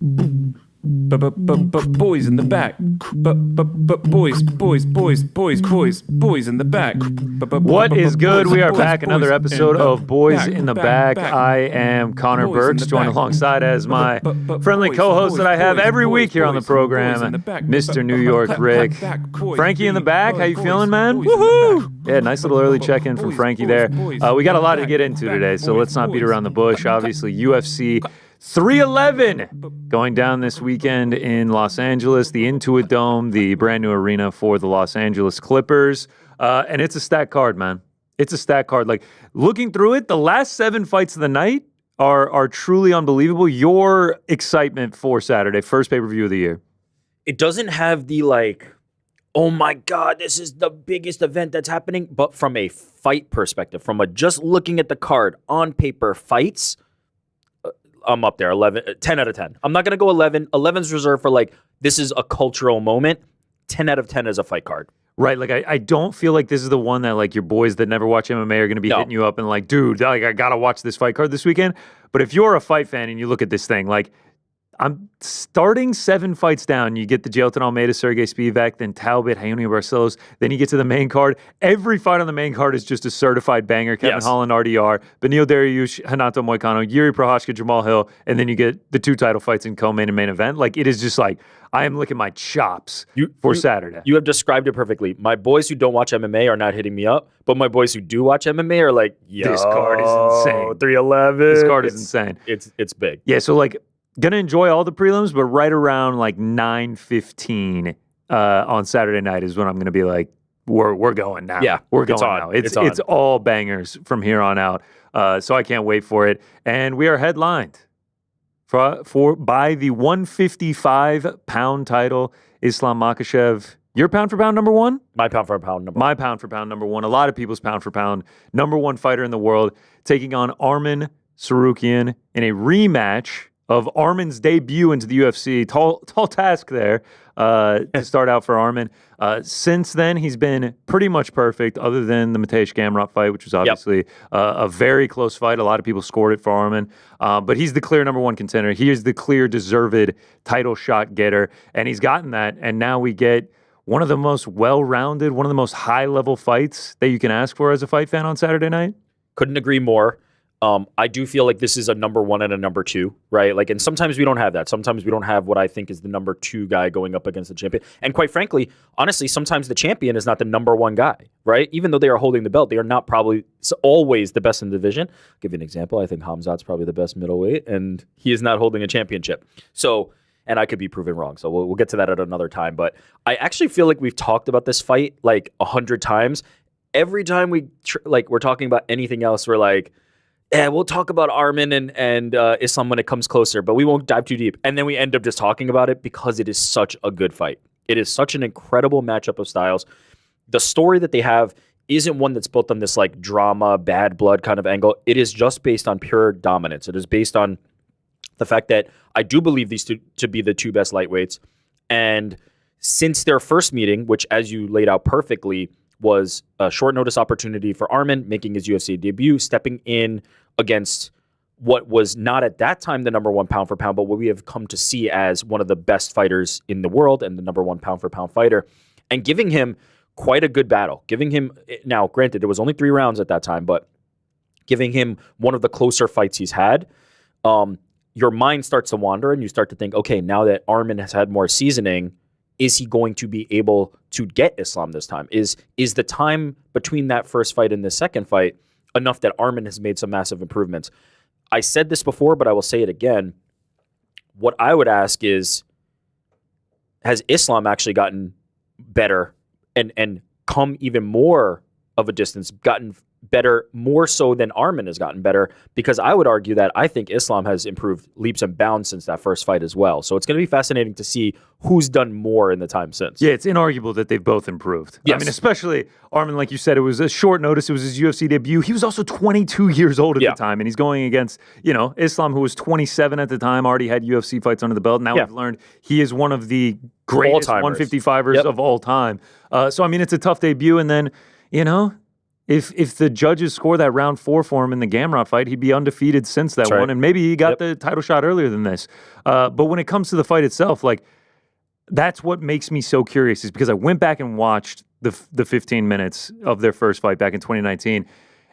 Boys in the back. Boys in the back. What is good? We are back. Another episode of Boys in the Back. I am Connor Burks, joined alongside as my friendly co-host that I have every week here on the program, Mr. New York Rick. Frankie in the back. How you feeling, man? Woohoo! Yeah, nice little early check-in from Frankie there. We got a lot to get into today, so let's not beat around the bush. Obviously, UFC 311 going down this weekend in Los Angeles, the Intuit Dome, the brand new arena for the Los Angeles Clippers. And it's a stacked card, man. It's a stacked card. Like, looking through it, the last 7 fights of the night are truly unbelievable. Your excitement for Saturday, first pay-per-view of the year. It doesn't have the, like, oh my God, this is the biggest event that's happening. But from a fight perspective, from a just looking at the card on paper fights, I'm up there, 10 out of 10. I'm not going to go 11. 11's reserved for, like, this is a cultural moment. 10 out of 10 is a fight card. Right, like, I don't feel like this is the one that, like, your boys that never watch MMA are going to be hitting you up and, like, dude, like, I got to watch this fight card this weekend. But if you're a fight fan and you look at this thing, like, I'm starting 7 fights down. You get the Jailton Almeida, Sergey Spivak, then Talbot, Raoni Barcelos. Then you get to the main card. Every fight on the main card is just a certified banger. Kevin Holland, RDR, Beneil Dariush, Renato Moicano, Yuri Prochazka, Jamal Hill. And then you get the 2 title fights in co-main and main event. Like, it is just like, I am licking my chops for Saturday. You have described it perfectly. My boys who don't watch MMA are not hitting me up, but my boys who do watch MMA are like, yo, this card is insane. 311. This card is insane. It's big. Yeah, so, like, gonna enjoy all the prelims, but right around like 9:15 on Saturday night is when I'm gonna be like, we're going now. Yeah, we're going now. It's all bangers from here on out. So I can't wait for it. And we are headlined by the 155-pound title, Islam Makhachev. Your pound for pound number one? My pound for pound number one. My pound for pound number one. A lot of people's pound for pound number one fighter in the world, taking on Arman Tsarukyan in a rematch of Arman's debut into the UFC. Tall task there to start out for Arman. Since then, he's been pretty much perfect, other than the Mateusz Gamrot fight, which was obviously a very close fight. A lot of people scored it for Arman. But he's the clear number one contender. He is the clear deserved title shot getter, and he's gotten that. And now we get one of the most well-rounded, one of the most high-level fights that you can ask for as a fight fan on Saturday night. Couldn't agree more. I do feel like this is a number one and a number two, right? Like, and sometimes we don't have that. Sometimes we don't have what I think is the number 2 guy going up against the champion. And quite frankly, honestly, sometimes the champion is not the number 1 guy, right? Even though they are holding the belt, they are not probably always the best in the division. I'll give you an example. I think Khamzat's probably the best middleweight, and he is not holding a championship. So, and I could be proven wrong. So we'll get to that at another time. But I actually feel like we've talked about this fight like 100 times. Every time we're talking about anything else, we're like, yeah, we'll talk about Arman and Islam when it comes closer, but we won't dive too deep. And then we end up just talking about it because it is such a good fight. It is such an incredible matchup of styles. The story that they have isn't one that's built on this like drama, bad blood kind of angle. It is just based on pure dominance. It is based on the fact that I do believe these two to be the 2 best lightweights. And since their first meeting, which as you laid out perfectly, was a short notice opportunity for Arman making his UFC debut, stepping in against what was not at that time the number 1 pound for pound, but what we have come to see as one of the best fighters in the world and the number 1 pound for pound fighter, and giving him quite a good battle. Giving him, now granted, it was only 3 rounds at that time, but giving him one of the closer fights he's had. Your mind starts to wander and you start to think, okay, now that Arman has had more seasoning, is he going to be able to get Islam this time? Is the time between that first fight and the second fight enough that Arman has made some massive improvements? I said this before, but I will say it again. What I would ask is, has Islam actually gotten better and come even more of a distance, gotten better more so than Arman has gotten better? Because I would argue that I think Islam has improved leaps and bounds since that first fight as well. So it's going to be fascinating to see who's done more in the time since. Yeah, it's inarguable that they've both improved. Yes. I mean, especially Arman, like you said, it was a short notice. It was his UFC debut. He was also 22 years old at the time, and he's going against, Islam, who was 27 at the time, already had UFC fights under the belt. Now we've learned he is one of the greatest 155ers of all time. So, I mean, it's a tough debut. And then, If the judges score that round 4 for him in the Gamrot fight, he'd be undefeated since that one, and maybe he got the title shot earlier than this. But when it comes to the fight itself, like, that's what makes me so curious, is because I went back and watched the 15 minutes of their first fight back in 2019.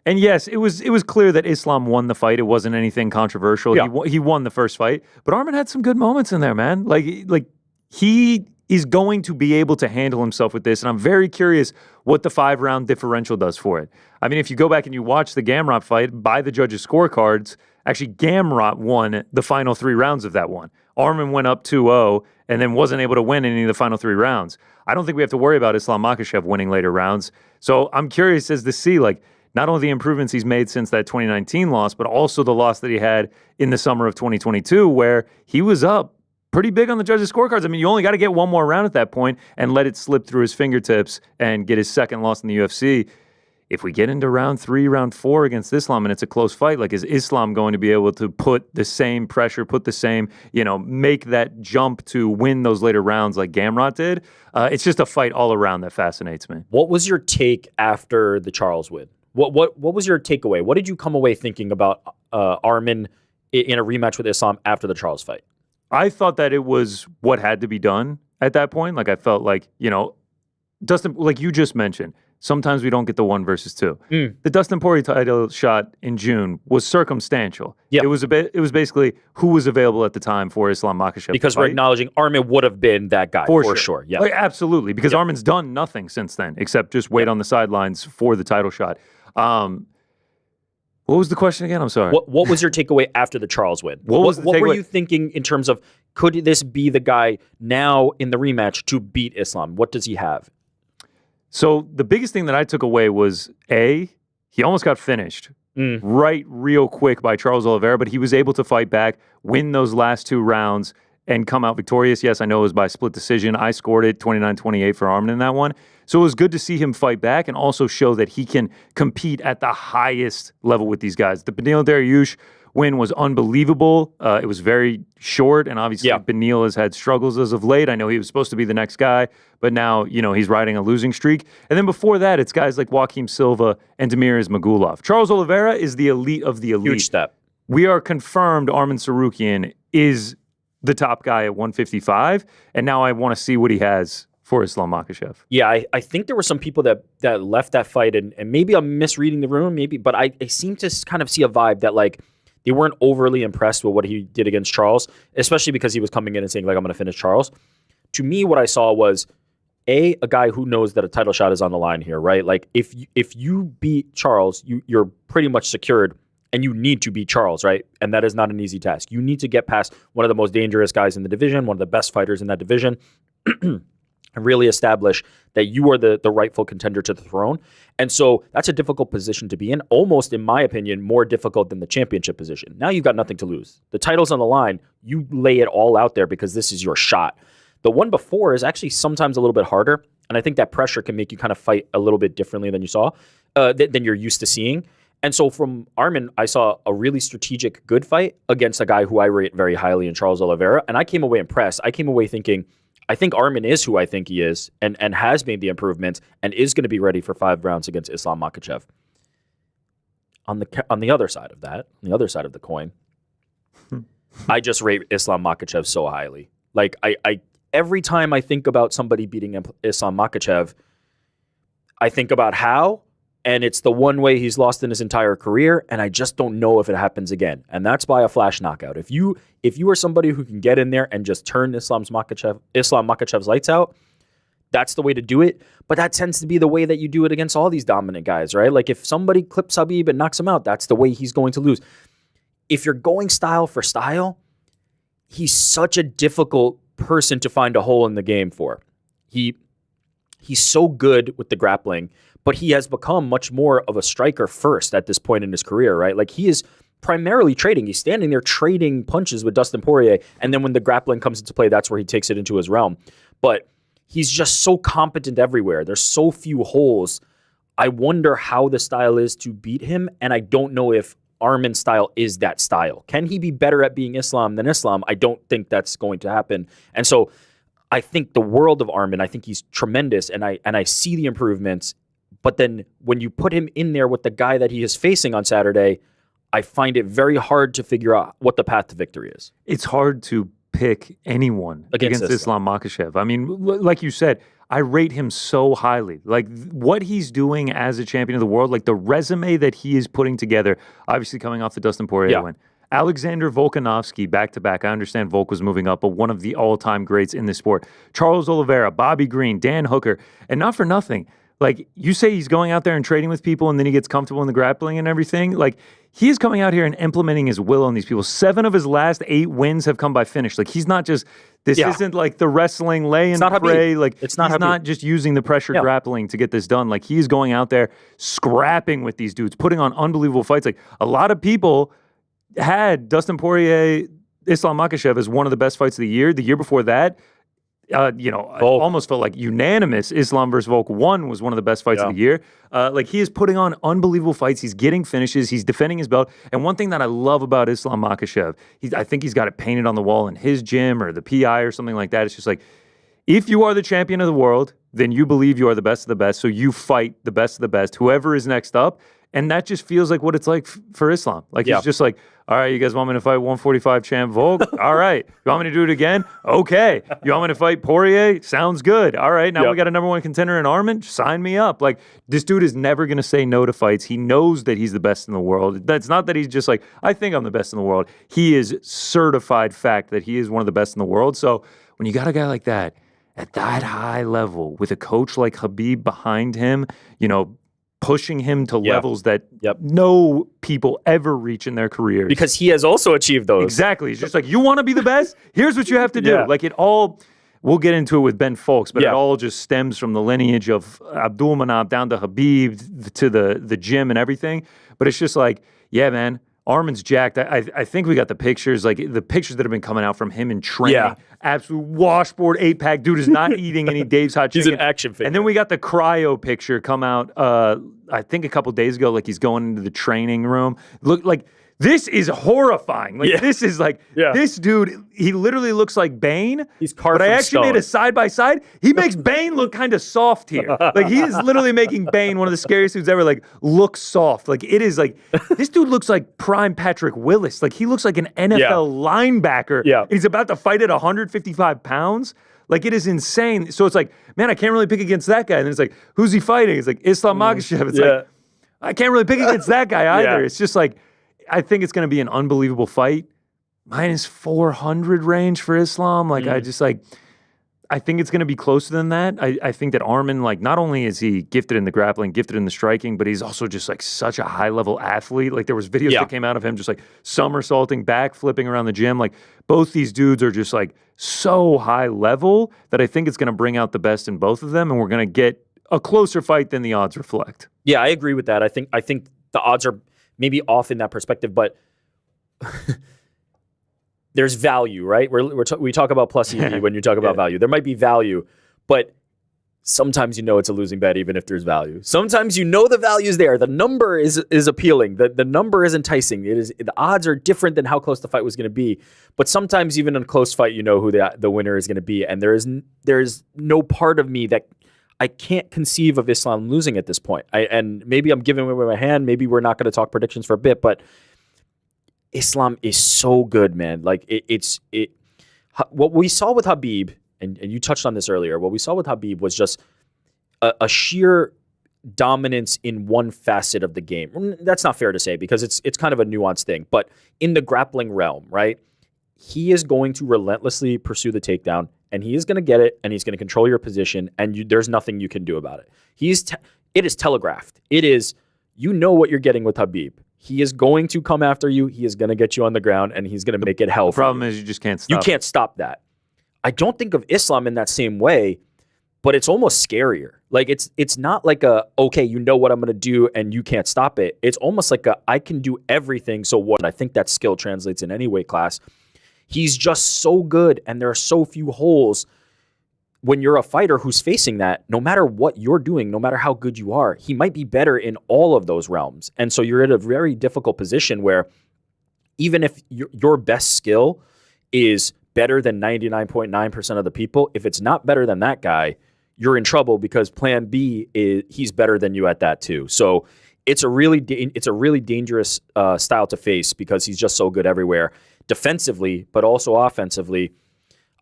And yes, it was clear that Islam won the fight. It wasn't anything controversial. Yeah. He won the first fight. But Arman had some good moments in there, man. Like he is going to be able to handle himself with this. And I'm very curious what the 5-round differential does for it. I mean, if you go back and you watch the Gamrot fight by the judges' scorecards, actually Gamrot won the final 3 rounds of that one. Arman went up 2-0 and then wasn't able to win any of the final 3 rounds. I don't think we have to worry about Islam Makhachev winning later rounds. So I'm curious as to see, like, not only the improvements he's made since that 2019 loss, but also the loss that he had in the summer of 2022, where he was up pretty big on the judges' scorecards. I mean, you only got to get one more round at that point and let it slip through his fingertips and get his second loss in the UFC. If we get into round 3, round 4 against Islam and it's a close fight, like, is Islam going to be able to put the same pressure, put the same, make that jump to win those later rounds like Gamrot did? It's just a fight all around that fascinates me. What was your take after the Charles win? What was your takeaway? What did you come away thinking about Arman in a rematch with Islam after the Charles fight? I thought that it was what had to be done at that point. Like, I felt like, Dustin, like you just mentioned, sometimes we don't get the 1 versus 2. The Dustin Poirier title shot in June was circumstantial. Yeah. It was basically who was available at the time for Islam Makhachev. Because we're acknowledging Arman would have been that guy for sure. Yeah, like, absolutely. Because Arman's done nothing since then except just wait on the sidelines for the title shot. What was the question again? I'm sorry. What was your takeaway after the Charles win? What were you thinking in terms of, could this be the guy now in the rematch to beat Islam? What does he have? So the biggest thing that I took away was, he almost got finished real quick by Charles Oliveira, but he was able to fight back, win those last 2 rounds, and come out victorious. Yes, I know it was by split decision. I scored it 29-28 for Arman in that one. So it was good to see him fight back and also show that he can compete at the highest level with these guys. The Beneil Dariush win was unbelievable. It was very short, and obviously Beneil has had struggles as of late. I know he was supposed to be the next guy, but now, he's riding a losing streak. And then before that, it's guys like Joaquim Silva and Damir Ismagulov. Charles Oliveira is the elite of the elite. Huge step. We are confirmed Arman Sarukian is the top guy at 155, and now I want to see what he has for Islam Makhachev. Yeah, I think there were some people that left that fight, and maybe I'm misreading the room, but I seem to kind of see a vibe that, like, they weren't overly impressed with what he did against Charles, especially because he was coming in and saying, like, I'm going to finish Charles. To me, what I saw was, a guy who knows that a title shot is on the line here, right? Like, if you beat Charles, you're pretty much secured, and you need to beat Charles, right? And that is not an easy task. You need to get past one of the most dangerous guys in the division, one of the best fighters in that division, and really establish that you are the rightful contender to the throne. And so that's a difficult position to be in, almost, in my opinion, more difficult than the championship position. Now you've got nothing to lose. The title's on the line. You lay it all out there because this is your shot. The one before is actually sometimes a little bit harder, and I think that pressure can make you kind of fight a little bit differently than than you're used to seeing. And so from Arman, I saw a really strategic, good fight against a guy who I rate very highly in Charles Oliveira, and I came away impressed. I came away thinking, I think Arman is who I think he is, and has made the improvements, and is going to be ready for 5 rounds against Islam Makhachev. On the other side of that, on the other side of the coin, I just rate Islam Makhachev so highly. Like, I every time I think about somebody beating Islam Makhachev, I think about how, and it's the one way he's lost in his entire career, and I just don't know if it happens again. And that's by a flash knockout. If you are somebody who can get in there and just turn Islam Makhachev's lights out, that's the way to do it. But that tends to be the way that you do it against all these dominant guys, right? Like, if somebody clips Khabib and knocks him out, that's the way he's going to lose. If you're going style for style, he's such a difficult person to find a hole in the game for. He's so good with the grappling, but he has become much more of a striker first at this point in his career, right? Like, he is primarily trading. He's standing there trading punches with Dustin Poirier, and then when the grappling comes into play, that's where he takes it into his realm. But he's just so competent everywhere. There's so few holes. I wonder how the style is to beat him, and I don't know if Arman's style is that style. Can he be better at being Islam than Islam? I don't think that's going to happen. And so I think the world of Arman, I think he's tremendous, and I see the improvements, But then when you put him in there with the guy that he is facing on Saturday, I find it very hard to figure out what the path to victory is. It's hard to pick anyone against Islam Makhachev. I mean, like you said, I rate him so highly. Like what he's doing as a champion of the world, like the resume that he is putting together, obviously coming off the Dustin Poirier win. Alexander Volkanovski back-to-back. I understand Volk was moving up, but one of the all-time greats in this sport. Charles Oliveira, Bobby Green, Dan Hooker, and not for nothing. Like, you say he's going out there and trading with people and then he gets comfortable in the grappling and everything. Like, he is coming out here and implementing his will on these people. 7 of his last 8 wins have come by finish. Like, he's not just, this isn't like the wrestling lay and pray. Like, he's not just using the pressure grappling to get this done. Like, he's going out there scrapping with these dudes, putting on unbelievable fights. Like, a lot of people had Dustin Poirier, Islam Makhachev as one of the best fights of the year. The year before that, I almost felt like unanimous Islam versus Volk 1 was one of the best fights of the year. Like, he is putting on unbelievable fights. He's getting finishes. He's defending his belt. And one thing that I love about Islam Makhachev, I think he's got it painted on the wall in his gym or the PI or something like that. It's just like, if you are the champion of the world, then you believe you are the best of the best. So you fight the best of the best, whoever is next up. And that just feels like what it's like for Islam. Like, he's just like, all right, you guys want me to fight 145 champ Volk? All right. You want me to do it again? Okay. You want me to fight Poirier? Sounds good. All right. Now we got a number 1 contender in Armin? Sign me up. Like, this dude is never going to say no to fights. He knows that he's the best in the world. That's not that he's just like, I think I'm the best in the world. He is certified fact that he is one of the best in the world. So when you got a guy like that, at that high level, with a coach like Khabib behind him, pushing him to levels that no people ever reach in their careers. Because he has also achieved those. Exactly. It's just like, you want to be the best? Here's what you have to do. Like, it all, we'll get into it with Ben Folks, but it all just stems from the lineage of Abdulmanap down to Khabib to the gym and everything. But it's just like, yeah, man, Armin's jacked. I think we got the pictures, like the pictures that have been coming out from him in training. Yeah. Absolute washboard 8-pack. Dude is not eating any Dave's Hot Chicken. He's an action figure. And then we got the cryo picture come out, I think a couple days ago, like he's going into the training room. Look, like, this is horrifying. Like, this is like, this dude, he literally looks like Bane. He's carved But I from actually stone. made a side-by-side. He makes Bane look kind of soft here. Like, he is literally making Bane, one of the scariest dudes ever, like, look soft. Like, it is like, this dude looks like prime Patrick Willis. Like, he looks like an NFL linebacker. Yeah. He's about to fight at 155 pounds. Like, it is insane. So it's like, man, I can't really pick against that guy. And then it's like, who's he fighting? It's like, Islam Makhachev. It's like, I can't really pick against that guy either. It's just like, I think it's going to be an unbelievable fight. Minus 400 range for Islam. Like, I think it's going to be closer than that. I think that Armin, like, not only is he gifted in the grappling, gifted in the striking, but he's also just like such a high-level athlete. Like, there was videos that came out of him just like somersaulting back, flipping around the gym. Like, both these dudes are just like so high level that I think it's going to bring out the best in both of them, and we're going to get a closer fight than the odds reflect. Yeah, I agree with that. I think the odds are maybe off in that perspective, but there's value, right? We talk about plus EV when you talk about value. There might be value, but sometimes it's a losing bet even if there's value. Sometimes the value is there. The number is appealing. The number is enticing. The odds are different than how close the fight was going to be. But sometimes even in a close fight, you know who the winner is going to be. And there is no part of me that I can't conceive of Islam losing at this point. And maybe I'm giving away my hand. Maybe we're not going to talk predictions for a bit, but Islam is so good, man. Like, what we saw with Khabib, and you touched on this earlier, what we saw with Khabib was just a sheer dominance in one facet of the game. That's not fair to say because it's kind of a nuanced thing, but in the grappling realm, right? He is going to relentlessly pursue the takedown, and he is going to get it, and he's going to control your position, and there's nothing you can do about it. It is telegraphed. It is, what you're getting with Khabib. He is going to come after you. He is going to get you on the ground, and he's going to make it hell. The problem is you just can't stop. You can't stop that. I don't think of Islam in that same way, but it's almost scarier. Like, it's not like okay, you know what I'm going to do, and you can't stop it. It's almost like I can do everything, so what? I think that skill translates in any weight class. He's just so good, and there are so few holes when you're a fighter who's facing that. No matter what you're doing, no matter how good you are, he might be better in all of those realms. And so you're in a very difficult position where even if your best skill is better than 99.9% of the people, if it's not better than that guy, you're in trouble because plan B is he's better than you at that too. So it's a really dangerous style to face because he's just so good everywhere defensively, but also offensively.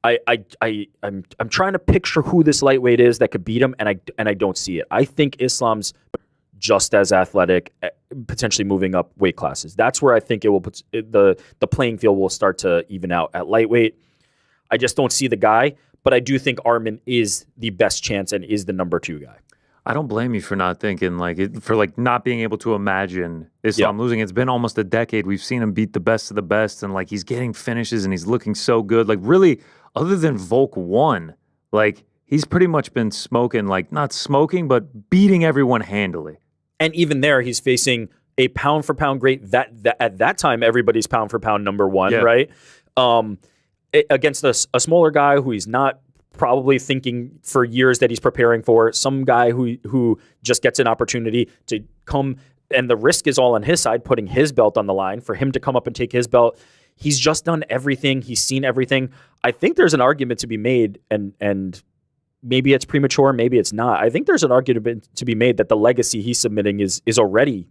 I'm trying to picture who this lightweight is that could beat him, and I don't see it. I think Islam's just as athletic, potentially moving up weight classes. That's where I think it will put the playing field will start to even out at lightweight. I just don't see the guy, but I do think Arman is the best chance and is the number 2 guy. I don't blame you for not thinking for not being able to imagine Islam losing. It's been almost a decade. We've seen him beat the best of the best, and like he's getting finishes and he's looking so good. Like really, other than Volk 1, like he's pretty much been smoking, like not smoking, but beating everyone handily. And even there, he's facing a pound for pound great. That at that time, everybody's pound for pound number 1, right? Against a smaller guy who he's not probably thinking for years that he's preparing for, some guy who just gets an opportunity to come, and the risk is all on his side, putting his belt on the line for him to come up and take his belt. He's just done everything. He's seen everything. I think there's an argument to be made, and maybe it's premature, maybe it's not. I think there's an argument to be made that the legacy he's submitting is already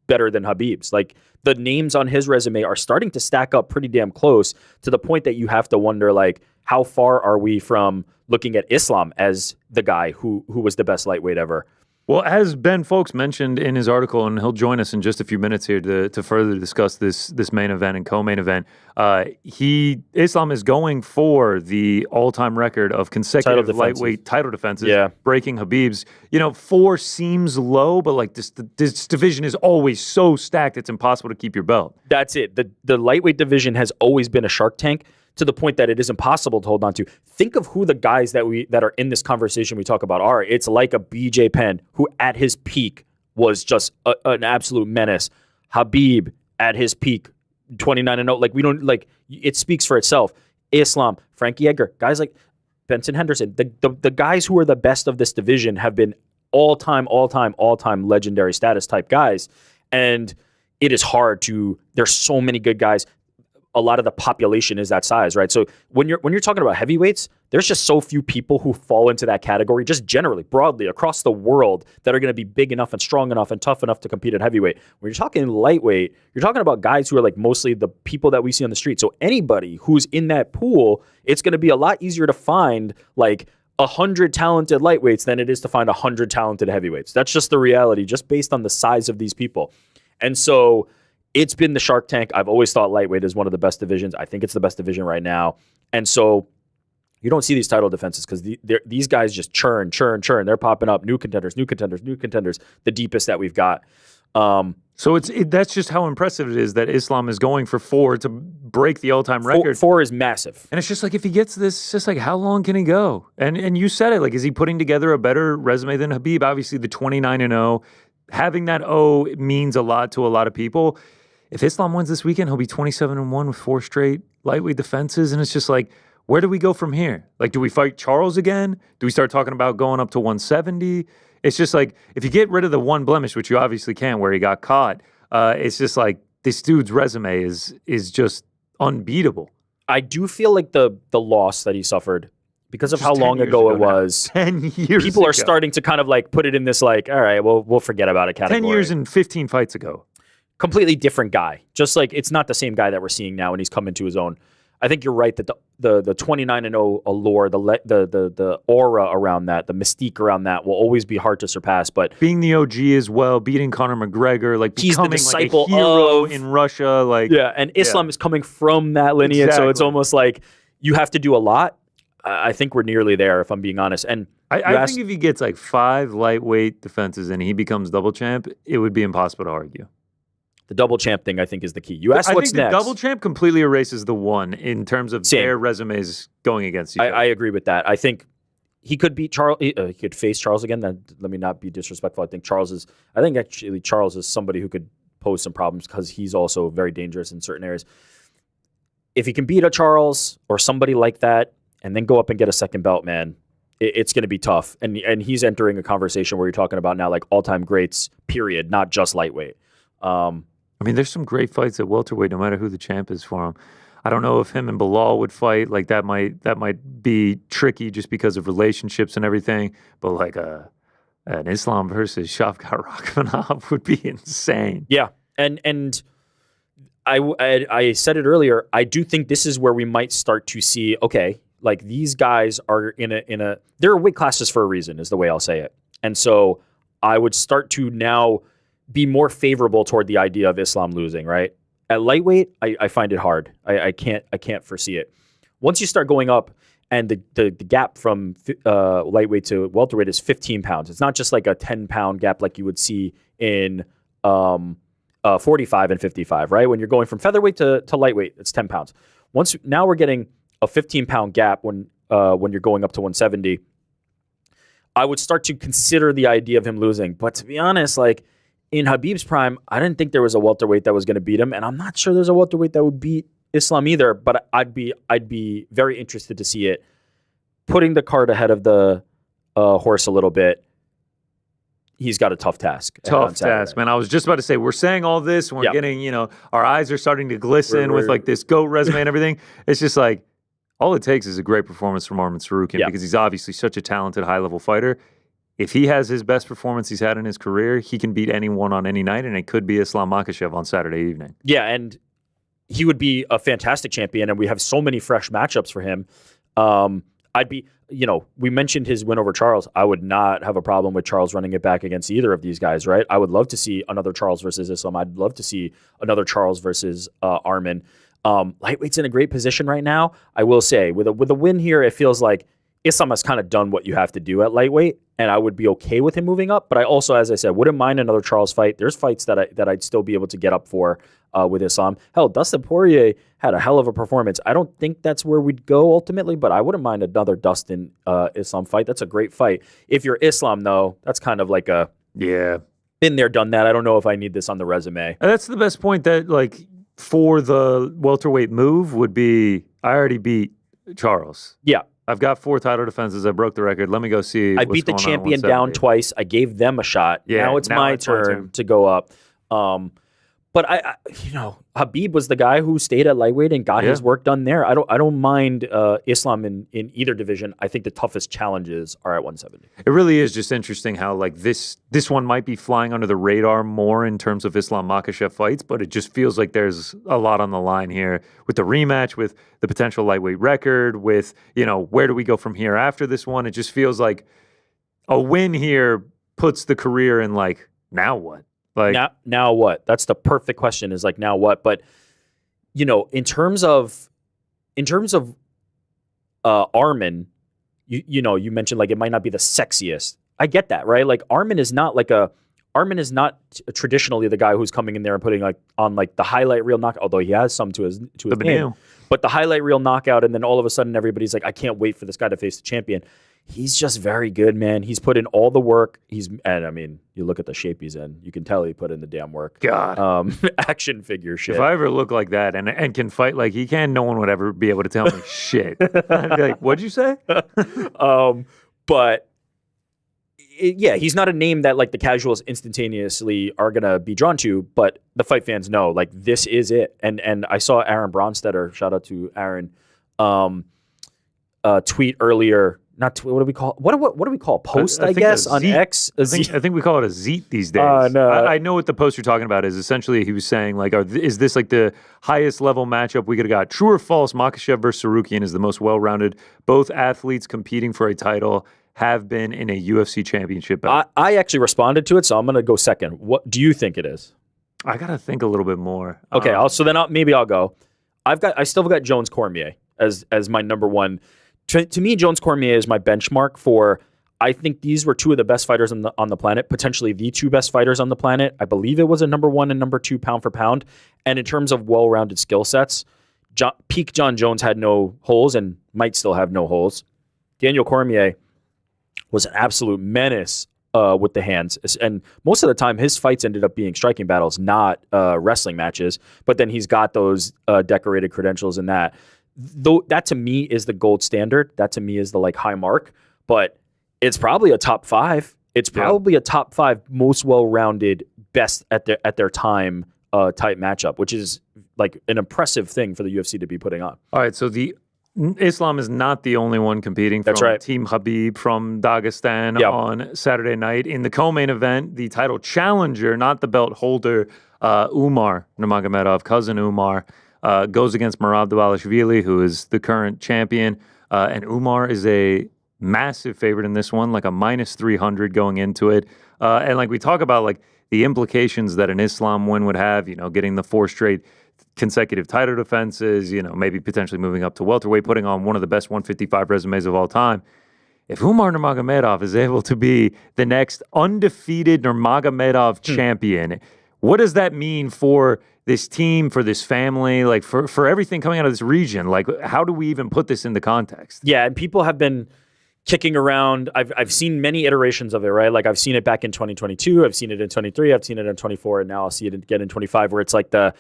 better than Khabib's. Like the names on his resume are starting to stack up pretty damn close to the point that you have to wonder, like, how far are we from looking at Islam as the guy who was the best lightweight ever? Well, as Ben Folks mentioned in his article, and he'll join us in just a few minutes here to further discuss this main event and co-main event, Islam is going for the all-time record of consecutive lightweight title defenses, breaking Khabib's. 4 seems low, but like this division is always so stacked, it's impossible to keep your belt. That's it. The lightweight division has always been a shark tank, to the point that it is impossible to hold on to. Think of who the guys that are in this conversation we talk about are. It's like a BJ Penn, who at his peak was just an absolute menace. Khabib at his peak, 29-0. Like we don't like it speaks for itself. Islam, Frankie Edgar, guys like Benson Henderson, the guys who are the best of this division have been all-time legendary status type guys. And it is hard to. There's so many good guys. A lot of the population is that size, right? So when you're talking about heavyweights, there's just so few people who fall into that category, just generally, broadly, across the world, that are going to be big enough and strong enough and tough enough to compete at heavyweight. When you're talking lightweight, you're talking about guys who are like mostly the people that we see on the street. So anybody who's in that pool, it's going to be a lot easier to find like 100 talented lightweights than it is to find 100 talented heavyweights. That's just the reality, just based on the size of these people. And so it's been the Shark Tank. I've always thought lightweight is one of the best divisions. I think it's the best division right now. And so you don't see these title defenses because these guys just churn. They're popping up. New contenders. The deepest that we've got. So that's just how impressive it is that Islam is going for 4 to break the all-time record. 4 is massive. And it's just like, if he gets this, it's just like, how long can he go? And you said it, like, is he putting together a better resume than Khabib? Obviously, the 29-0. Having that O means a lot to a lot of people. If Islam wins this weekend, he'll be 27-1 with 4 straight lightweight defenses. And it's just like, where do we go from here? Like, do we fight Charles again? Do we start talking about going up to 170? It's just like, if you get rid of the one blemish, which you obviously can, where he got caught, it's just like, this dude's resume is just unbeatable. I do feel like the loss that he suffered, because of how long ago it was, 10 years people are ago. Starting to kind of like put it in this like, all right, well, we'll forget about it category. 10 years and 15 fights ago. Completely different guy. Just like it's not the same guy that we're seeing now, and he's come into his own. I think you're right that the 29-0 allure, the aura around that, the mystique around that will always be hard to surpass. But being the OG as well, beating Conor McGregor, like he's the becoming disciple like a hero of, in Russia, like and Islam is coming from that lineage, so it's almost like you have to do a lot. I think we're nearly there, if I'm being honest. And I think if he gets like 5 lightweight defenses and he becomes double champ, it would be impossible to argue. The double champ thing, I think, is the key. You asked what's next. I think the double champ completely erases the one in terms of their resumes going against each other. I agree with that. I think he could beat Charles. He could face Charles again. Then let me not be disrespectful. I think Charles is somebody who could pose some problems because he's also very dangerous in certain areas. If he can beat a Charles or somebody like that and then go up and get a second belt, man, it's going to be tough. And he's entering a conversation where you're talking about now like all-time greats, period, not just lightweight. I mean, there's some great fights at welterweight, no matter who the champ is for him. I don't know if him and Bilal would fight. Like that might be tricky just because of relationships and everything. But like an Islam versus Shavkat Rakhmonov would be insane. Yeah, and I said it earlier. I do think this is where we might start to see. Okay, like these guys are in a there are weight classes for a reason, is the way I'll say it. And so I would start to now be more favorable toward the idea of Islam losing. Right at lightweight, I find it hard. I can't foresee it. Once you start going up, and the gap from lightweight to welterweight is 15 pounds. It's not just like a 10-pound gap like you would see in 45 and 55, right? When you're going from featherweight to lightweight, it's 10 pounds. Now we're getting a 15-pound gap when you're going up to 170. I would start to consider the idea of him losing. But to be honest, like in Khabib's prime, I didn't think there was a welterweight that was going to beat him, and I'm not sure there's a welterweight that would beat Islam either. But I'd be very interested to see it. Putting the cart ahead of the horse a little bit. He's got a tough task. Tough task, man. I was just about to say, we're saying all this, and we're getting, our eyes are starting to glisten with like this GOAT resume and everything. It's just like, all it takes is a great performance from Arman Tsarukyan because he's obviously such a talented, high-level fighter. If he has his best performance he's had in his career, he can beat anyone on any night, and it could be Islam Makhachev on Saturday evening. Yeah, and he would be a fantastic champion, and we have so many fresh matchups for him. We mentioned his win over Charles. I would not have a problem with Charles running it back against either of these guys, right? I would love to see another Charles versus Islam. I'd love to see another Charles versus Arman. Lightweight's in a great position right now. I will say, with a win here, it feels like Islam has kind of done what you have to do at lightweight, and I would be okay with him moving up. But I also, as I said, wouldn't mind another Charles fight. There's fights that I'd still be able to get up for with Islam. Hell, Dustin Poirier had a hell of a performance. I don't think that's where we'd go ultimately, but I wouldn't mind another Dustin Islam fight. That's a great fight. If you're Islam, though, that's kind of like a been there, done that. I don't know if I need this on the resume. And that's the best point that like for the welterweight move would be I already beat Charles. Yeah. I've got 4 title defenses. I broke the record. Let me go see. I beat the champion down twice. I gave them a shot. Yeah, now it's my turn to go up. But Khabib was the guy who stayed at lightweight and got his work done there. I don't mind Islam in either division. I think the toughest challenges are at 170. It really is just interesting how like this one might be flying under the radar more in terms of Islam Makhachev fights, but it just feels like there's a lot on the line here with the rematch, with the potential lightweight record, with where do we go from here after this one? It just feels like a win here puts the career in like now what? Like now what? That's the perfect question. Is like now what? But in terms of Arman, you mentioned like it might not be the sexiest. I get that, right? Like Arman is not traditionally the guy who's coming in there and putting like on like the highlight reel knockout. Although he has some to his name, but the highlight reel knockout, and then all of a sudden everybody's like, I can't wait for this guy to face the champion. He's just very good, man. He's put in all the work. And I mean, you look at the shape he's in. You can tell he put in the damn work. God. Action figure shit. If I ever look like that and can fight like he can, no one would ever be able to tell me shit. I'd be like, what'd you say? But he's not a name that like the casuals instantaneously are going to be drawn to, but the fight fans know like this is it. And I saw Aaron Bronstetter, shout out to Aaron, tweet earlier. What do we call post? I guess on X. I think we call it a zeet these days. No. I know what the post you're talking about is. Essentially, he was saying like, is this like the highest level matchup we could have got? True or false? Makhachev versus Tsarukyan is the most well-rounded. Both athletes competing for a title have been in a UFC championship bout. I actually responded to it, so I'm going to go second. What do you think it is? I gotta think a little bit more. Okay, maybe I'll go. I still got Jones Cormier as my number one. To me, Jones Cormier is my benchmark for. I think these were 2 of the best fighters on the planet, potentially the 2 best fighters on the planet. I believe it was a number 1 and number 2 pound for pound. And in terms of well-rounded skill sets, peak John Jones had no holes and might still have no holes. Daniel Cormier was an absolute menace with the hands. And most of the time, his fights ended up being striking battles, not wrestling matches. But then he's got those decorated credentials in that. Though that to me is the gold standard. That to me is the like high mark. But it's probably a top 5. It's probably a top 5 most well-rounded, best at their time type matchup, which is like an impressive thing for the UFC to be putting on. All right, so Islam is not the only one competing from That's right. Team Khabib from Dagestan on Saturday night. In the co-main event, the title challenger, not the belt holder, Umar Nurmagomedov, cousin Umar, goes against Merab Dvalishvili, who is the current champion. And Umar is a massive favorite in this one, like a minus 300 going into it. And like we talk about, like the implications that an Islam win would have, getting the 4 straight consecutive title defenses, maybe potentially moving up to welterweight, putting on one of the best 155 resumes of all time. If Umar Nurmagomedov is able to be the next undefeated Nurmagomedov champion, what does that mean for this team, for this family, like for everything coming out of this region? Like, how do we even put this into context? Yeah, and people have been kicking around. I've seen many iterations of it, right? Like I've seen it back in 2022, I've seen it in 23, I've seen it in 24, and now I'll see it again in 25, where it's like the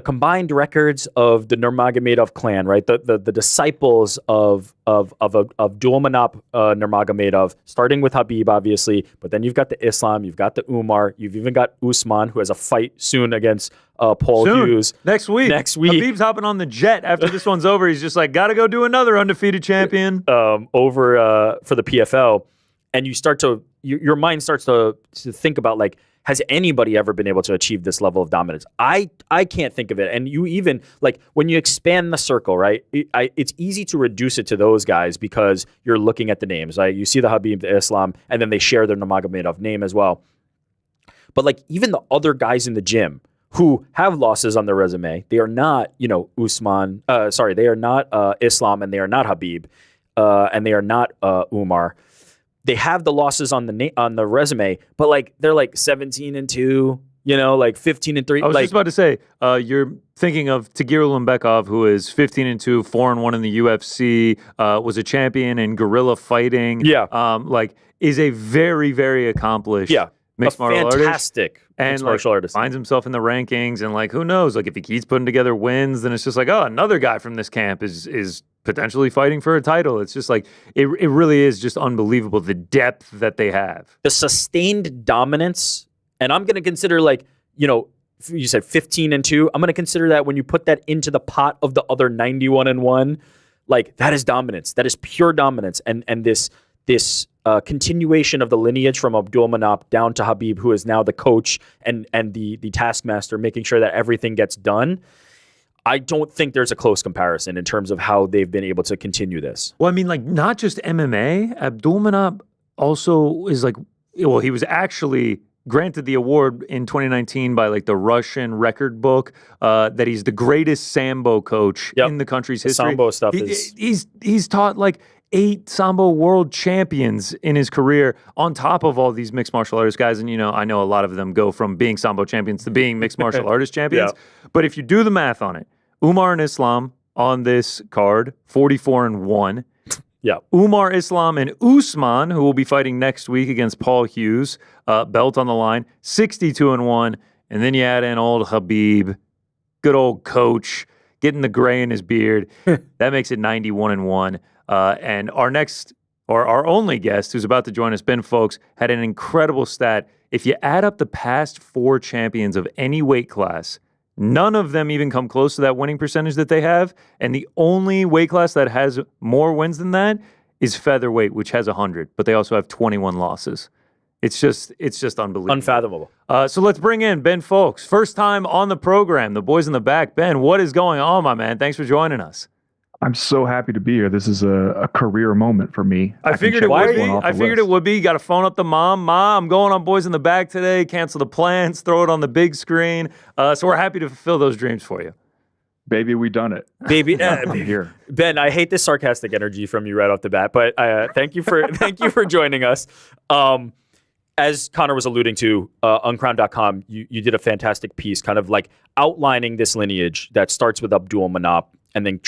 combined records of the Nurmagomedov clan, right? The disciples of Abdulmanap Nurmagomedov, starting with Khabib, obviously, but then you've got the Islam, you've got the Umar, you've even got Usman, who has a fight soon against Paul Hughes. Next week. Khabib's hopping on the jet after this one's over. He's just like, got to go do another undefeated champion. Over for the PFL. And you start to, your mind starts to think about, like, has anybody ever been able to achieve this level of dominance? I can't think of it. And you even, like, when you expand the circle, right, it's easy to reduce it to those guys because you're looking at the names, right? You see the Khabib, the Islam, and then they share their Nurmagomedov name as well. But, like, even the other guys in the gym who have losses on their resume, they are not, they are not Islam, and they are not Khabib, and they are not Umar. They have the losses on the resume, but like they're like 17-2, like 15-3. I was just about to say, you're thinking of Tagir Ulanbekov, who is 15-2, 4-1 in the UFC, was a champion in guerrilla fighting. Yeah, is a very, very accomplished mixed martial artist. Fantastic mixed martial artist. Finds himself in the rankings, and like who knows? Like if he keeps putting together wins, then it's just like, oh, another guy from this camp is potentially fighting for a title. It's just like it really is just unbelievable, the depth that they have. The sustained dominance, and I'm going to consider, like, you said 15-2. I'm going to consider that when you put that into the pot of the other 91-1, like that is dominance. That is pure dominance. And this continuation of the lineage from Abdulmanap down to Khabib, who is now the coach and the taskmaster, making sure that everything gets done. I don't think there's a close comparison in terms of how they've been able to continue this. Well, I mean, like, not just MMA. Abdulmanap also is like, well, he was actually granted the award in 2019 by like the Russian record book that he's the greatest Sambo coach in the country's history. Sambo stuff he's taught like 8 Sambo world champions in his career on top of all these mixed martial artist guys. And, I know a lot of them go from being Sambo champions to being mixed martial artist champions. But if you do the math on it, Umar and Islam on this card, 44-1. Yeah. Umar, Islam, and Usman, who will be fighting next week against Paul Hughes, belt on the line, 62-1. And then you add in old Khabib, good old coach, getting the gray in his beard. That makes it 91-1. And our only guest who's about to join us, Ben Folks, had an incredible stat. If you add up the past 4 champions of any weight class, none of them even come close to that winning percentage that they have. And the only weight class that has more wins than that is featherweight, which has 100, but they also have 21 losses. It's just unbelievable. Unfathomable. So let's bring in Ben Folks. First time on the program, the boys in the back. Ben, what is going on, my man? Thanks for joining us. I'm so happy to be here. This is a career moment for me. I figured it would be. You got to phone up the mom. Mom, I'm going on Boys in the Bag today. Cancel the plans. Throw it on the big screen. So we're happy to fulfill those dreams for you. Baby, we done it. Baby, I'm here. Ben, I hate this sarcastic energy from you right off the bat, but thank you for joining us. As Conor was alluding to, uncrown.com, you did a fantastic piece kind of like outlining this lineage that starts with Abdulmanap and then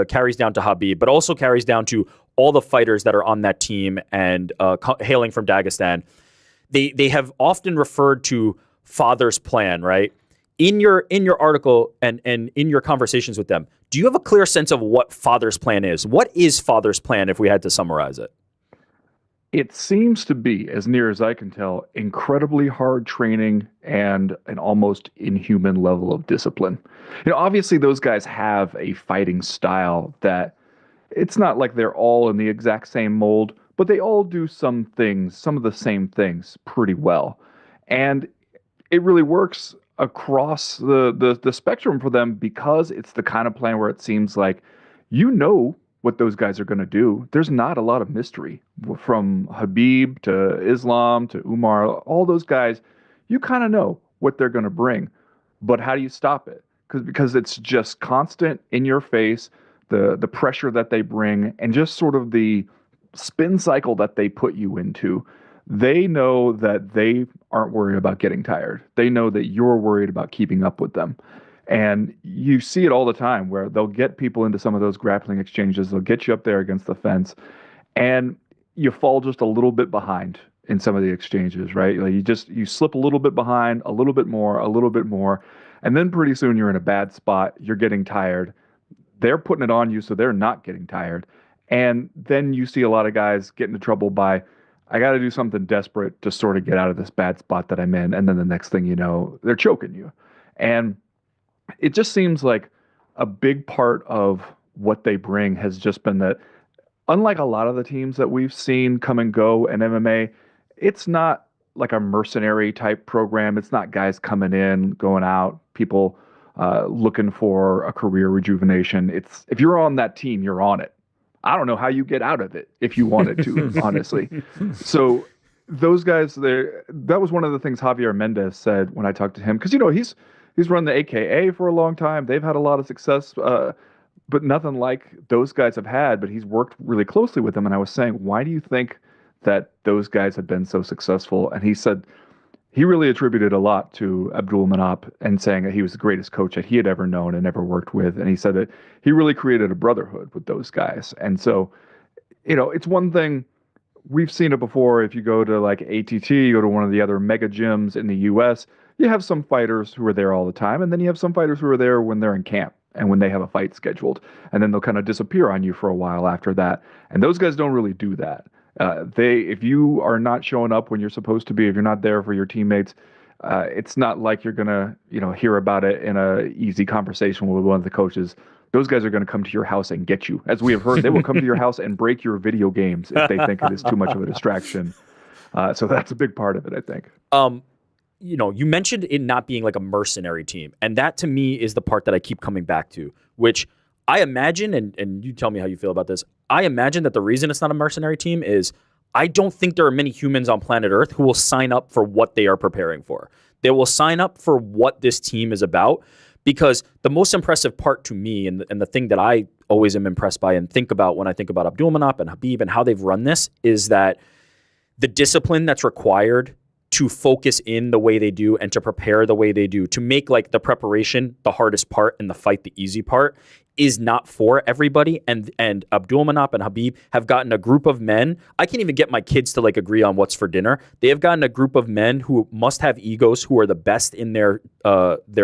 carries down to Khabib, but also carries down to all the fighters that are on that team and hailing from Dagestan. They have often referred to father's plan, right? In your article and in your conversations with them, do you have a clear sense of what father's plan is? What is father's plan if we had to summarize it? It seems to be, as near as I can tell, incredibly hard training and an almost inhuman level of discipline. Obviously those guys have a fighting style that it's not like they're all in the exact same mold, but they all do some things, some of the same things pretty well. And it really works across the spectrum for them because it's the kind of plan where it seems like what those guys are going to do. There's not a lot of mystery from Khabib to Islam to Umar. All those guys, you kind of know what they're going to bring, but how do you stop it? Because it's just constant in your face, the pressure that they bring, and just sort of the spin cycle that they put you into. They know that they aren't worried about getting tired. They know that you're worried about keeping up with them. And you see it all the time where they'll get people into some of those grappling exchanges. They'll get you up there against the fence, and you fall just a little bit behind in some of the exchanges, right? Like you slip a little bit behind, a little bit more, and then pretty soon you're in a bad spot. You're getting tired. They're putting it on you, so they're not getting tired. And then you see a lot of guys get into trouble by, I got to do something desperate to sort of get out of this bad spot that I'm in. And then the next thing you know, they're choking you. And it just seems like a big part of what they bring has just been that, unlike a lot of the teams that we've seen come and go in MMA, it's not like a mercenary type program. It's not guys coming in, going out, people looking for a career rejuvenation. It's, if you're on that team, you're on it. I don't know how you get out of it if you wanted to, honestly. So those guys, that was one of the things Javier Mendez said when I talked to him, because he's run the AKA for a long time. They've had a lot of success, but nothing like those guys have had. But he's worked really closely with them, and I was saying, why do you think that those guys have been so successful? And he said he really attributed a lot to Abdul Manap and saying that he was the greatest coach that he had ever known and ever worked with. And he said that he really created a brotherhood with those guys. And so, it's one thing, we've seen it before. If you go to like ATT, you go to one of the other mega gyms in the US, you have some fighters who are there all the time. And then you have some fighters who are there when they're in camp and when they have a fight scheduled. And then they'll kind of disappear on you for a while after that. And those guys don't really do that. If you are not showing up when you're supposed to be, if you're not there for your teammates, it's not like you're gonna, hear about it in a easy conversation with one of the coaches. Those guys are going to come to your house and get you. As we have heard, they will come to your house and break your video games if they think it is too much of a distraction. So that's a big part of it, I think. You mentioned it not being like a mercenary team, and that to me is the part that I keep coming back to, which I imagine, and you tell me how you feel about this, I imagine that the reason it's not a mercenary team is I don't think there are many humans on planet Earth who will sign up for what they are preparing for. They will sign up for what this team is about, because the most impressive part to me, and the thing that I always am impressed by and think about when I think about Abdulmanap and Khabib and how they've run this, is that the discipline that's required to focus in the way they do and to prepare the way they do, to make like the preparation the hardest part and the fight the easy part, is not for everybody. And Abdulmanap and Khabib have gotten a group of men. I can't even get my kids to like agree on what's for dinner. They have gotten a group of men who must have egos, who are the best in their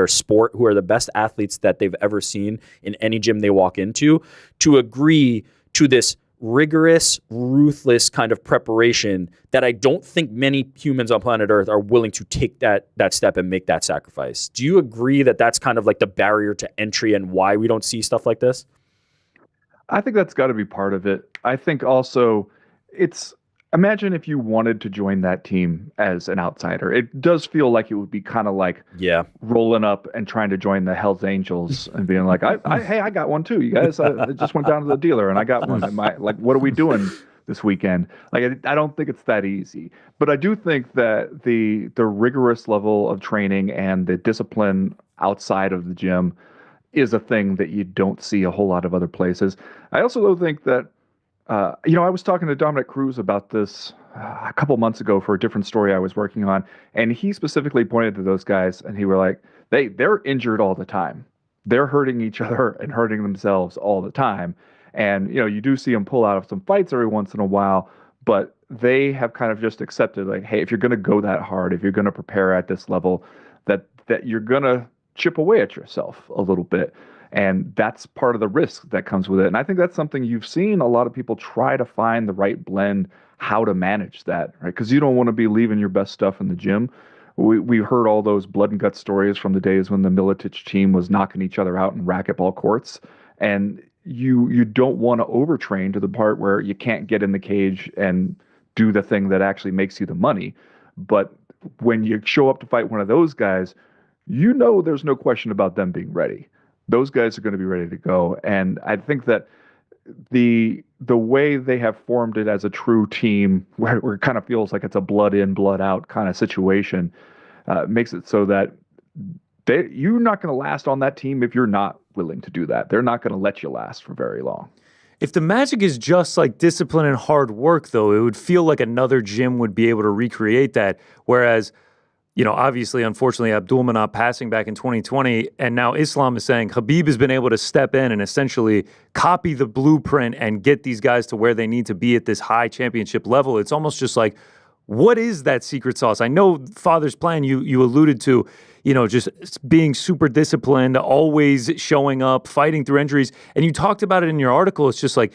sport, who are the best athletes that they've ever seen in any gym they walk into, to agree to this rigorous, ruthless kind of preparation that I don't think many humans on planet Earth are willing to take that step and make that sacrifice. Do you agree that that's kind of like the barrier to entry and why we don't see stuff like this? I think that's got to be part of it. I think also imagine if you wanted to join that team as an outsider. It does feel like it would be kind of like rolling up and trying to join the Hells Angels and being like, hey, I got one too. You guys, I just went down to the dealer and I got one. What are we doing this weekend? Like, I don't think it's that easy. But I do think that the rigorous level of training and the discipline outside of the gym is a thing that you don't see a whole lot of other places. I also don't think that I was talking to Dominic Cruz about this a couple months ago for a different story I was working on, and he specifically pointed to those guys, and he were like, they're injured all the time. They're hurting each other and hurting themselves all the time. And, you do see them pull out of some fights every once in a while, but they have kind of just accepted, like, hey, if you're going to go that hard, if you're going to prepare at this level, that you're going to chip away at yourself a little bit. And that's part of the risk that comes with it. And I think that's something you've seen a lot of people try to find the right blend, how to manage that, right? Because you don't want to be leaving your best stuff in the gym. We heard all those blood and guts stories from the days when the Miletich team was knocking each other out in racquetball courts. And you don't want to overtrain to the part where you can't get in the cage and do the thing that actually makes you the money. But when you show up to fight one of those guys, you know there's no question about them being ready. Those guys are going to be ready to go. And I think that the way they have formed it as a true team, where it kind of feels like it's a blood in, blood out kind of situation, makes it so that you're not going to last on that team if you're not willing to do that. They're not going to let you last for very long. If the magic is just like discipline and hard work, though, it would feel like another gym would be able to recreate that. Whereas, obviously, unfortunately, Abdulmanap passing back in 2020, and now Islam is saying Khabib has been able to step in and essentially copy the blueprint and get these guys to where they need to be at this high championship level. It's almost just like, what is that secret sauce? I know Father's Plan, you alluded to, just being super disciplined, always showing up, fighting through injuries. And you talked about it in your article. It's just like,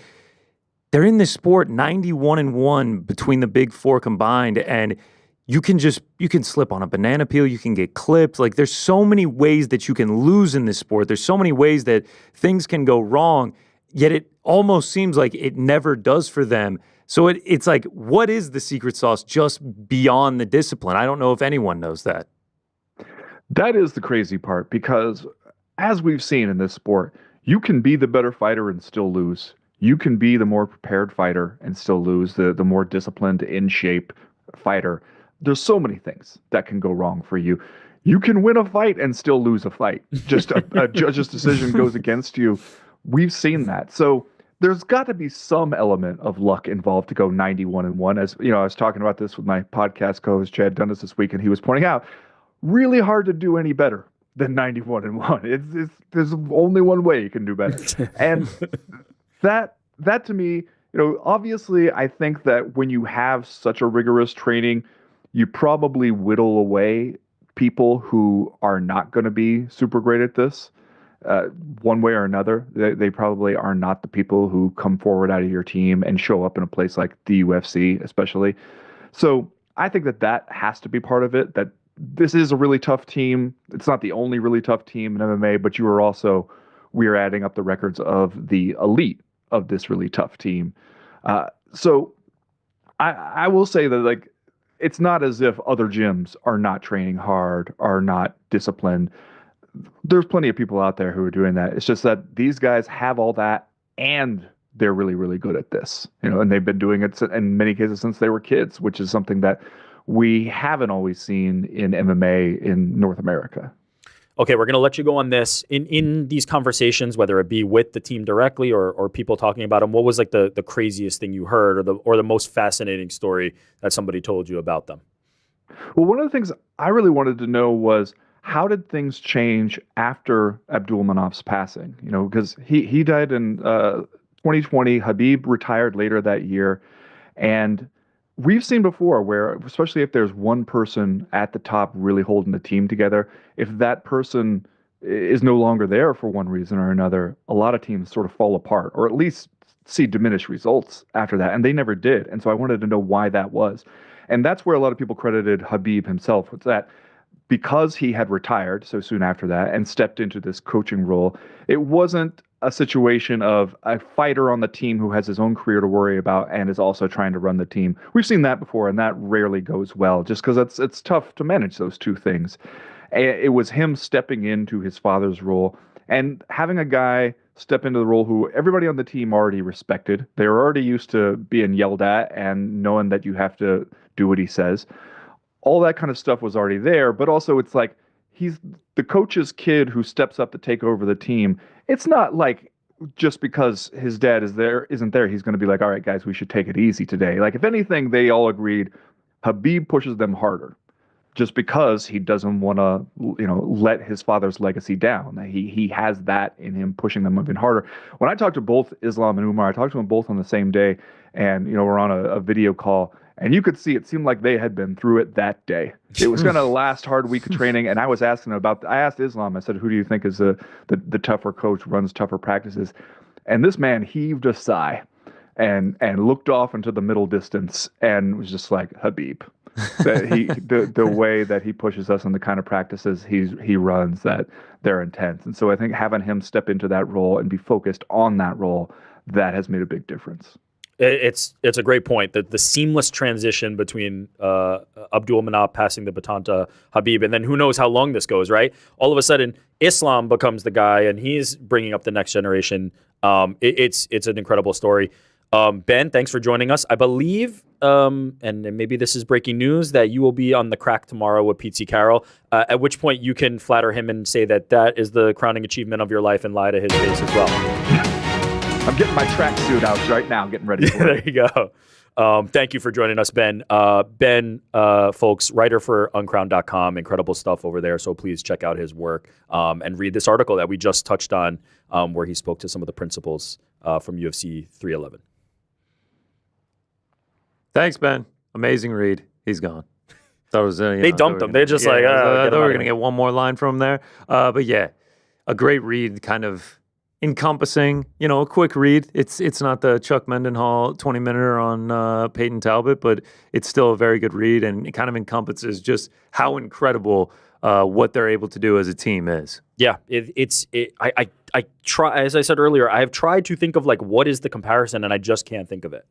they're in this sport 91-1 between the big four combined, and you can slip on a banana peel, you can get clipped. Like, there's so many ways that you can lose in this sport. There's so many ways that things can go wrong, yet it almost seems like it never does for them. So it's like, what is the secret sauce just beyond the discipline? I don't know if anyone knows that. That is the crazy part, because as we've seen in this sport, you can be the better fighter and still lose. You can be the more prepared fighter and still lose, the more disciplined, in shape fighter. There's so many things that can go wrong for you. You can win a fight and still lose a fight. Just a judge's decision goes against you. We've seen that. So there's got to be some element of luck involved to go 91-1. As I was talking about this with my podcast co-host Chad Dundas this week, and he was pointing out, really hard to do any better than 91-1. There's only one way you can do better. And that to me, obviously, I think that when you have such a rigorous training, you probably whittle away people who are not going to be super great at this. One way or another, they probably are not the people who come forward out of your team and show up in a place like the UFC, especially. So I think that has to be part of it, that this is a really tough team. It's not the only really tough team in MMA, but we are adding up the records of the elite of this really tough team. So I will say that, like, it's not as if other gyms are not training hard, are not disciplined. There's plenty of people out there who are doing that. It's just that these guys have all that, and they're really, really good at this, and they've been doing it in many cases since they were kids, which is something that we haven't always seen in MMA in North America. Okay, we're going to let you go on this. In these conversations, whether it be with the team directly or people talking about them, what was like the craziest thing you heard, or the most fascinating story that somebody told you about them? Well, one of the things I really wanted to know was, how did things change after Abdulmanov's passing? Because he died in 2020. Khabib retired later that year. And we've seen before where, especially if there's one person at the top really holding the team together, if that person is no longer there for one reason or another, a lot of teams sort of fall apart, or at least see diminished results after that. And they never did. And so I wanted to know why that was. And that's where a lot of people credited Khabib himself, with that. Because he had retired so soon after that and stepped into this coaching role, it wasn't a situation of a fighter on the team who has his own career to worry about and is also trying to run the team. We've seen that before, and that rarely goes well, just because it's tough to manage those two things. It was him stepping into his father's role and having a guy step into the role who everybody on the team already respected. They were already used to being yelled at and knowing that you have to do what he says. All that kind of stuff was already there, but also it's like, he's the coach's kid who steps up to take over the team. It's not like just because his dad isn't there, he's going to be like, all right, guys, we should take it easy today. Like, if anything, they all agreed Khabib pushes them harder just because he doesn't want to, let his father's legacy down. He has that in him, pushing them even harder. When I talked to both Islam and Umar, I talked to them both on the same day, and, we're on a video call. And you could see it seemed like they had been through it that day. It was going to last hard week of training. And I was asking I asked Islam, I said, who do you think is the tougher coach, runs tougher practices? And this man heaved a sigh and looked off into the middle distance and was just like, Khabib. That the way that he pushes us and the kind of practices he runs, that they're intense. And so I think having him step into that role and be focused on that role, that has made a big difference. It's a great point. The seamless transition between Abdul Manap passing the baton to Khabib, and then who knows how long this goes, right? All of a sudden, Islam becomes the guy, and he's bringing up the next generation. It's an incredible story. Ben, thanks for joining us. I believe, and maybe this is breaking news, that you will be on the Crack tomorrow with Pete C. Carroll, at which point you can flatter him and say that is the crowning achievement of your life and lie to his face as well. I'm getting my tracksuit out right now, getting ready for it. There you go. Thank you for joining us, Ben. Ben, folks, writer for uncrowned.com, incredible stuff over there. So please check out his work and read this article that we just touched on, where he spoke to some of the principals from UFC 311. Thanks, Ben. Amazing read. He's gone. Thought it was, they dumped him. They're just I thought we were going to get get one more line from there. But yeah, a great read, kind of encompassing, a quick read. It's not the Chuck Mendenhall 20-minute on Peyton Talbot, but it's still a very good read, and it kind of encompasses just how incredible what they're able to do as a team is. Yeah, I try, as I said earlier, I have tried to think of like what is the comparison, and I just can't think of it.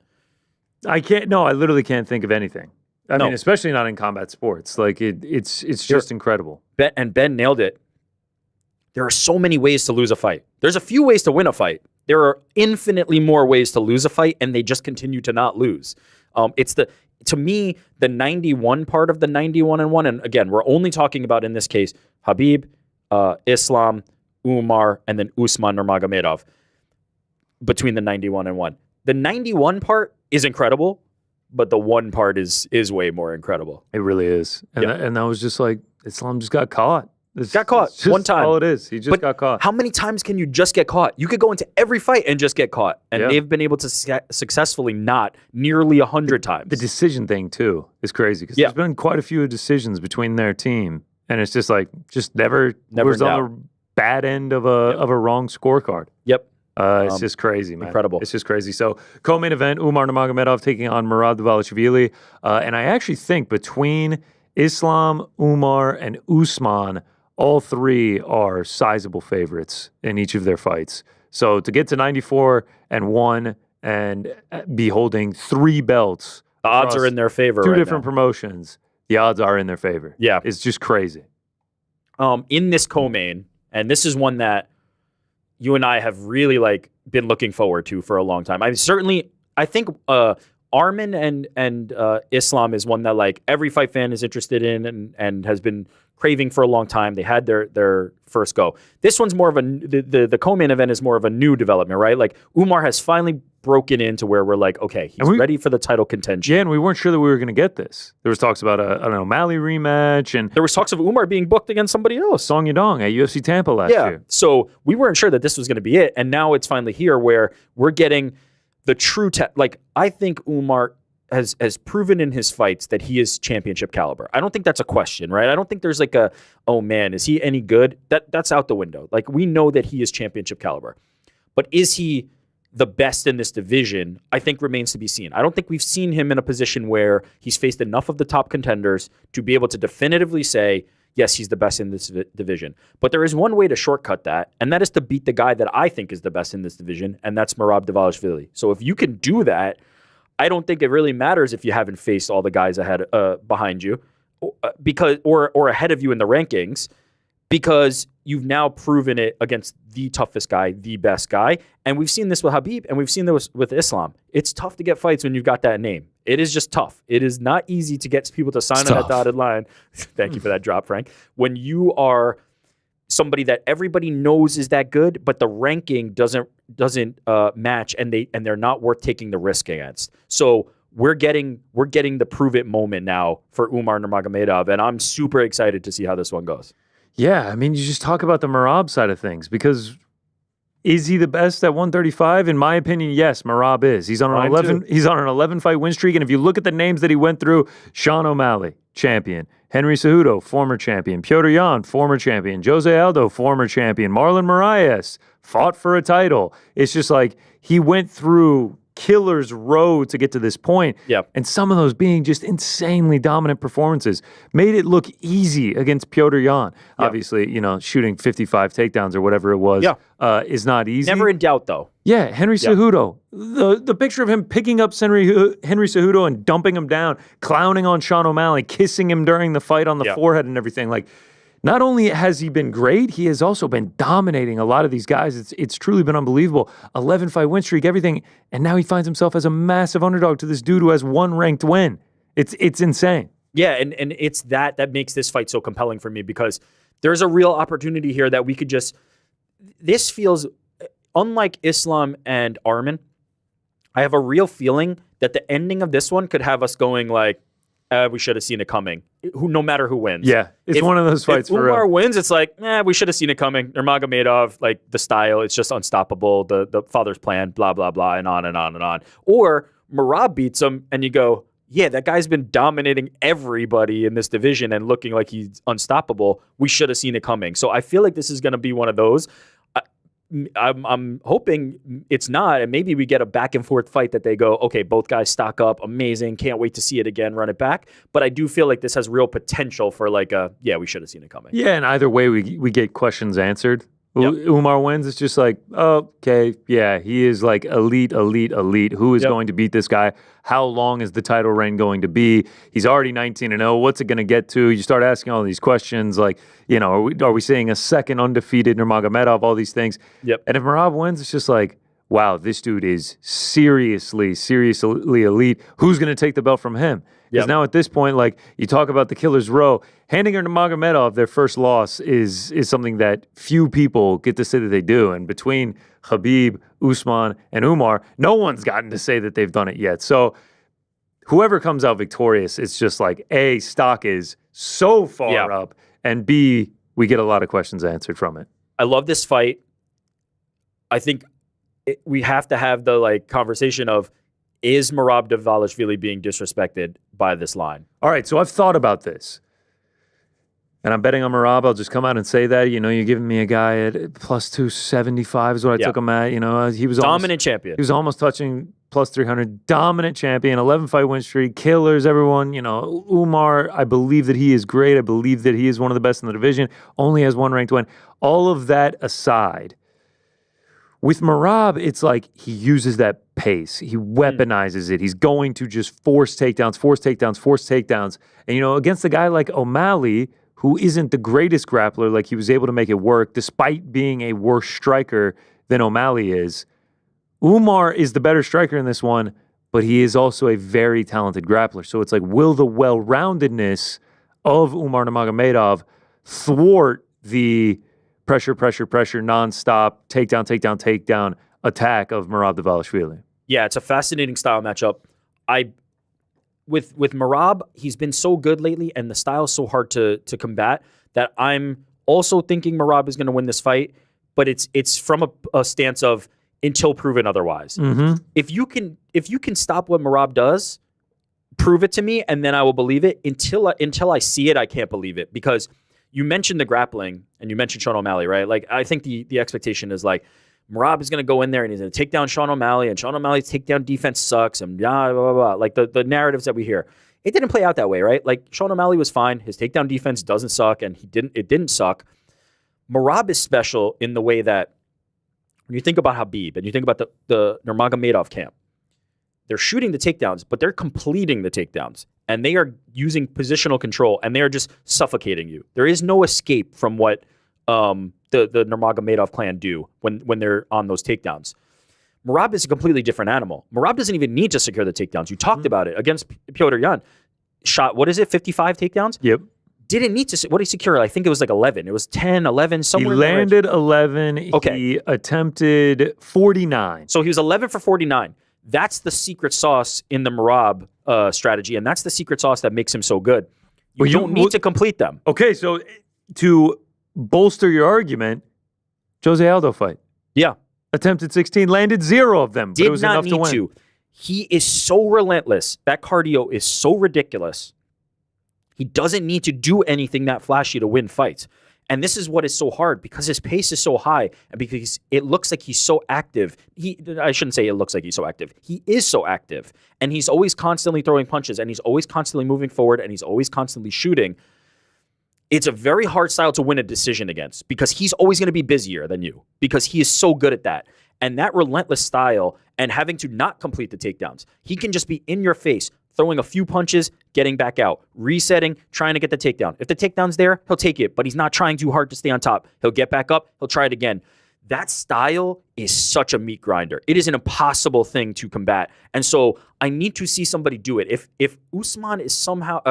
I literally can't think of anything. I mean, especially not in combat sports. Like it's just incredible. Ben nailed it. There are so many ways to lose a fight. There's a few ways to win a fight. There are infinitely more ways to lose a fight, and they just continue to not lose. To me, the 91 part of the 91-1, and again, we're only talking about, in this case, Khabib, Islam, Umar, and then Usman Nurmagomedov between the 91-1. The 91 part is incredible, but the one part is way more incredible. It really is. And that was just like, Islam just got caught. Got caught one time. All it is. He just got caught. How many times can you just get caught? You could go into every fight and just get caught. And they've been able to successfully not nearly 100 times. The decision thing, too, is crazy. Because there's been quite a few decisions between their team. And it's just like, never was on the bad end of a wrong scorecard. Yep. It's just crazy, man. Incredible. It's just crazy. So, co-main event, Umar Nurmagomedov taking on Murad Dvalishvili. And I actually think between Islam, Umar, and Usman, all three are sizable favorites in each of their fights. So to get to 94-1 and be holding three belts, the odds are in their favor. Two different promotions, the odds are in their favor. Yeah, it's just crazy. In this co-main, and this is one that you and I have really been looking forward to for a long time. I think Armin and Islam is one that every fight fan is interested in and has been craving for a long time. They had their first go. This one's more of the co-main event is more of a new development, right? Like Umar has finally broken into where we're like, okay, he's ready for the title contention. Yeah, and we weren't sure that we were going to get this. There was talks about an O'Malley rematch, and there was talks of Umar being booked against somebody else, Song Yadong at UFC Tampa last year. So we weren't sure that this was going to be it, and now it's finally here where we're getting the true I think Umar has proven in his fights that he is championship caliber. I don't think that's a question, right? I don't think there's oh man, is he any good? That's out the window. We know that he is championship caliber. But is he the best in this division? I think remains to be seen. I don't think we've seen him in a position where he's faced enough of the top contenders to be able to definitively say, yes, he's the best in this division. But there is one way to shortcut that, and that is to beat the guy that I think is the best in this division, and that's Murad Dvalishvili. So if you can do that, I don't think it really matters if you haven't faced all the guys ahead behind you, or ahead of you in the rankings, because you've now proven it against the toughest guy, the best guy. And we've seen this with Khabib, and we've seen this with Islam. It's tough to get fights when you've got that name. It is just tough. It is not easy to get people to sign on that dotted line. Thank you for that drop, Frank. When you are somebody that everybody knows is that good, but the ranking doesn't match, and they're not worth taking the risk against. So we're getting the prove it moment now for Umar Nurmagomedov, and I'm super excited to see how this one goes. Yeah, I mean, you just talk about the Merab side of things, because Is he the best at 135? In my opinion, yes, Merab is. He's on an 11. He's on an 11-fight win streak, and if you look at the names that he went through, Sean O'Malley, champion. Henry Cejudo, former champion. Petr Yan, former champion. Jose Aldo, former champion. Marlon Moraes fought for a title. It's just like he went through killer's road to get to this point. Yep. And some of those being just insanely dominant performances made it look easy against Petr Yan. Yep. Obviously, shooting 55 takedowns or whatever it was is not easy. Never in doubt, though. Yeah, Henry Cejudo. The picture of him picking up Henry Cejudo and dumping him down, clowning on Sean O'Malley, kissing him during the fight on the forehead and everything. Like, not only has he been great, he has also been dominating a lot of these guys. It's truly been unbelievable. 11-fight win streak, everything. And now he finds himself as a massive underdog to this dude who has one ranked win. It's insane. Yeah, and it's that makes this fight so compelling for me because there's a real opportunity here that we could just... This feels... Unlike Islam and Arman, I have a real feeling that the ending of this one could have us going like, we should have seen it coming. No matter who wins. Yeah, it's one of those fights. If Umar wins, it's like, we should have seen it coming. Nurmagomedov, like the style, it's just unstoppable. The father's plan, blah, blah, blah, and on and on and on. Or Merab beats him and you go, yeah, that guy's been dominating everybody in this division and looking like he's unstoppable. We should have seen it coming. So I feel like this is going to be one of those. I'm hoping it's not, and maybe we get a back and forth fight that they go, okay, both guys stock up, amazing, can't wait to see it again, run it back. But I do feel like this has real potential for like we should have seen it coming. Yeah, and either way, we get questions answered. Yep. Umar wins. It's just like, okay, yeah, he is like elite. Who is going to beat this guy? How long is the title reign going to be? He's already 19-0. What's it going to get to? You start asking all these questions like, are we seeing a second undefeated Nurmagomedov? All these things. Yep. And if Merab wins, it's just like, wow, this dude is seriously elite. Who's going to take the belt from him? Because now at this point, like you talk about the killer's row, handing her to Nurmagomedov their first loss is something that few people get to say that they do. And between Khabib, Usman, and Umar, no one's gotten to say that they've done it yet. So whoever comes out victorious, it's just like, A, stock is so far up, and B, we get a lot of questions answered from it. I love this fight. I think we have to have the conversation of, is Merab Dvalishvili being disrespected by this line? All right, so I've thought about this. And I'm betting on Merab. I'll just come out and say that. You're giving me a guy at plus 275 is what I took him at. He was dominant champion. He was almost touching plus 300. Dominant champion, 11-fight win streak, killers, everyone. Umar, I believe that he is great. I believe that he is one of the best in the division. Only has one ranked win. All of that aside, with Merab, it's like he uses that pace. He weaponizes it. He's going to just force takedowns. And, against a guy like O'Malley, who isn't the greatest grappler, like he was able to make it work despite being a worse striker than O'Malley is. Umar is the better striker in this one, but he is also a very talented grappler. So it's like, will the well-roundedness of Umar Nurmagomedov thwart the pressure, nonstop, takedown attack of Merab Dvalishvili? Yeah, it's a fascinating style matchup. With Merab, he's been so good lately, and the style is so hard to combat that I'm also thinking Merab is going to win this fight. But it's from a stance of until proven otherwise. Mm-hmm. If you can stop what Merab does, prove it to me, and then I will believe it. Until I see it, I can't believe it because. You mentioned the grappling, and you mentioned Sean O'Malley, right? Like, I think the expectation is like, Merab is going to go in there, and he's going to take down Sean O'Malley, and Sean O'Malley's takedown defense sucks, and blah, blah, blah, blah. Like, the narratives that we hear. It didn't play out that way, right? Like, Sean O'Malley was fine. His takedown defense doesn't suck, and it didn't suck. Merab is special in the way that when you think about Khabib, and you think about the Nurmagomedov camp, they're shooting the takedowns, but they're completing the takedowns. And they are using positional control, and they are just suffocating you. There is no escape from what the Nurmagomedov clan do when they're on those takedowns. Merab is a completely different animal. Merab doesn't even need to secure the takedowns. You talked about it against Petr Yan. Shot, 55 takedowns? Yep. Didn't need to. What did he secure? I think it was like 11. It was 10, 11, somewhere. He landed 11. Okay. He attempted 49. So he was 11 for 49. That's the secret sauce in the Merab strategy, and that's the secret sauce that makes him so good. You don't need to complete them. Okay, so to bolster your argument, Jose Aldo fight. Yeah. Attempted 16, landed 0 of them, but it was Did not enough need to win. to. He is so relentless. That cardio is so ridiculous. He doesn't need to do anything that flashy to win fights. And this is what is so hard because his pace is so high and because it looks like he's so active. I shouldn't say it looks like he's so active. He is so active. And he's always constantly throwing punches and he's always constantly moving forward and he's always constantly shooting. It's a very hard style to win a decision against because he's always going to be busier than you because he is so good at that. And that relentless style and having to not complete the takedowns, he can just be in your face, throwing a few punches, getting back out, resetting, trying to get the takedown. If the takedown's there, he'll take it, but he's not trying too hard to stay on top. He'll get back up, he'll try it again. That style is such a meat grinder. It is an impossible thing to combat. And so I need to see somebody do it. If Umar is somehow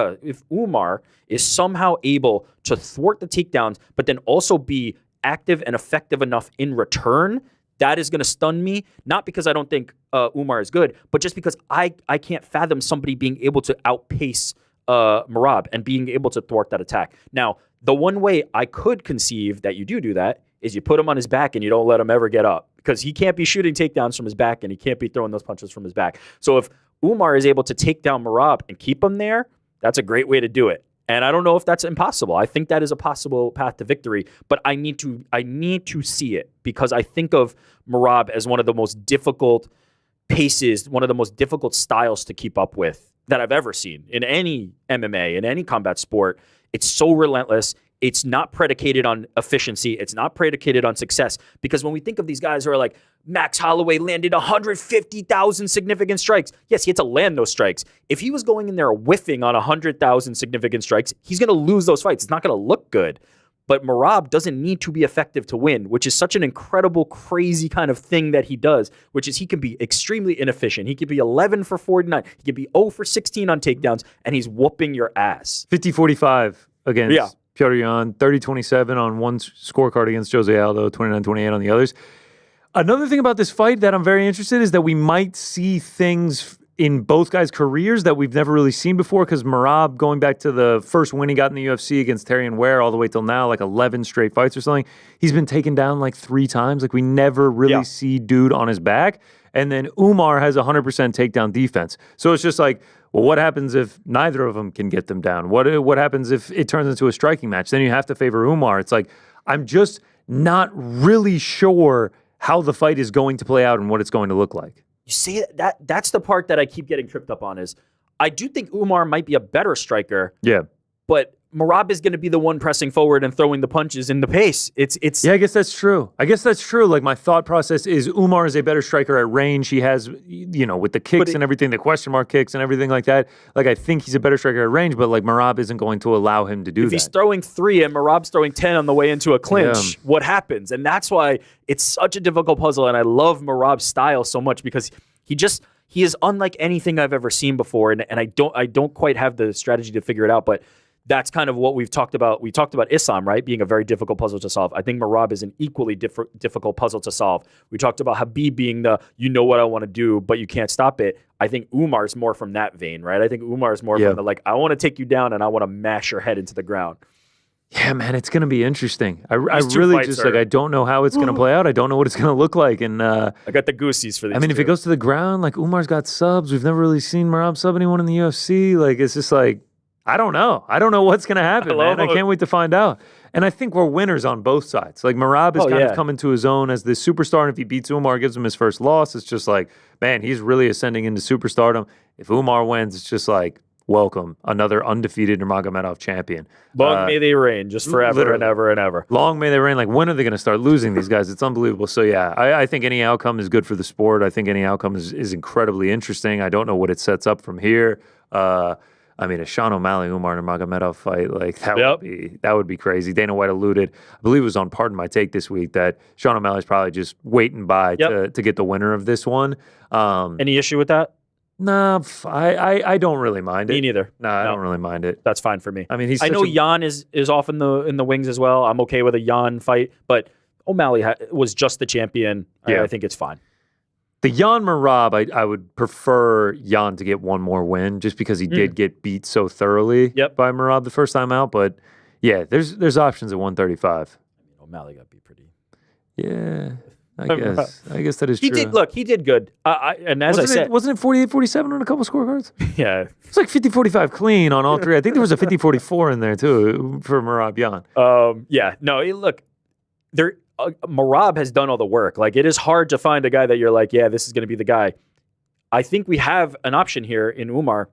able to thwart the takedowns, but then also be active and effective enough in return, that is going to stun me, not because I don't think Umar is good, but just because I can't fathom somebody being able to outpace Merab and being able to thwart that attack. Now, the one way I could conceive that you do that is you put him on his back and you don't let him ever get up because he can't be shooting takedowns from his back and he can't be throwing those punches from his back. So if Umar is able to take down Merab and keep him there, that's a great way to do it. And I don't know if that's impossible. I think that is a possible path to victory, but I need to see it because I think of Merab as one of the most difficult paces, one of the most difficult styles to keep up with that I've ever seen in any MMA, in any combat sport. It's so relentless. It's not predicated on efficiency. It's not predicated on success. Because when we think of these guys who are like, Max Holloway landed 150,000 significant strikes. Yes, he had to land those strikes. If he was going in there whiffing on 100,000 significant strikes, he's going to lose those fights. It's not going to look good. But Merab doesn't need to be effective to win, which is such an incredible, crazy kind of thing that he does, which is he can be extremely inefficient. He can be 11 for 49. He can be 0 for 16 on takedowns, and he's whooping your ass. 50-45 against Petr Yan, 30-27 on one scorecard against Jose Aldo, 29-28 on the others. Another thing about this fight that I'm very interested in is that we might see things in both guys' careers that we've never really seen before because Merab, going back to the first win he got in the UFC against Terrion Ware all the way till now, like 11 straight fights or something, he's been taken down like 3 times. Like we never really see dude on his back. And then Umar has 100% takedown defense. So it's just like, well, what happens if neither of them can get them down? What happens if it turns into a striking match? Then you have to favor Umar. It's like, I'm just not really sure how the fight is going to play out and what it's going to look like. You see, that's the part that I keep getting tripped up on is I do think Umar might be a better striker. Yeah. But Merab is going to be the one pressing forward and throwing the punches in the pace. It's Yeah, I guess that's true. Like my thought process is Umar is a better striker at range. He has, with the kicks and everything, the question mark kicks and everything like that. Like I think he's a better striker at range, but like Merab isn't going to allow him to do that. If he's throwing 3 and Merab's throwing 10 on the way into a clinch, what happens? And that's why it's such a difficult puzzle. And I love Merab's style so much because he is unlike anything I've ever seen before. And I don't quite have the strategy to figure it out, but that's kind of what we've talked about. We talked about Islam, right, being a very difficult puzzle to solve. I think Merab is an equally difficult puzzle to solve. We talked about Khabib being you know what I want to do, but you can't stop it. I think Umar's more from that vein, right? I think Umar's more from the I want to take you down and I want to mash your head into the ground. Yeah, man, it's going to be interesting. I really just I don't know how it's going to play out. I don't know what it's going to look like. And I got the goosies for these. I mean, if it goes to the ground, like Umar's got subs. We've never really seen Merab sub anyone in the UFC. Like it's just like, I don't know. I don't know what's going to happen, man. I can't wait to find out. And I think we're winners on both sides. Like Merab is kind of coming to his own as this superstar. And if he beats Umar, gives him his first loss, it's just like, man, he's really ascending into superstardom. If Umar wins, it's just like, welcome, another undefeated Nurmagomedov champion. Long may they reign, just forever and ever and ever. Long may they reign. Like, when are they going to start losing these guys? It's unbelievable. So, yeah, I think any outcome is good for the sport. I think any outcome is incredibly interesting. I don't know what it sets up from here. I mean, a Sean O'Malley, Umar Nurmagomedov fight, like that would be crazy. Dana White alluded, I believe it was on Pardon My Take this week, that Sean O'Malley's probably just waiting by to get the winner of this one. Any issue with that? Nah, I don't really mind it. Me neither. I don't really mind it. That's fine for me. I mean, I know Jan is off in the wings as well. I'm okay with a Jan fight, but O'Malley was just the champion. I think it's fine. The Jan Merab, I would prefer Jan to get one more win just because he did get beat so thoroughly by Merab the first time out. But yeah, there's options at 135. O'Malley got beat pretty. Yeah. I guess that is true. He did good. And as I said, wasn't it 48-47 on a couple scorecards? Yeah. It's like 50-45 clean on all three. I think there was a 50-44 in there too for Merab Yan. Yeah. No, look, Merab has done all the work. Like, it is hard to find a guy that you're like, yeah, this is going to be the guy. I think we have an option here in Umar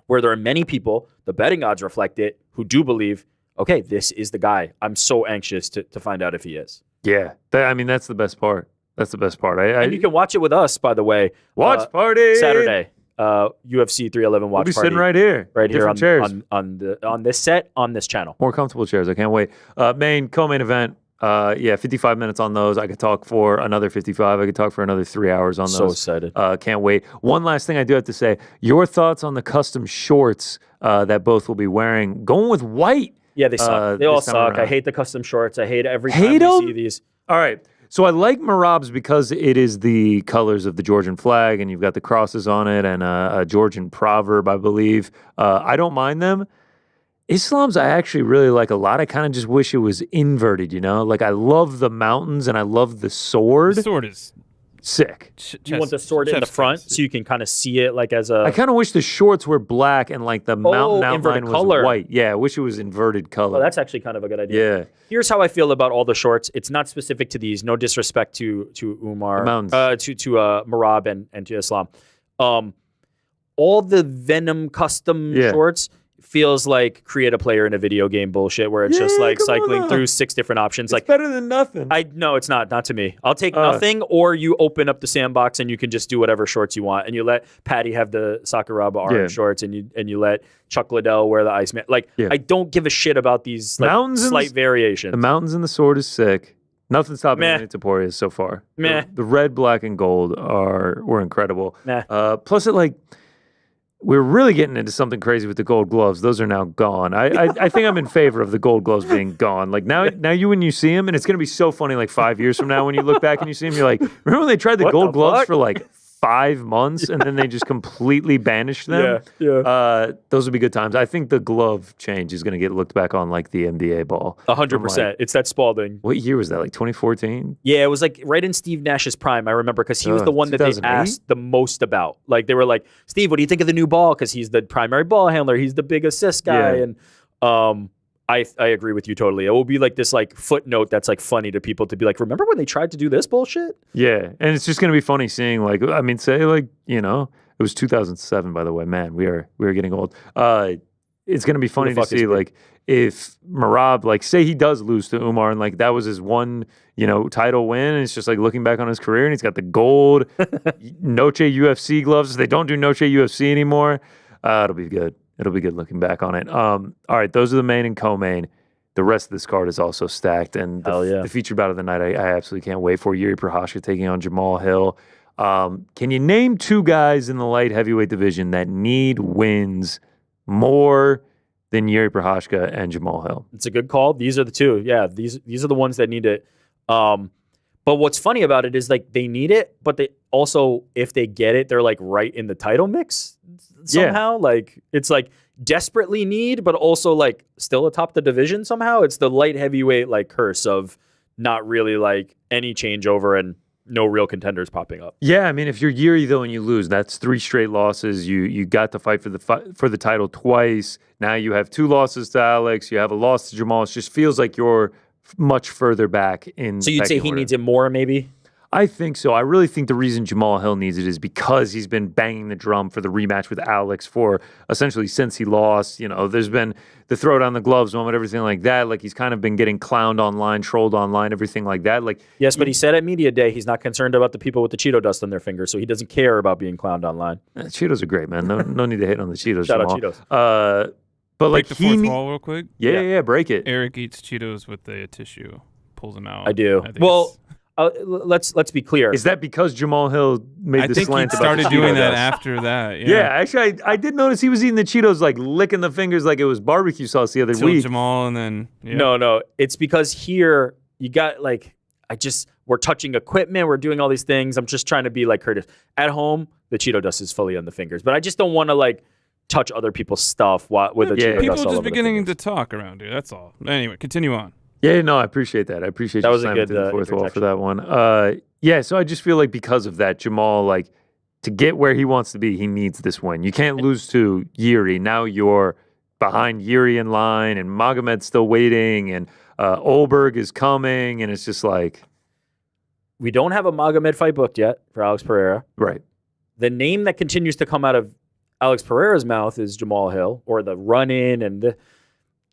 where there are many people, the betting odds reflect it, who do believe, okay, this is the guy. I'm so anxious to find out if he is. Yeah. That's the best part. That's the best part. And you can watch it with us, by the way. Watch party! Saturday. UFC 311 watch we'll be party. Sitting right here. Right here on chairs. On this set, on this channel. More comfortable chairs. I can't wait. Co-main event. 55 minutes on those. I could talk for another 55. I could talk for another 3 hours on those. So excited. Can't wait. One last thing I do have to say. Your thoughts on the custom shorts that both will be wearing. Going with white. Yeah, they suck. They all suck. I hate the custom shorts. I hate every time we see these. All right. So I like Merab's because it is the colors of the Georgian flag, and you've got the crosses on it, and a Georgian proverb, I believe. I don't mind them. Islam's I actually really like a lot. I kind of just wish it was inverted, you know? Like, I love the mountains and I love the sword. The sword is sick. You want the sword in the front so you can kind of see it like as a... I kind of wish the shorts were black and like the mountain outline was color. White. Yeah, I wish it was inverted color. Well, that's actually kind of a good idea. Yeah. Here's how I feel about all the shorts. It's not specific to these. No disrespect to Umar. The mountains. To Merab and to Islam. All the Venom custom shorts... feels like create a player in a video game bullshit where it's just like cycling through 6 different options. It's like better than nothing. No, it's not to me. I'll take nothing, or you open up the sandbox and you can just do whatever shorts you want, and you let Patty have the Sakuraba orange shorts, and you let Chuck Liddell wear the Iceman. Like, I don't give a shit about these like, slight variations. The mountains and the sword is sick. Nothing stopping Taporia so far. The red, black, and gold were incredible. Plus, we're really getting into something crazy with the gold gloves. Those are now gone. I think I'm in favor of the gold gloves being gone. Like, now when you see them, and it's going to be so funny like 5 years from now when you look back and you see them, you're like, remember when they tried the gold gloves for like 5 months and then they just completely banished them? Those would be good times. I think the glove change is going to get looked back on like the NBA ball. 100%. It's that Spalding. What year was that? Like 2014? Yeah, it was like right in Steve Nash's prime. I remember because he was the one that they asked the most about. Like, they were like, Steve, what do you think of the new ball? Because he's the primary ball handler. He's the big assist guy. And I agree with you totally. It will be like this like footnote that's like funny to people to be like, remember when they tried to do this bullshit? Yeah, and it's just going to be funny seeing like, I mean, say like, you know, it was 2007, by the way. Man, we are getting old. It's going to be funny to see like if Merab, like, say he does lose to Umar and like that was his one, you know, title win, and it's just like looking back on his career and he's got the gold Noche UFC gloves. They don't do Noche UFC anymore. It'll be good. It'll be good looking back on it. All right, those are the main and co-main. The rest of this card is also stacked. And the featured bout of the night, I absolutely can't wait for. Yuri Prochazka taking on Jamal Hill. Can you name 2 guys in the light heavyweight division that need wins more than Yuri Prochazka and Jamal Hill? It's a good call. These are the 2. Yeah, these are the ones that need it. But what's funny about it is like they need it, but they also, if they get it, they're like right in the title mix somehow. Like, it's like desperately need, but also like still atop the division somehow. It's the light heavyweight like curse of not really like any changeover and no real contenders popping up. Yeah, I mean, if you're Yuri though and you lose, that's 3 straight losses. You got to fight for the title twice. Now you have 2 losses to Alex. You have a loss to Jamal. It just feels like you're much further back in. So you'd say he needs it more, maybe? I think so. I really think the reason Jamal Hill needs it is because he's been banging the drum for the rematch with Alex for essentially since he lost. You know, there's been the throw down the gloves moment, everything like that. Like, he's kind of been getting clowned online, trolled online, everything like that. Like, yes, but he said at Media Day he's not concerned about the people with the Cheeto dust on their fingers, so he doesn't care about being clowned online. Cheetos are great, man. No need to hate on the Cheetos. Shout out Cheetos. But break like the fourth wall real quick. Yeah, break it. Eric eats Cheetos with a tissue, pulls them out. I do. Let's be clear. Is that because Jamal Hill made the slant? I think he started doing that after that. Yeah, actually, I did notice he was eating the Cheetos, like licking the fingers like it was barbecue sauce the other week. Jamal, and then no, it's because here you got like we're touching equipment, we're doing all these things. I'm just trying to be like Curtis. At home, the Cheeto dust is fully on the fingers, but I just don't want to like touch other people's stuff with a Cheeto people dust all just over beginning the to talk around here. That's all. Anyway, continue on. Yeah, no, I appreciate that. I appreciate That you was a slamming good through the fourth wall for interjection. that one. Yeah, so I just feel like because of that, Jamal, like, to get where he wants to be, he needs this win. You can't lose to Yuri. Now you're behind Yuri in line, and Magomed's still waiting, and Olberg is coming, and it's just like... We don't have a Magomed fight booked yet for Alex Pereira. Right. The name that continues to come out of Alex Pereira's mouth is Jamal Hill, or the run-in, and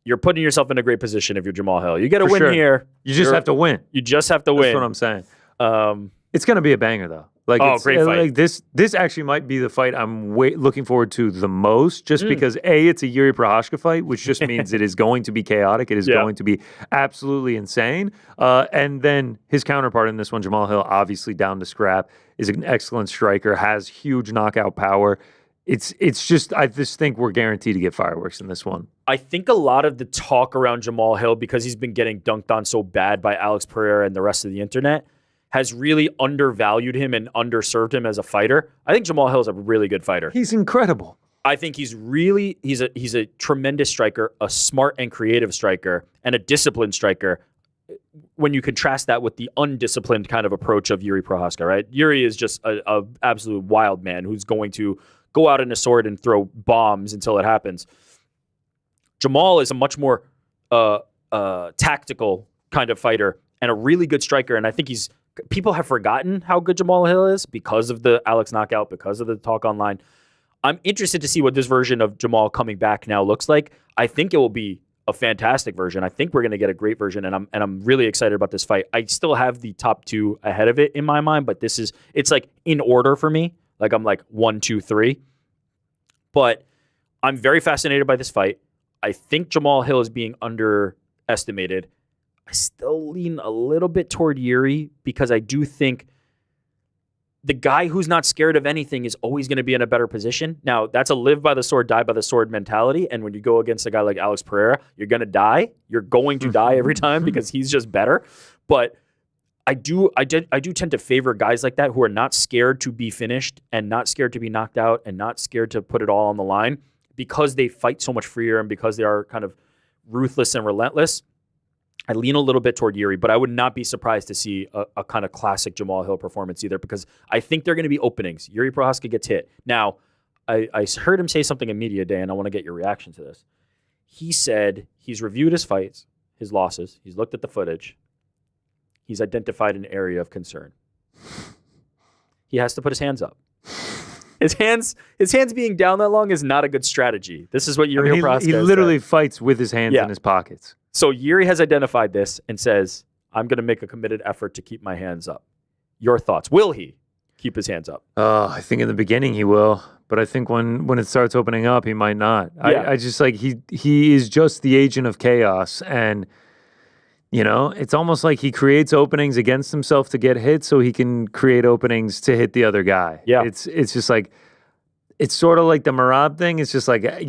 you're putting yourself in a great position if you're Jamal Hill. You get a win here. You just have to win. You just have to win. That's what I'm saying. It's going to be a banger, though. Like, great fight. Like this actually might be the fight I'm looking forward to the most, just because, A, it's a Yuri Prochazka fight, which just means it is going to be chaotic. It is going to be absolutely insane. And then his counterpart in this one, Jamal Hill, obviously down to scrap, is an excellent striker, has huge knockout power. It's just, I just think we're guaranteed to get fireworks in this one. I think a lot of the talk around Jamal Hill, because he's been getting dunked on so bad by Alex Pereira and the rest of the internet, has really undervalued him and underserved him as a fighter. I think Jamal Hill is a really good fighter. He's incredible. I think he's a tremendous striker, a smart and creative striker, and a disciplined striker. When you contrast that with the undisciplined kind of approach of Yuri Prochazka, right? Yuri is just a absolute wild man who's going to go out in a sword and throw bombs until it happens. Jamal is a much more tactical kind of fighter and a really good striker, and I think people have forgotten how good Jamal Hill is because of the Alex knockout, because of the talk online. I'm interested to see what this version of Jamal coming back now looks like. I think it will be a fantastic version. I think we're going to get a great version, and I'm really excited about this fight. I still have the top two ahead of it in my mind, but it's like in order for me. Like I'm like 1, 2, 3. But I'm very fascinated by this fight. I think Jamal Hill is being underestimated. I still lean a little bit toward Yuri because I do think the guy who's not scared of anything is always going to be in a better position. Now, that's a live by the sword, die by the sword mentality. And when you go against a guy like Alex Pereira, you're going to die. You're going to die every time because he's just better. But I do tend to favor guys like that who are not scared to be finished and not scared to be knocked out and not scared to put it all on the line because they fight so much freer and because they are kind of ruthless and relentless. I lean a little bit toward Yuri, but I would not be surprised to see a kind of classic Jamal Hill performance either because I think there are going to be openings. Yuri Prochazka gets hit. Now, I heard him say something in Media Day, and I want to get your reaction to this. He said he's reviewed his fights, his losses. He's looked at the footage. He's identified an area of concern. He has to put his hands up. His hands being down that long is not a good strategy. This is what Yuri Prochazka He literally fights with his hands in his pockets. So Yuri has identified this and says, I'm going to make a committed effort to keep my hands up. Your thoughts? Will he keep his hands up? I think in the beginning he will, but I think when it starts opening up, he might not. Yeah. I just like he is just the agent of chaos, and you know, it's almost like he creates openings against himself to get hit so he can create openings to hit the other guy. Yeah. It's just like, it's sort of like the Marab thing. It's just like, I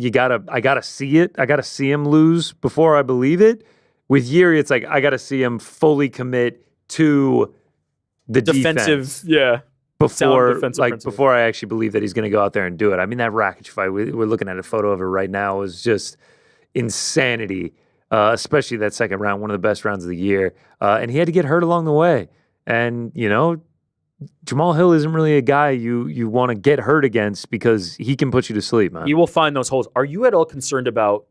gotta see it. I gotta see him lose before I believe it. With Yuri, it's like, I gotta see him fully commit to the defense. Before I actually believe that he's going to go out there and do it. I mean, that Rakic fight, we're looking at a photo of it right now, is just insanity. Especially that second round, one of the best rounds of the year. And he had to get hurt along the way. And, you know, Jamal Hill isn't really a guy you want to get hurt against because he can put you to sleep, man. He will find those holes. Are you at all concerned about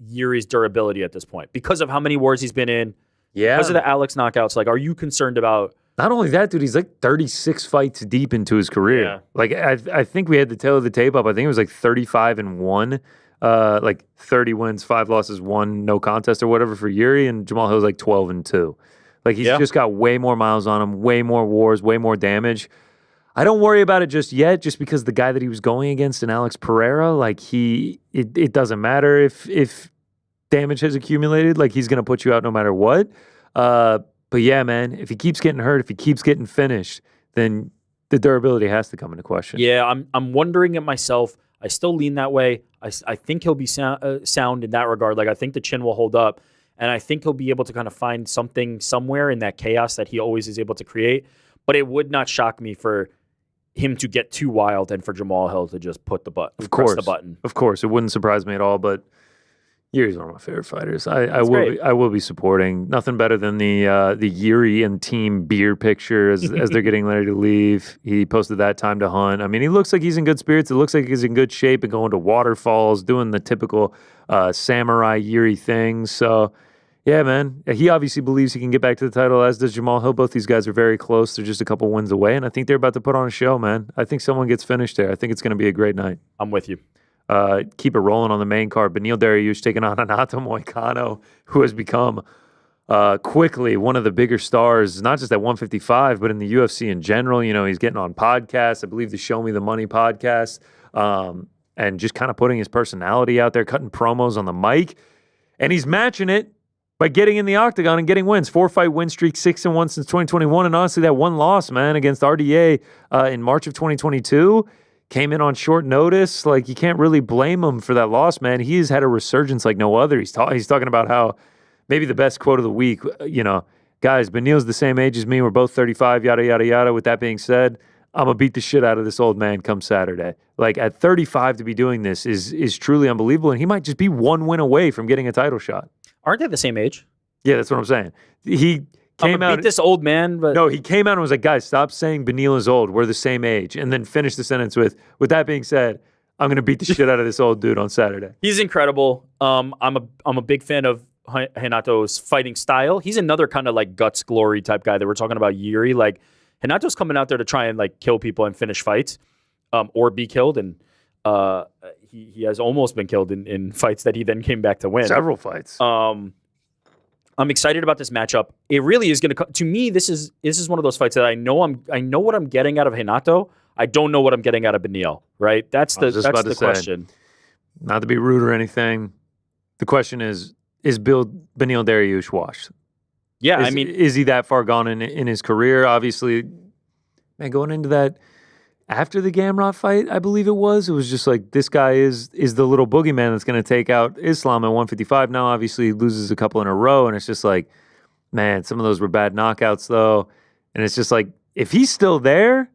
Yuri's durability at this point? Because of how many wars he's been in? Yeah. Because of the Alex knockouts? Like, are you concerned about... Not only that, dude, he's like 36 fights deep into his career. Yeah. Like, I think we had the tail of the tape up. I think it was like 35-1. Like 30 wins, 5 losses, 1 no contest or whatever for Yuri, and Jamal Hill's like 12-2. Like he's just got way more miles on him, way more wars, way more damage. I don't worry about it just yet, just because the guy that he was going against in Alex Pereira, like it doesn't matter if damage has accumulated, like he's gonna put you out no matter what. But yeah, man, if he keeps getting hurt, if he keeps getting finished, then the durability has to come into question. Yeah, I'm wondering it myself. I still lean that way. I think he'll be sound in that regard. Like, I think the chin will hold up, and I think he'll be able to kind of find something somewhere in that chaos that he always is able to create. But it would not shock me for him to get too wild and for Jamal Hill to just press the button. Of course, it wouldn't surprise me at all. But Yuri's one of my favorite fighters. I will be supporting. Nothing better than the Yuri and team beer picture as they're getting ready to leave. He posted that time to hunt. I mean, he looks like he's in good spirits. It looks like he's in good shape and going to waterfalls, doing the typical samurai Yuri things. So, yeah, man. He obviously believes he can get back to the title, as does Jamal Hill. Both these guys are very close. They're just a couple wins away, and I think they're about to put on a show, man. I think someone gets finished there. I think it's going to be a great night. I'm with you. Keep it rolling on the main card. Beneil Dariush taking on Renato Moicano, who has become quickly one of the bigger stars, not just at 155, but in the UFC in general. You know, he's getting on podcasts. I believe the Show Me the Money podcast, and just kind of putting his personality out there, cutting promos on the mic. And he's matching it by getting in the octagon and getting wins. 4-fight win streak, 6-1 since 2021. And honestly, that one loss, man, against RDA in March of 2022, came in on short notice. Like, you can't really blame him for that loss, man. He has had a resurgence like no other. He's talking about how maybe the best quote of the week, you know, guys, Beneil's the same age as me. We're both 35, yada, yada, yada. With that being said, I'm going to beat the shit out of this old man come Saturday. Like, at 35 to be doing this is truly unbelievable, and he might just be one win away from getting a title shot. Aren't they the same age? Yeah, that's what I'm saying. He came out. Beat this old man, but no, he came out and was like, "Guys, stop saying Beneil is old. We're the same age." And then finished the sentence with that being said, I'm going to beat the shit out of this old dude on Saturday. He's incredible. I'm a big fan of Renato's fighting style. He's another kind of like guts glory type guy that we're talking about. Yuri, like Renato's coming out there to try and like kill people and finish fights, or be killed, and he has almost been killed in fights that he then came back to win. Several fights. I'm excited about this matchup. It really is going to me. This is one of those fights that I know what I'm getting out of Renato. I don't know what I'm getting out of Beneil. Right? That's the question. Not to be rude or anything. The question is Beneil Dariush washed? Yeah, is he that far gone in his career? Obviously, man, going into that after the Gamrot fight, I believe it was just like, this guy is the little boogeyman that's going to take out Islam at 155. Now, obviously, he loses a couple in a row, and it's just like, man, some of those were bad knockouts, though. And it's just like, if he's still there,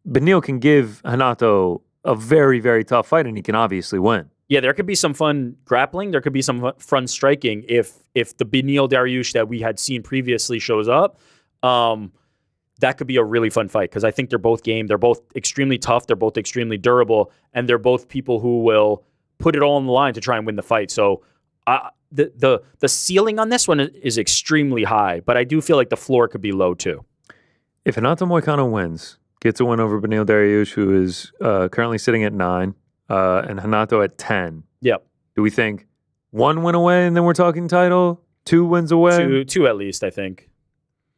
Beneil can give Renato a very, very tough fight, and he can obviously win. Yeah, there could be some fun grappling. There could be some fun striking if the Beneil Dariush that we had seen previously shows up. That could be a really fun fight, because I think they're both game. They're both extremely tough. They're both extremely durable, and they're both people who will put it all on the line to try and win the fight. So the ceiling on this one is extremely high, but I do feel like the floor could be low too. If Renato Moicano wins, gets a win over Beneil Dariush, who is currently sitting at 9, and Renato at 10. Yep. Do we think 1 win away and then we're talking title? 2 wins away? Two at least, I think.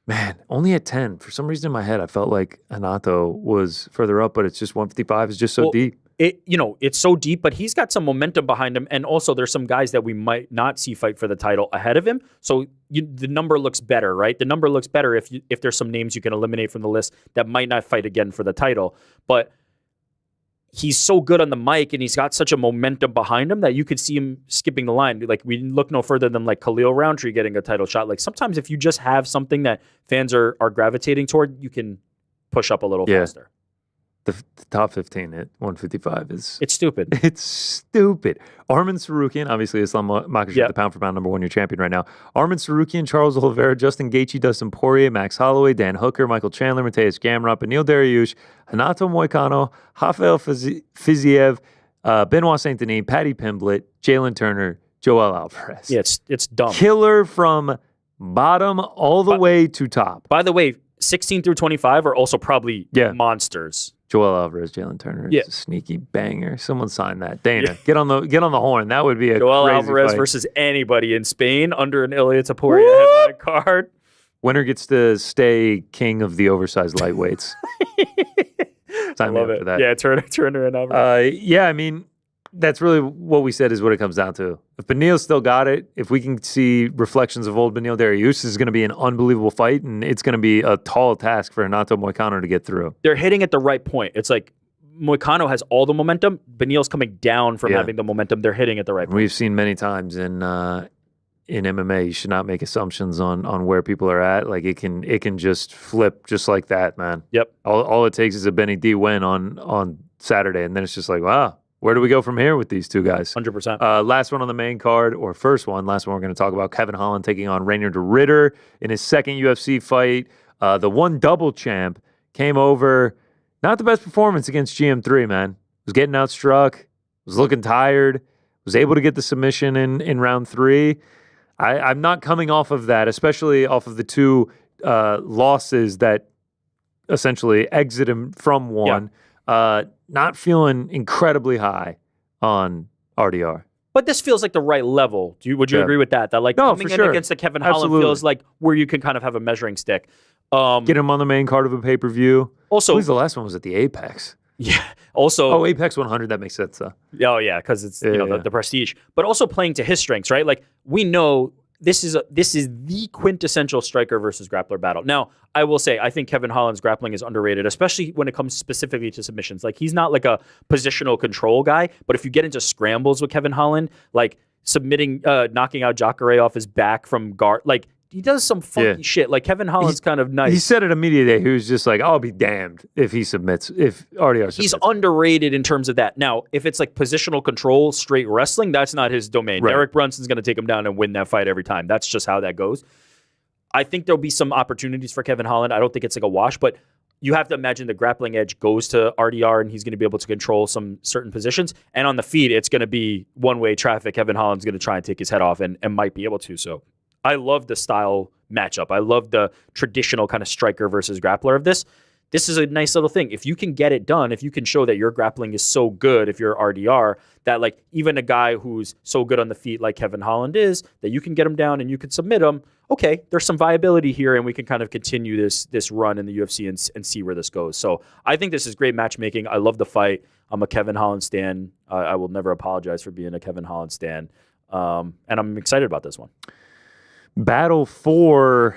Man, only at 10. For some reason in my head, I felt like Renato was further up, but it's just 155 is just so deep. It's so deep, but he's got some momentum behind him, and also there's some guys that we might not see fight for the title ahead of him. So the number looks better, right? The number looks better if there's some names you can eliminate from the list that might not fight again for the title. But he's so good on the mic, and he's got such a momentum behind him that you could see him skipping the line. Like, we look no further than like Khalil Roundtree getting a title shot. Like, sometimes if you just have something that fans are gravitating toward, you can push up a little faster. The top 15 at 155 is... It's stupid. It's stupid. Arman Sarukian, obviously Islam Makhachev, the pound for pound number 1 year champion right now. Arman Sarukian, Charles Oliveira, Justin Gaethje, Dustin Poirier, Max Holloway, Dan Hooker, Michael Chandler, Mateusz Gamrot, Beneil Dariush, Renato Moicano, Rafael Fiziev, Benoit Saint-Denis, Paddy Pimblett, Jalen Turner, Joel Alvarez. Yeah, it's dumb. Killer from bottom all the way to top. By the way, 16 through 25 are also probably monsters. Joel Alvarez, Jalen Turner. It's a sneaky banger. Someone sign that. Dana, get on the horn. That would be a Joel crazy Alvarez fight. versus anybody in Spain under an Ilia Topuria headline card. Winner gets to stay king of the oversized lightweights. I love it. For that. Yeah, Turner and Alvarez. I mean, that's really what we said is what it comes down to. If Beneil's still got it, if we can see reflections of old Beneil Dariush, this is going to be an unbelievable fight, and it's going to be a tall task for Renato Moicano to get through. They're hitting at the right point. It's like Moicano has all the momentum. Beneil's coming down from having the momentum. They're hitting at the right point. We've seen many times in MMA, you should not make assumptions on where people are at. Like, it can just flip just like that, man. Yep. All it takes is a Benny D win on Saturday, and then it's just like, wow, Where do we go from here with these two guys? 100%. Last one on the main card, or last one we're going to talk about, Kevin Holland taking on Reinier de Ridder in his second UFC fight. The one double champ came over, not the best performance against GM3, man. Was getting outstruck, was looking tired, was able to get the submission in round 3. I'm not coming off of that, especially off of the two losses that essentially exit him from one. Yeah. Not feeling incredibly high on RDR. But this feels like the right level. Would you agree with that? That coming in against the Kevin Holland feels like where you can kind of have a measuring stick. Get him on the main card of a pay-per-view. Also, I believe the last one was at the Apex. Yeah. Also, Apex 100. That makes sense, though. Oh yeah, because it's the prestige, but also playing to his strengths, right? Like we know this is the quintessential striker versus grappler battle. Now, I will say I think Kevin Holland's grappling is underrated, especially when it comes specifically to submissions. Like he's not like a positional control guy, but if you get into scrambles with Kevin Holland, like submitting, knocking out Jacare off his back from guard, like. He does some funky shit. Like Kevin Holland's kind of nice. He said it immediately. He was just like, "I'll be damned if he submits. If RDR submits." He's underrated in terms of that. Now, if it's like positional control, straight wrestling, that's not his domain. Right. Derek Brunson's going to take him down and win that fight every time. That's just how that goes. I think there'll be some opportunities for Kevin Holland. I don't think it's like a wash, but you have to imagine the grappling edge goes to RDR and he's going to be able to control some certain positions. And on the feet, it's going to be one-way traffic. Kevin Holland's going to try and take his head off and might be able to. So I love the style matchup. I love the traditional kind of striker versus grappler of this. This is a nice little thing. If you can get it done, if you can show that your grappling is so good, if you're RDR, that like even a guy who's so good on the feet like Kevin Holland is, that you can get him down and you can submit him, okay, there's some viability here and we can kind of continue this run in the UFC and see where this goes. So I think this is great matchmaking. I love the fight. I'm a Kevin Holland stan. I will never apologize for being a Kevin Holland stan. And I'm excited about this one. Battle for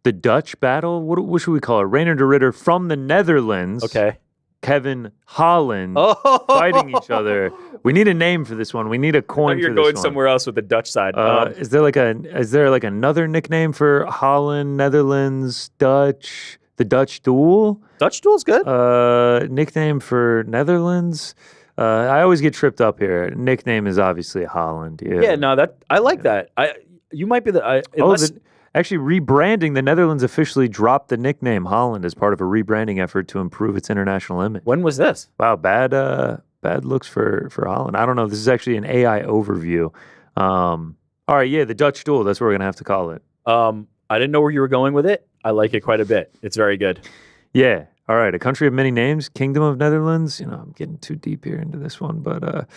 the Dutch battle. What should we call it? Reinier de Ridder from the Netherlands. Okay. Kevin Holland fighting each other. We need a name for this one. We need a coin. You're for this going one. somewhere else with the Dutch side. Is there like another nickname for Holland, Netherlands, Dutch? The Dutch duel. Dutch duel's good. Nickname for Netherlands. I always get tripped up here. Nickname is obviously Holland. Yeah, no, I like that. You might be actually rebranding. The Netherlands officially dropped the nickname Holland as part of a rebranding effort to improve its international image. When was this? Wow, bad looks for Holland. I don't know. This is actually an AI overview. All right, yeah, the Dutch duel. That's what we're gonna have to call it. I didn't know where you were going with it. I like it quite a bit. It's very good. Yeah. All right, a country of many names, Kingdom of Netherlands. I'm getting too deep here into this one, but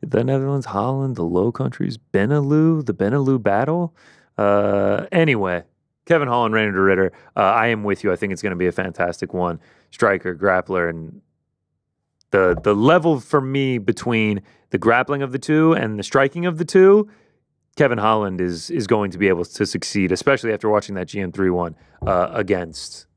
the Netherlands, Holland, the Low Countries, Benelux, the Benelux battle. Anyway, Kevin Holland, Reinier de Ridder. I am with you. I think it's going to be a fantastic one. Striker, grappler, and the level for me between the grappling of the two and the striking of the two, Kevin Holland is going to be able to succeed, especially after watching that GM3 one against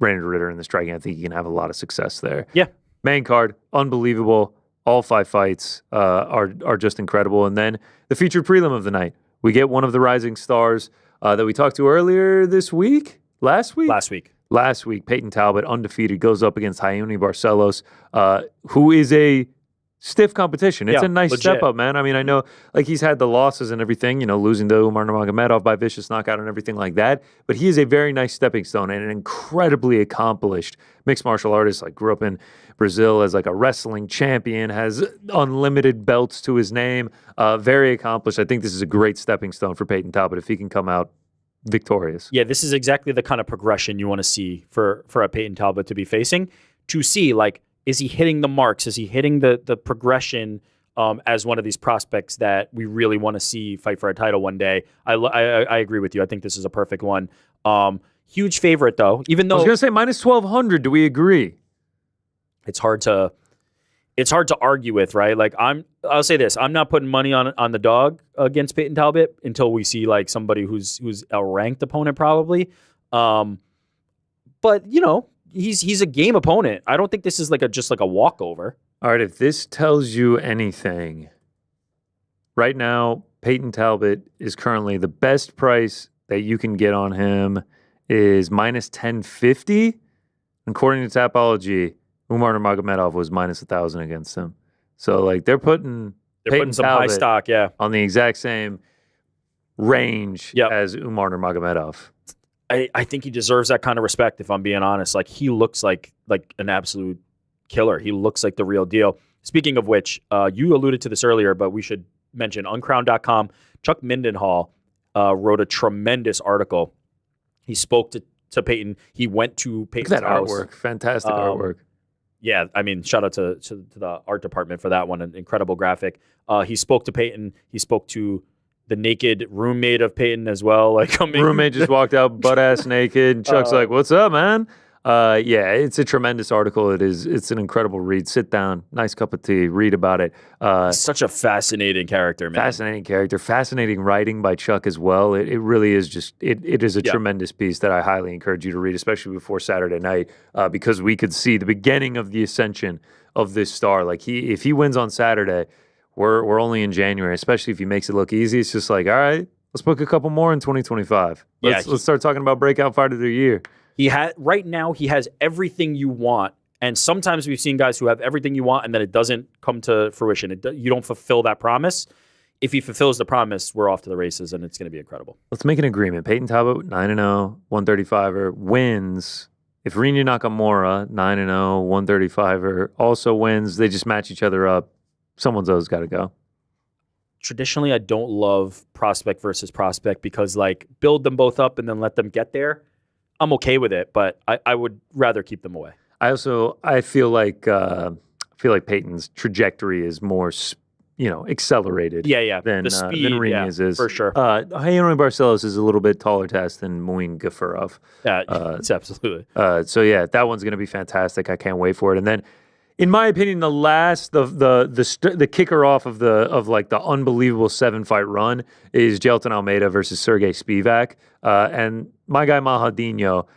Reinier de Ridder in the striking. I think he can have a lot of success there. Yeah. Main card, unbelievable. All 5 fights are just incredible. And then the featured prelim of the night. We get one of the rising stars that we talked to earlier this week. Last week, Peyton Talbot, undefeated, goes up against Hayuni Barcelos, who is a stiff competition. It's a nice step up, man. I mean, I know like he's had the losses and everything, losing to Umar Nurmagomedov by vicious knockout and everything like that. But he is a very nice stepping stone and an incredibly accomplished mixed martial artist. Like grew up in Brazil as like a wrestling champion, has unlimited belts to his name. Very accomplished. I think this is a great stepping stone for Peyton Talbot if he can come out victorious. Yeah, this is exactly the kind of progression you want to see for a Peyton Talbot to be facing. To see like, is he hitting the marks? Is he hitting the progression as one of these prospects that we really want to see fight for a title one day? I agree with you. I think this is a perfect one. Huge favorite though. Even though I was going to say minus 1,200. Do we agree? It's hard to argue with, right? Like I'll say this: I'm not putting money on the dog against Peyton Talbot until we see like somebody who's a ranked opponent probably. But he's a game opponent. I don't think this is just like a walkover. All right, if this tells you anything, right now Peyton Talbot is currently the best price that you can get on him is minus 1050. According to Tapology, Umar Nurmagomedov was minus 1,000 against him. So like they're putting some high stock, on the exact same range as Umar Nurmagomedov. I think he deserves that kind of respect, if I'm being honest. Like, he looks like an absolute killer. He looks like the real deal. Speaking of which, you alluded to this earlier, but we should mention uncrowned.com. Chuck Mindenhall wrote a tremendous article. He spoke to Peyton. He went to Peyton's Look at that house. artwork. Fantastic artwork. Yeah, I mean, shout out to the art department for that one. An incredible graphic. He spoke to Peyton. He spoke to the naked roommate of Peyton as well. Like, roommate just walked out butt ass naked. And Chuck's like, "What's up, man?" Yeah, it's a tremendous article. It's an incredible read. Sit down, nice cup of tea, read about it. Such a fascinating character, man. Fascinating character, fascinating writing by Chuck as well. It really is just it is a tremendous piece that I highly encourage you to read, especially before Saturday night, because we could see the beginning of the ascension of this star. Like if he wins on Saturday, we're only in January, especially if he makes it look easy. It's just like, all right, let's book a couple more in 2025. Let's start talking about breakout fight of the year. Right now he has everything you want, and sometimes we've seen guys who have everything you want and then it doesn't come to fruition. You don't fulfill that promise. If he fulfills the promise, we're off to the races, and it's going to be incredible. Let's make an agreement. Peyton Talbot, 9-0, 135er, wins. If Rinya Nakamura, 9-0, 135er, also wins, they just match each other up. Someone's always got to go. Traditionally, I don't love prospect versus prospect because, like, build them both up and then let them get there. I'm okay with it, but I would rather keep them away. I feel like Peyton's trajectory is more, accelerated. Than the speed, than Rinya's is for sure. Henry Barcelos is a little bit taller test than Muin Gafurov. It's absolutely. So yeah, that one's going to be fantastic. I can't wait for it. And then, in my opinion, the kicker off of the unbelievable 7-fight run is Jelton Almeida versus Sergey Spivak, and my guy Mahadinho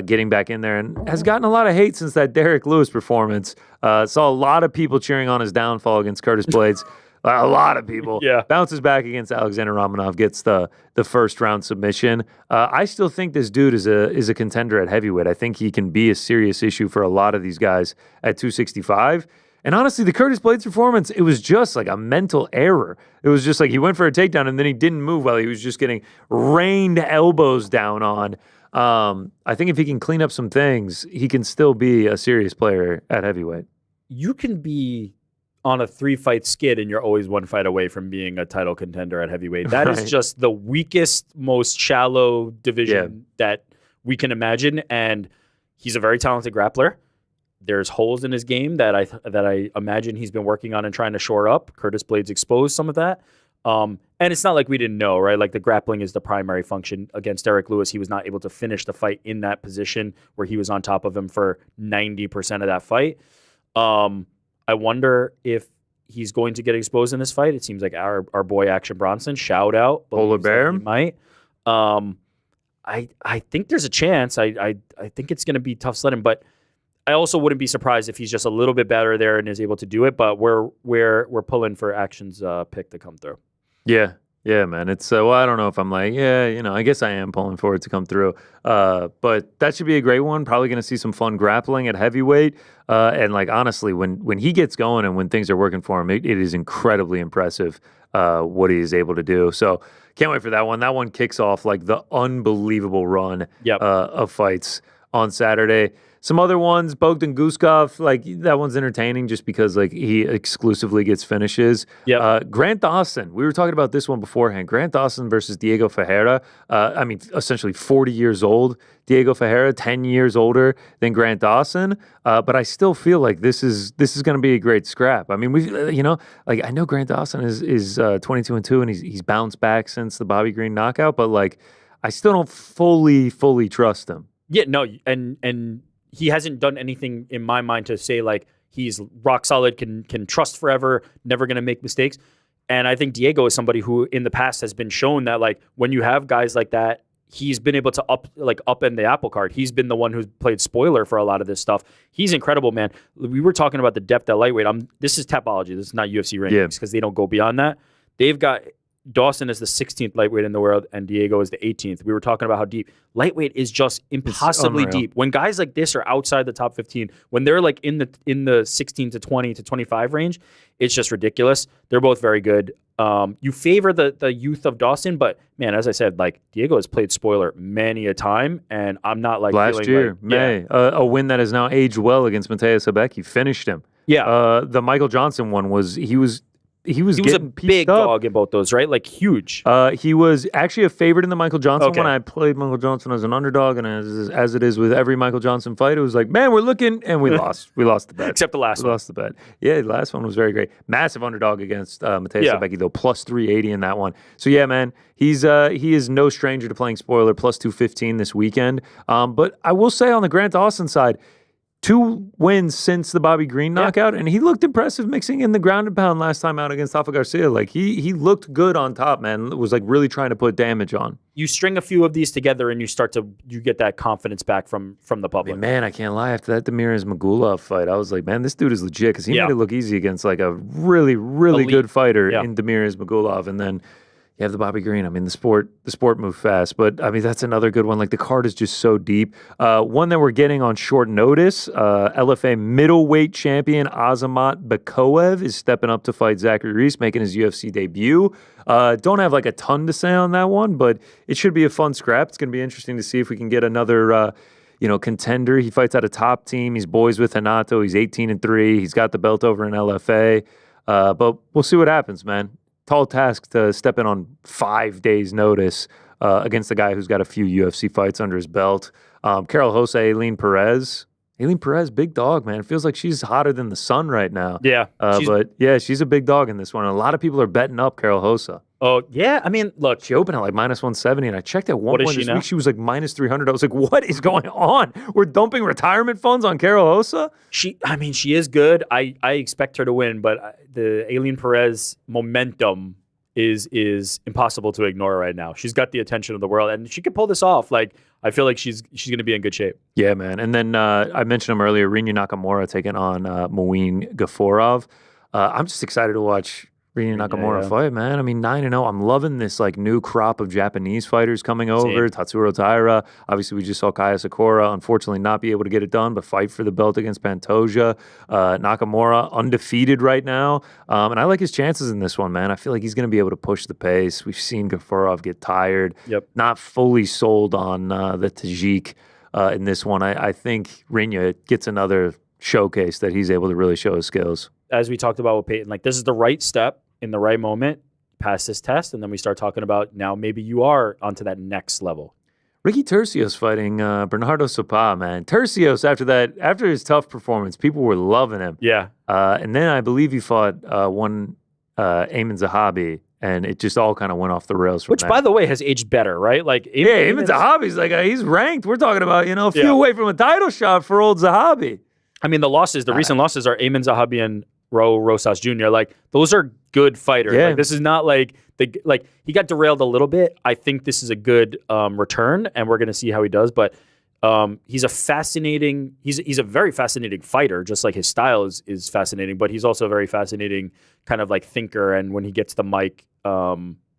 getting back in there and has gotten a lot of hate since that Derek Lewis performance. Saw a lot of people cheering on his downfall against Curtis Blades. A lot of people. Bounces back against Alexander Romanov, gets the first round submission. I still think this dude is a contender at heavyweight. I think he can be a serious issue for a lot of these guys at 265. And honestly, the Curtis Blades performance, it was just like a mental error. It was just like he went for a takedown and then he didn't move while he was just getting rained elbows down on. I think if he can clean up some things, he can still be a serious player at heavyweight. You can be on a 3-fight skid and you're always 1 fight away from being a title contender at heavyweight. That is just the weakest, most shallow division that we can imagine. And he's a very talented grappler. There's holes in his game that I imagine he's been working on and trying to shore up. Curtis Blades exposed some of that. And it's not like we didn't know, right? Like, the grappling is the primary function. Against Derek Lewis, he was not able to finish the fight in that position where he was on top of him for 90% of that fight. I wonder if he's going to get exposed in this fight. It seems like our boy Action Bronson, shout out, Polar Bear, he might. I think there's a chance. I think it's going to be tough sledding, but I also wouldn't be surprised if he's just a little bit better there and is able to do it. But we're pulling for Action's pick to come through. Yeah, man. It's I don't know if I'm like, I guess I am pulling for it to come through. But that should be a great one. Probably going to see some fun grappling at heavyweight. And like, honestly, when he gets going and when things are working for him, it is incredibly impressive what he is able to do. So can't wait for that one. That one kicks off like the unbelievable run of fights on Saturday. Some other ones, Bogdan Guskov, like that one's entertaining just because like he exclusively gets finishes. Grant Dawson, we were talking about this one beforehand. Grant Dawson versus Diego Ferreira. Essentially 40 years old. Diego Ferreira, 10 years older than Grant Dawson. But I still feel like this is going to be a great scrap. I mean, I know Grant Dawson is 22-2 and he's bounced back since the Bobby Green knockout, but like I still don't fully trust him. Yeah, no, and he hasn't done anything in my mind to say like he's rock solid, can trust forever, never going to make mistakes. And I think Diego is somebody who in the past has been shown that like when you have guys like that, he's been able to upend the apple cart. He's been the one who's played spoiler for a lot of this stuff. He's incredible, man. We were talking about the depth at lightweight. This is Tapology. This is not UFC rankings because they don't go beyond that. They've got Dawson is the 16th lightweight in the world and Diego is the 18th. We were talking about how deep. Lightweight is just impossibly deep. When guys like this are outside the top 15, when they're like in the 16 to 20 to 25 range, it's just ridiculous. They're both very good. You favor the youth of Dawson, but man, as I said, like Diego has played spoiler many a time, and I'm not like last year, May, a win that has now aged well against Mateus Sabecki, finished him. Yeah. The Michael Johnson one was he was a big dog in both those, right? Like huge. He was actually a favorite in the Michael Johnson one. I played Michael Johnson as an underdog, and as it is with every Michael Johnson fight, it was like, man, we're looking, and we lost. We lost the bet. Except the last one. We lost the bet. Yeah, the last one was very great. Massive underdog against Mateus Sabecki, though, plus 380 in that one. So yeah, man, he is no stranger to playing spoiler, plus 215 this weekend. But I will say on the Grant Dawson side, 2 wins since the Bobby Green knockout, and he looked impressive mixing in the ground and pound last time out against Tafa Garcia. Like he looked good on top, man. It was like really trying to put damage on. You string a few of these together, and you get that confidence back from the public. I mean, man, I can't lie. After that Demirez Magulov fight, I was like, man, this dude is legit because he made it look easy against like a really, really good fighter in Demirez Magulov, and then. You have the Bobby Green. I mean, the sport moved fast, but I mean, that's another good one. Like the card is just so deep. One that we're getting on short notice, LFA middleweight champion Azamat Bakoev is stepping up to fight Zachary Reese, making his UFC debut. Don't have like a ton to say on that one, but it should be a fun scrap. It's going to be interesting to see if we can get another, contender. He fights at a top team. He's boys with Hanato. He's 18-3. He's got the belt over in LFA. But we'll see what happens, man. Tall task to step in on 5 days' notice against a guy who's got a few UFC fights under his belt. Carol Jose, Aileen Perez. Aileen Perez, big dog, man. It feels like she's hotter than the sun right now. Yeah. She's a big dog in this one. And a lot of people are betting up Carol Jose. Oh, yeah. I mean, look. She opened at like minus 170, and I checked at one point this week. She was like minus 300. I was like, what is going on? We're dumping retirement funds on Carol Jose? She is good. I expect her to win, but the Aileen Perez momentum is impossible to ignore right now. She's got the attention of the world, and she could pull this off. Like, I feel like she's going to be in good shape. Yeah, man. And then I mentioned him earlier, Rinya Nakamura taking on Muin Gaforov. I'm just excited to watch Rinya Nakamura fight, man. I mean, 9-0. I'm loving this like new crop of Japanese fighters coming over. Tatsuro Taira. Obviously, we just saw Kaya Sakura, unfortunately, not be able to get it done, but fight for the belt against Pantoja. Nakamura, undefeated right now. And I like his chances in this one, man. I feel like he's going to be able to push the pace. We've seen Gaforov get tired. Yep. Not fully sold on the Tajik in this one. I think Rinya gets another showcase that he's able to really show his skills. As we talked about with Peyton, like this is the right step in the right moment, pass this test, and then we start talking about now maybe you are onto that next level. Ricky Tercios fighting Bernardo Sopa, man. Tercios, after his tough performance, people were loving him. Yeah. And then I believe he fought Ayman Zahabi, and it just all kind of went off the rails from Which, that. by the way, has aged better, right? Like, Ayman Zahabi's like, he's ranked. We're talking about, a few away from a title shot for old Zahabi. I mean, the recent losses are Ayman Zahabi and Rosas Jr. Like, those are good fighters. Yeah. Like, this is not like he got derailed a little bit. I think this is a good return, and we're going to see how he does. But he's a very fascinating fighter. Just like his style is fascinating, but he's also a very fascinating kind of like thinker. And when he gets the mic,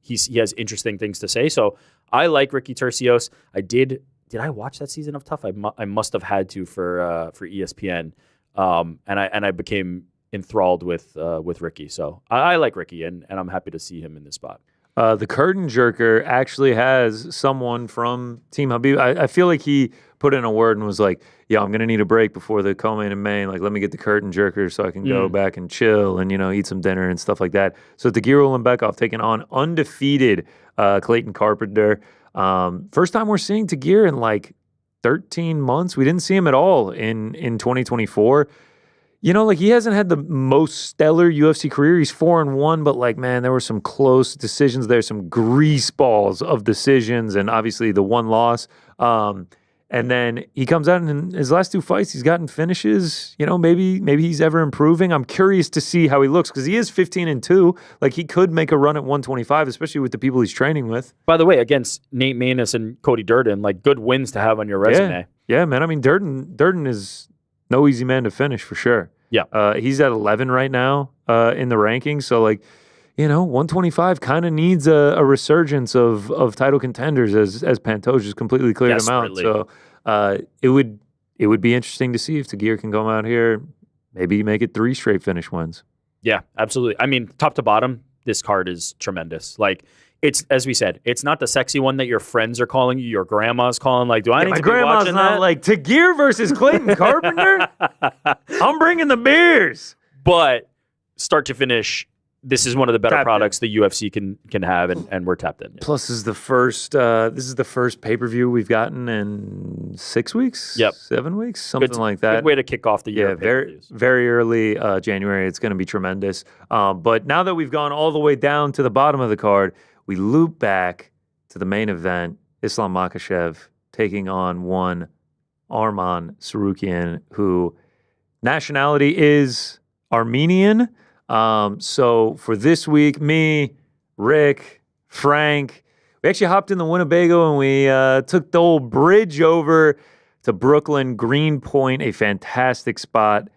he has interesting things to say. So I like Ricky Tercios. Did I watch that season of Tough? I must have had to for ESPN, and I became enthralled with Ricky. So I like Ricky, and I'm happy to see him in this spot. The curtain jerker actually has someone from Team Khabib. I feel like he put in a word and was like, yeah, I'm going to need a break before the co-main and main. Like, let me get the curtain jerker so I can go back and chill and, eat some dinner and stuff like that. So Tagir Ulanbekov taking on undefeated Clayton Carpenter. First time we're seeing Tagir in like 13 months. We didn't see him at all in 2024. He hasn't had the most stellar UFC career. He's 4-1, but man, there were some close decisions there, some grease balls of decisions, and obviously the one loss. And then he comes out in his last 2 fights, he's gotten finishes. Maybe he's ever improving. I'm curious to see how he looks because he is 15-2. Like, he could make a run at 125, especially with the people he's training with. By the way, against Nate Maness and Cody Durden, like, good wins to have on your resume. Yeah, man. I mean, Durden is no easy man to finish for sure. Yeah. He's at 11 right now in the rankings. So, 125 kind of needs a resurgence of title contenders as Pantoja just completely cleared him out. So it would be interesting to see if Tagir can come out here, maybe make it 3 straight finish wins. Yeah, absolutely. I mean, top to bottom, this card is tremendous. Like, it's, as we said, it's not the sexy one that your friends are calling you, your grandma's calling. Like, do I need to be watching that? My grandma's not like, Tagir versus Clayton Carpenter? I'm bringing the beers. But start to finish, this is one of the better products the UFC can have, and we're tapped in. Yeah. Plus, this is the first pay-per-view we've gotten in 6 weeks? Yep. 7 weeks? Something like that. Good way to kick off the year. Yeah, very early January. It's going to be tremendous. But now that we've gone all the way down to the bottom of the card, we loop back to the main event, Islam Makhachev taking on one Arman Tsarukyan, who nationality is Armenian. So for this week, me, Rick, Frank, we actually hopped in the Winnebago and we took the old bridge over to Brooklyn, Greenpoint, a fantastic spot.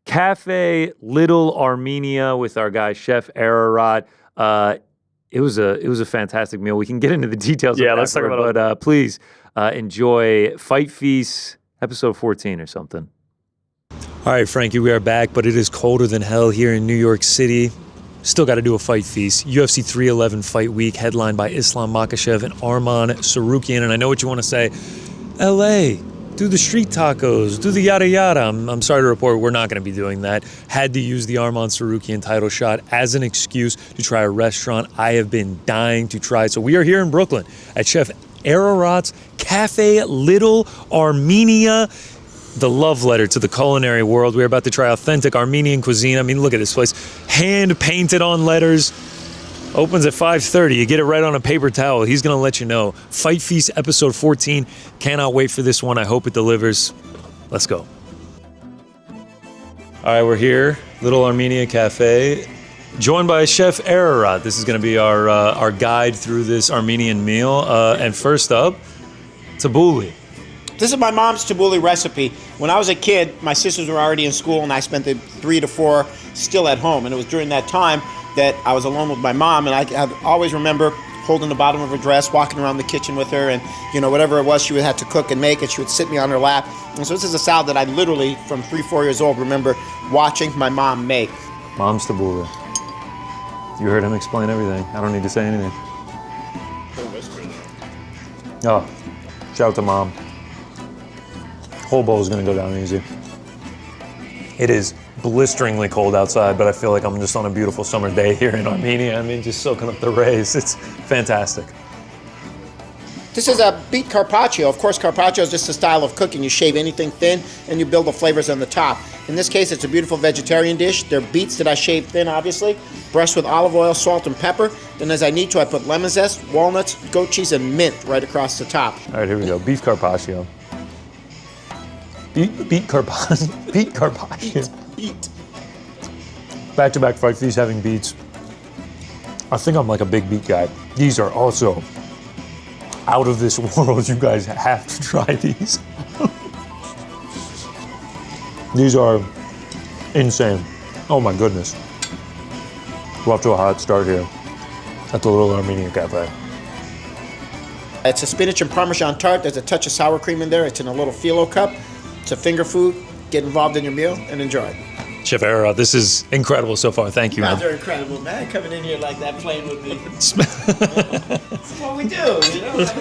Cafe Little Armenia with our guy Chef Ararat. It was a fantastic meal. We can get into the details. Yeah, let's talk about it. But please enjoy Fight Feast episode 14 or something. All right, Frankie, we are back, but it is colder than hell here in New York City. Still got to do a Fight Feast. UFC 311 Fight Week, headlined by Islam Makhachev and Arman Tsarukyan. And I know what you want to say. LA, do the street tacos, do the yada yada. I'm sorry to report we're not going to be doing that. Had to use the Arman Tsarukyan title shot as an excuse to try a restaurant I have been dying to try. So we are here in Brooklyn at Chef Ararat's Cafe Little Armenia, the love letter to the culinary world. We're about to try authentic Armenian cuisine. I mean, look at this place. Hand painted on letters. Opens at 5:30. You get it right on a paper towel. He's going to let you know. Fight Feast episode 14. Cannot wait for this one. I hope it delivers. Let's go. All right, we're here. Little Armenia Cafe. Joined by Chef Ararat. This is going to be our guide through this Armenian meal. And first up, tabbouleh. This is my mom's tabbouleh recipe. When I was a kid, my sisters were already in school, and I spent the 3 to 4 still at home. And it was during that time that I was alone with my mom, and I always remember holding the bottom of her dress, walking around the kitchen with her, and whatever it was she would have to cook and make, and she would sit me on her lap. And so this is a salad that I literally, from 3-4 years old, remember watching my mom make. Mom's tabbouleh. You heard him explain everything. I don't need to say anything. Oh, shout out to Mom. Whole bowl is going to go down easy. It is blisteringly cold outside, but I feel like I'm just on a beautiful summer day here in Armenia. I mean, just soaking up the rays. It's fantastic. This is a beet carpaccio. Of course, carpaccio is just a style of cooking. You shave anything thin and you build the flavors on the top. In this case, it's a beautiful vegetarian dish. They're beets that I shave thin, obviously, brushed with olive oil, salt, and pepper. Then as I need to, I put lemon zest, walnuts, goat cheese, and mint right across the top. All right, here we go. Beef carpaccio. Beet carpaccio. Beet. Back-to-back Fight Feast having beets. I think I'm like a big beet guy. These are also out of this world. You guys have to try these. These are insane. Oh my goodness. We're off to a hot start here at the Little Armenian Cafe. It's a spinach and Parmesan tart. There's a touch of sour cream in there. It's in a little phyllo cup. It's a finger food. Get involved in your meal and enjoy. Chef Ararat, this is incredible so far. Thank you, man. They're incredible, man. Coming in here like that, playing with me. That's what we do,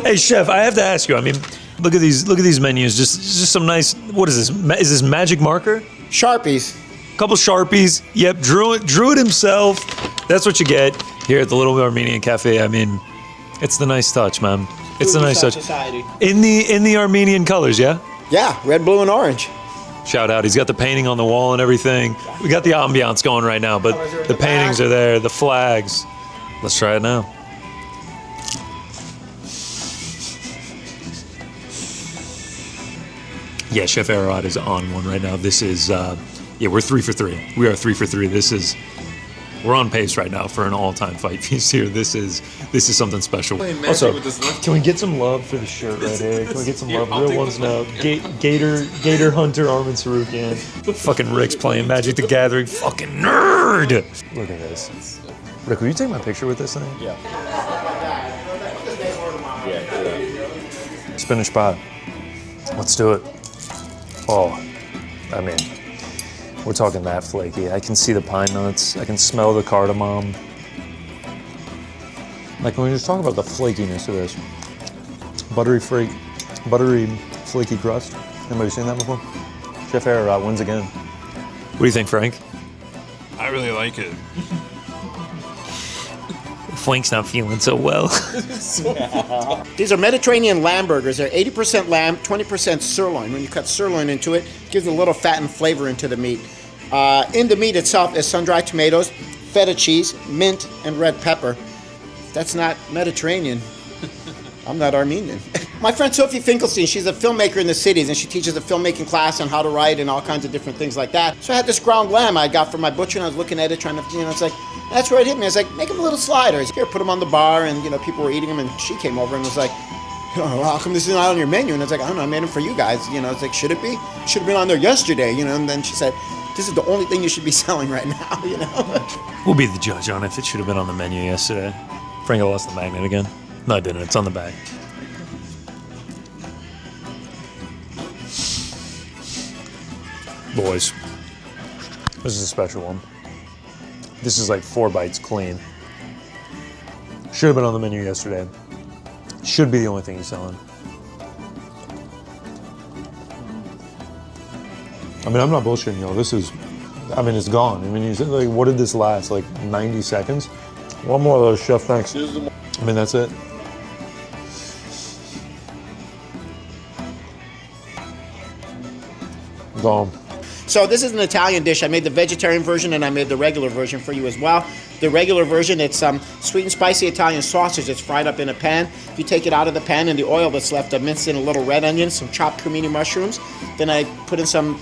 Hey, Chef, I have to ask you. I mean, look at these menus. Just some nice. What is this? Is this magic marker? Sharpies. Couple Sharpies. Yep, drew it himself. That's what you get here at the Little Armenian Cafe. I mean, it's the nice touch, man. It's a nice touch. Society. In the Armenian colors, yeah? Yeah, red, blue, and orange. Shout out. He's got the painting on the wall and everything. We got the ambiance going right now, but the paintings are there, the flags. Let's try it now. Yeah, Chef Ararat is on one right now. This is, we're 3 for 3. We are 3 for 3. We're on pace right now for an all-time Fight Feast here. This is something special. Also, can we get some love for the shirt right here? Can we get some love? Real ones now. Gator Hunter, Arman Tsarukyan. Fucking Rick's playing Magic the Gathering. Fucking nerd! Look at this. Rick, will you take my picture with this thing? Yeah. Spinach pie. Let's do it. Oh, I mean, we're talking that flaky. I can see the pine nuts. I can smell the cardamom. Like when we just talk about the flakiness of this. Buttery, flaky crust. Anybody seen that before? Chef Ariel wins again. What do you think, Frank? I really like it. Frank's not feeling so well. These are Mediterranean lamb burgers. They're 80% lamb, 20% sirloin. When you cut sirloin into it, it gives a little fat and flavor into the meat. In the meat itself is sun-dried tomatoes, feta cheese, mint, and red pepper. That's not Mediterranean. I'm not Armenian. My friend Sophie Finkelstein, she's a filmmaker in the cities, and she teaches a filmmaking class on how to write and all kinds of different things like that. So I had this ground lamb I got from my butcher, and I was looking at it, trying to, it's like, that's where it hit me. I was like, make them little sliders. Here, put them on the bar, and, people were eating them, and she came over and was like, well, how come this is not on your menu? And I was like, I don't know, I made them for you guys. It's like, should it be? It should have been on there yesterday, and then she said, this is the only thing you should be selling right now, We'll be the judge on if it should have been on the menu yesterday. Frank, I lost the magnet again. No, I didn't. It's on the back. Boys, this is a special one. This is like 4 bites clean. Should have been on the menu yesterday. Should be the only thing he's selling. I mean, I'm not bullshitting y'all. This is, it's gone. Like, what did this last? Like 90 seconds? One more of those, Chef, thanks. That's it. Gone. So this is an Italian dish. I made the vegetarian version and I made the regular version for you as well. The regular version, it's sweet and spicy Italian sausage. It's fried up in a pan. You take it out of the pan and the oil that's left, I minced in a little red onion, some chopped cremini mushrooms. Then I put in some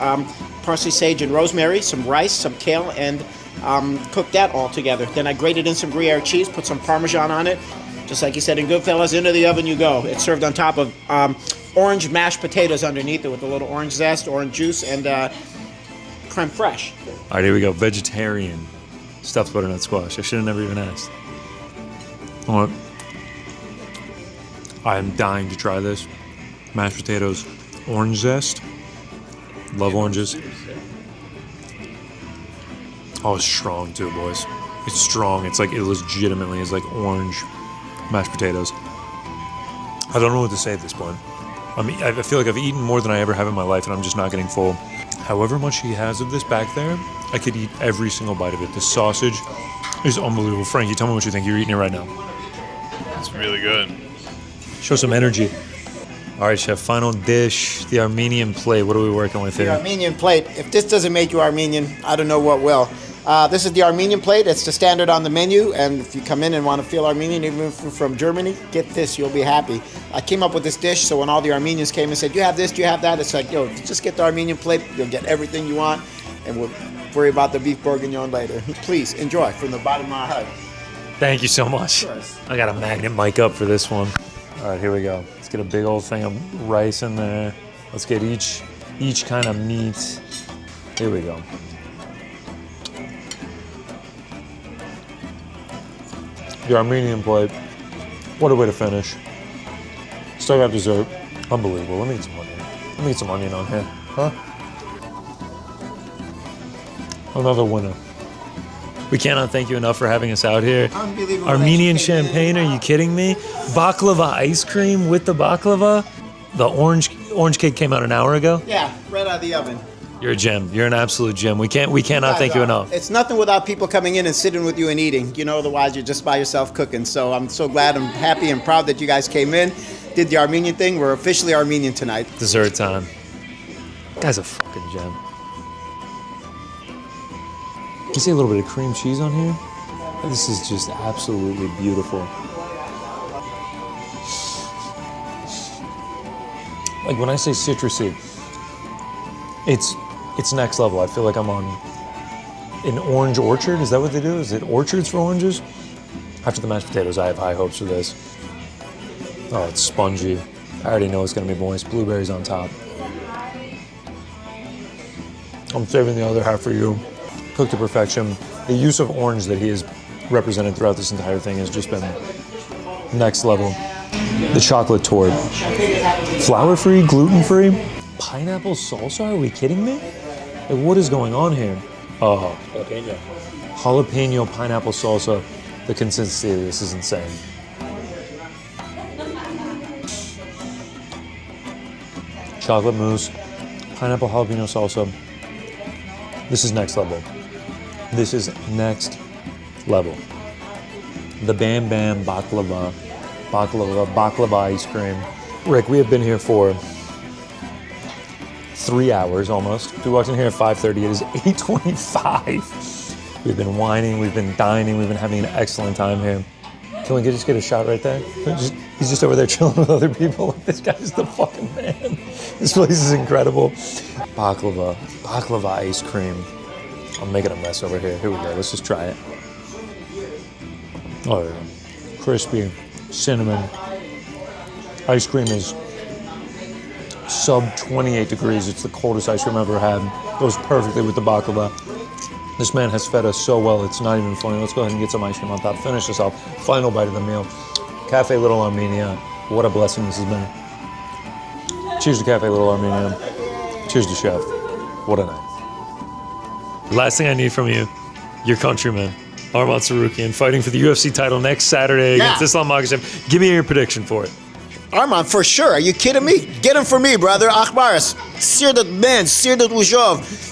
parsley, sage, and rosemary, some rice, some kale, and cooked that all together. Then I grated in some Gruyere cheese, put some Parmesan on it. Just like you said in Goodfellas, into the oven you go. It's served on top of orange mashed potatoes underneath it with a little orange zest, orange juice, and creme fraiche. All right, here we go. Vegetarian stuffed butternut squash. I should have never even asked. All right. I am dying to try this. Mashed potatoes, orange zest. Love oranges. Oh, it's strong too, boys. It's strong. It's like, it legitimately is like orange mashed potatoes. I don't know what to say at this point. I feel like I've eaten more than I ever have in my life, and I'm just not getting full. However much he has of this back there, I could eat every single bite of it. The sausage is unbelievable. Frankie, tell me what you think. You're eating it right now. It's really good. Show some energy. All right, Chef, final dish, the Armenian plate. What are we working with here? The Armenian plate. If this doesn't make you Armenian, I don't know what will. This is the Armenian plate. It's the standard on the menu, and if you come in and want to feel Armenian, even if you're from Germany, get this. You'll be happy. I came up with this dish, so when all the Armenians came and said, you have this, do you have that? It's like, if you just get the Armenian plate, you'll get everything you want, and we'll worry about the beef bourguignon later. Please, enjoy from the bottom of my heart. Thank you so much. I got a magnet mic up for this one. All right, here we go. Let's get a big old thing of rice in there. Let's get each kind of meat. Here we go. The Armenian plate. What a way to finish. Still got dessert. Unbelievable. Let me eat some onion. Let me eat some onion on here. Huh? Another winner. We cannot thank you enough for having us out here. Unbelievable. Armenian champagne, are you kidding me? Baklava ice cream with the baklava. The orange cake came out an hour ago. Yeah, right out of the oven. You're a gem. You're an absolute gem. We cannot thank you enough. It's nothing without people coming in and sitting with you and eating. Otherwise you're just by yourself cooking. So I'm so glad, I'm happy and proud that you guys came in, did the Armenian thing. We're officially Armenian tonight. Dessert time. Guy's a fucking gem. You see a little bit of cream cheese on here? This is just absolutely beautiful. Like when I say citrusy, it's next level. I feel like I'm on an orange orchard. Is that what they do? Is it orchards for oranges? After the mashed potatoes, I have high hopes for this. Oh, it's spongy. I already know it's gonna be moist. Blueberries on top. I'm saving the other half for you. Cooked to perfection. The use of orange that he has represented throughout this entire thing has just been next level. The chocolate torte. Flour-free, gluten-free, pineapple salsa? Are we kidding me? Like, what is going on here? Oh. Jalapeno pineapple salsa. The consistency of this is insane. Chocolate mousse, pineapple jalapeno salsa. This is next level. This is next level. The Bam Bam baklava ice cream. Rick, we have been here for 3 hours almost. We walked in here at 5:30. It is 8:25. We've been whining, we've been dining, we've been having an excellent time here. Can we just get a shot right there? He's just over there chilling with other people. This guy's the fucking man. This place is incredible. Baklava ice cream. I'm making a mess over here. Here we go. Let's just try it. Oh, yeah. Crispy, cinnamon. Ice cream is sub 28 degrees. It's the coldest ice cream I've ever had. Goes perfectly with the baklava. This man has fed us so well, it's not even funny. Let's go ahead and get some ice cream on top. Finish this off. Final bite of the meal. Cafe Little Armenia. What a blessing this has been. Cheers to Cafe Little Armenia. Cheers to Chef. What a night. Last thing I need from you, your countryman, Arman Tsarukyan, fighting for the UFC title next Saturday against Islam Makhachev. Give me your prediction for it. Arman, for sure. Are you kidding me? Get him for me, brother. Akbaris. Sirdat Ben, Sirdat Ujov.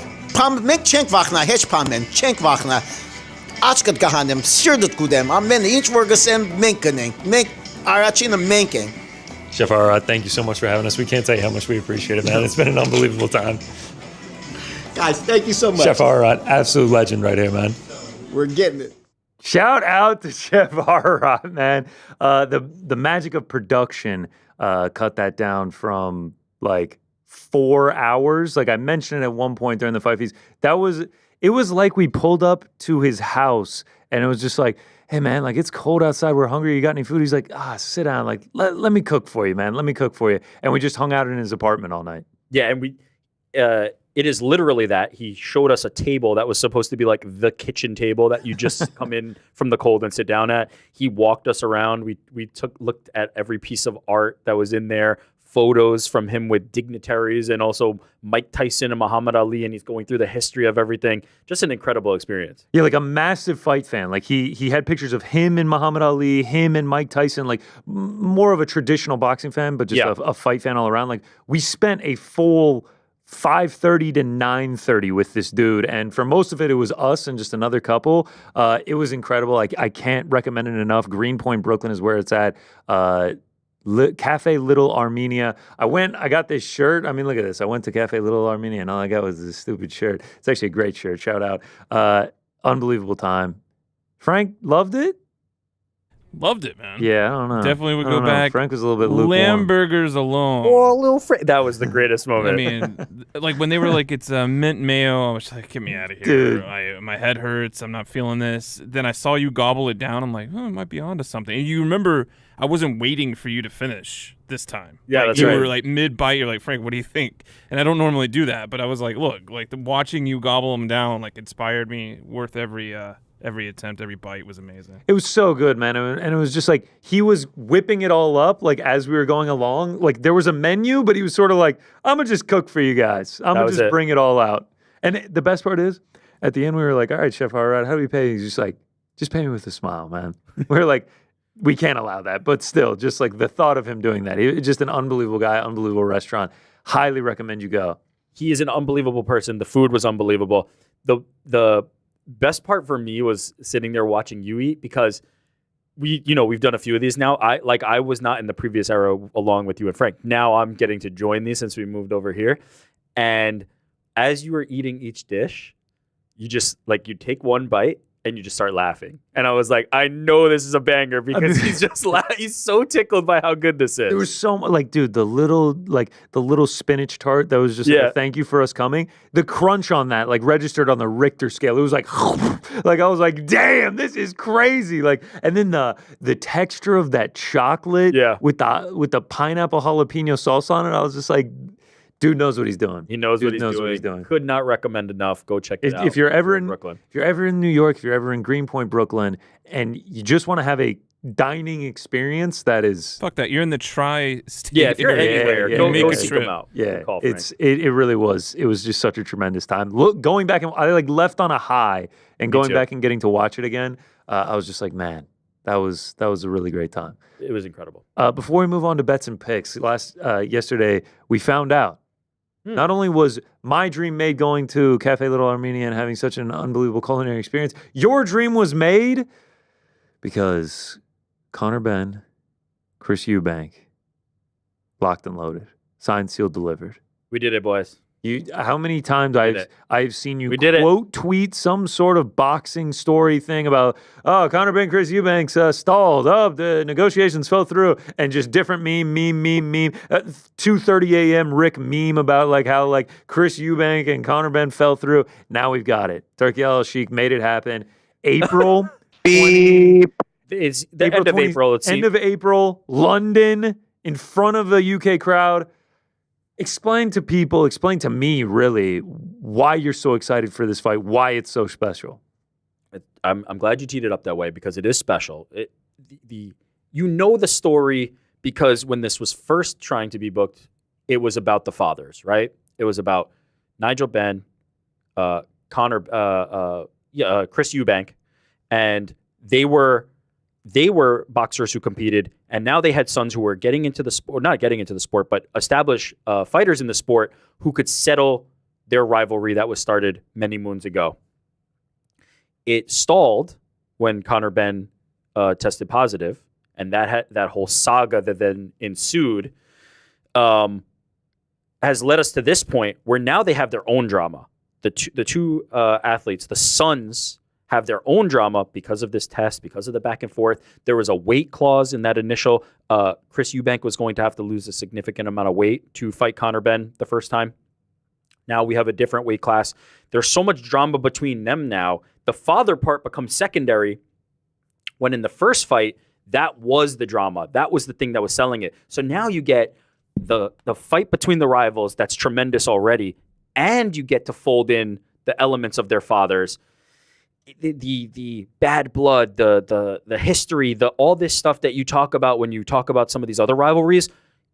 Mek çenk vakna, hiç pamen, çenk vakna. Açkat gahanem, Sirdat kudem. Amen. Inch worgasem menkening. Mek arachina menking. Chef Ararat, thank you so much for having us. We can't tell you how much we appreciate it, man. It's been an unbelievable time. Guys, thank you so much. Chef Ararat, absolute legend right here, man. We're getting it. Shout out to Chef Ararat, man. The magic of production cut that down from like 4 hours. Like I mentioned it at one point during the fight feast. It was like we pulled up to his house and it was just like, hey man, like it's cold outside. We're hungry. You got any food? He's like, sit down. Like, let me cook for you, man. Let me cook for you. And we just hung out in his apartment all night. Yeah, and it is literally that. He showed us a table that was supposed to be like the kitchen table that you just come in from the cold and sit down at. He walked us around. We looked at every piece of art that was in there, photos from him with dignitaries and also Mike Tyson and Muhammad Ali, and he's going through the history of everything. Just an incredible experience. Yeah, like a massive fight fan. Like he had pictures of him and Muhammad Ali, him and Mike Tyson, like more of a traditional boxing fan, but just a fight fan all around. Like we spent a full 5:30 to 9:30 with this dude, and for most of it was us and just another couple. It was incredible. I can't recommend it enough. Greenpoint, Brooklyn is where it's at. Cafe Little Armenia. I got this shirt. I mean, look at this. I went to Cafe Little Armenia and all I got was this stupid shirt. It's actually a great shirt. Shout out. Unbelievable time. Frank loved it? Loved it, man. Yeah, I don't know. Definitely would go back. Frank was a little bit lukewarm. Lamburgers alone. Oh, little that was the greatest moment. I mean, like when they were like, it's mint mayo, I was like, get me out of here. Dude. My head hurts. I'm not feeling this. Then I saw you gobble it down. I'm like, oh, it might be onto something. And you remember, I wasn't waiting for you to finish this time. Yeah, like, that's you right. were like mid-bite. You're like, Frank, what do you think? And I don't normally do that, but I was like, look, like watching you gobble them down like inspired me. Worth every attempt, every bite was amazing. It was so good, man. And it was just like he was whipping it all up like as we were going along. Like there was a menu, but he was sort of like, I'm going to just cook for you guys. I'm going to just bring it all out. And the best part is, at the end, we were like, all right, Chef Ararat, how do we pay? He's just like, just pay me with a smile, man. We're like, we can't allow that. But still, just like the thought of him doing that. Just an unbelievable guy, unbelievable restaurant. Highly recommend you go. He is an unbelievable person. The food was unbelievable. The best part for me was sitting there watching you eat because we've done a few of these now. I was not in the previous era along with you and Frank. Now I'm getting to join these since we moved over here. And as you were eating each dish, you just like you take one bite and you just start laughing. And I was like, I know this is a banger because he's just he's so tickled by how good this is. There was so much, like, dude, the little spinach tart that was just like a thank you for us coming. The crunch on that, like, registered on the Richter scale. It was like, like I was like, damn, this is crazy. Like, and then the texture of that chocolate with the pineapple jalapeno sauce on it, I was just like, Dude knows what he's doing. He knows what What he's he's doing. Could not recommend enough. Go check it out. If you're ever in Brooklyn. if you're ever in New York, if you're ever in Greenpoint, Brooklyn, and you just want to have a dining experience that is Fuck that. You're in the tri-state Yeah, if you're area. anywhere, yeah, go yeah, go yeah. seek them out. yeah, Call Frank. it really was. It was just such a tremendous time. Look, going back and I like left on a high, and going too. back and getting to watch it again, I was just like, man, that was a really great time. It was incredible. Before we move on to bets and picks, yesterday we found out not only was my dream made going to Cafe Little Armenian and having such an unbelievable culinary experience, your dream was made because Conor Benn, Chris Eubank, locked and loaded, signed, sealed, delivered. We did it, boys. How many times I've seen you We did it. quote tweet some sort of boxing story thing about Conor Benn, Chris Eubanks stalled, the negotiations fell through, and just different meme. 2:30 a.m. Rick meme about like how like Chris Eubank and Conor Benn fell through. Now we've got it. Turkey Al Sheikh made it happen. April 20, It's the end of April. End of April, London, in front of a UK crowd. Explain to me, really, why you're so excited for this fight, why it's so special. I'm glad you teed it up that way because it is special. You know the story because when this was first trying to be booked, it was about the fathers, right? It was about Nigel Benn, Chris Eubank, and they were boxers who competed, and now they had sons who were getting into the sport, not getting into the sport, but established fighters in the sport who could settle their rivalry that was started many moons ago. It stalled when Conor Benn tested positive, and that whole saga that then ensued has led us to this point where now they have their own drama. The two athletes, the sons, have their own drama because of this test, because of the back and forth. There was a weight clause in that initial. Chris Eubank was going to have to lose a significant amount of weight to fight Conor Benn the first time. Now we have a different weight class. There's so much drama between them now. The father part becomes secondary when in the first fight, that was the drama. That was the thing that was selling it. So now you get the fight between the rivals that's tremendous already, and you get to fold in the elements of their fathers. The bad blood, the history, all this stuff that you talk about when you talk about some of these other rivalries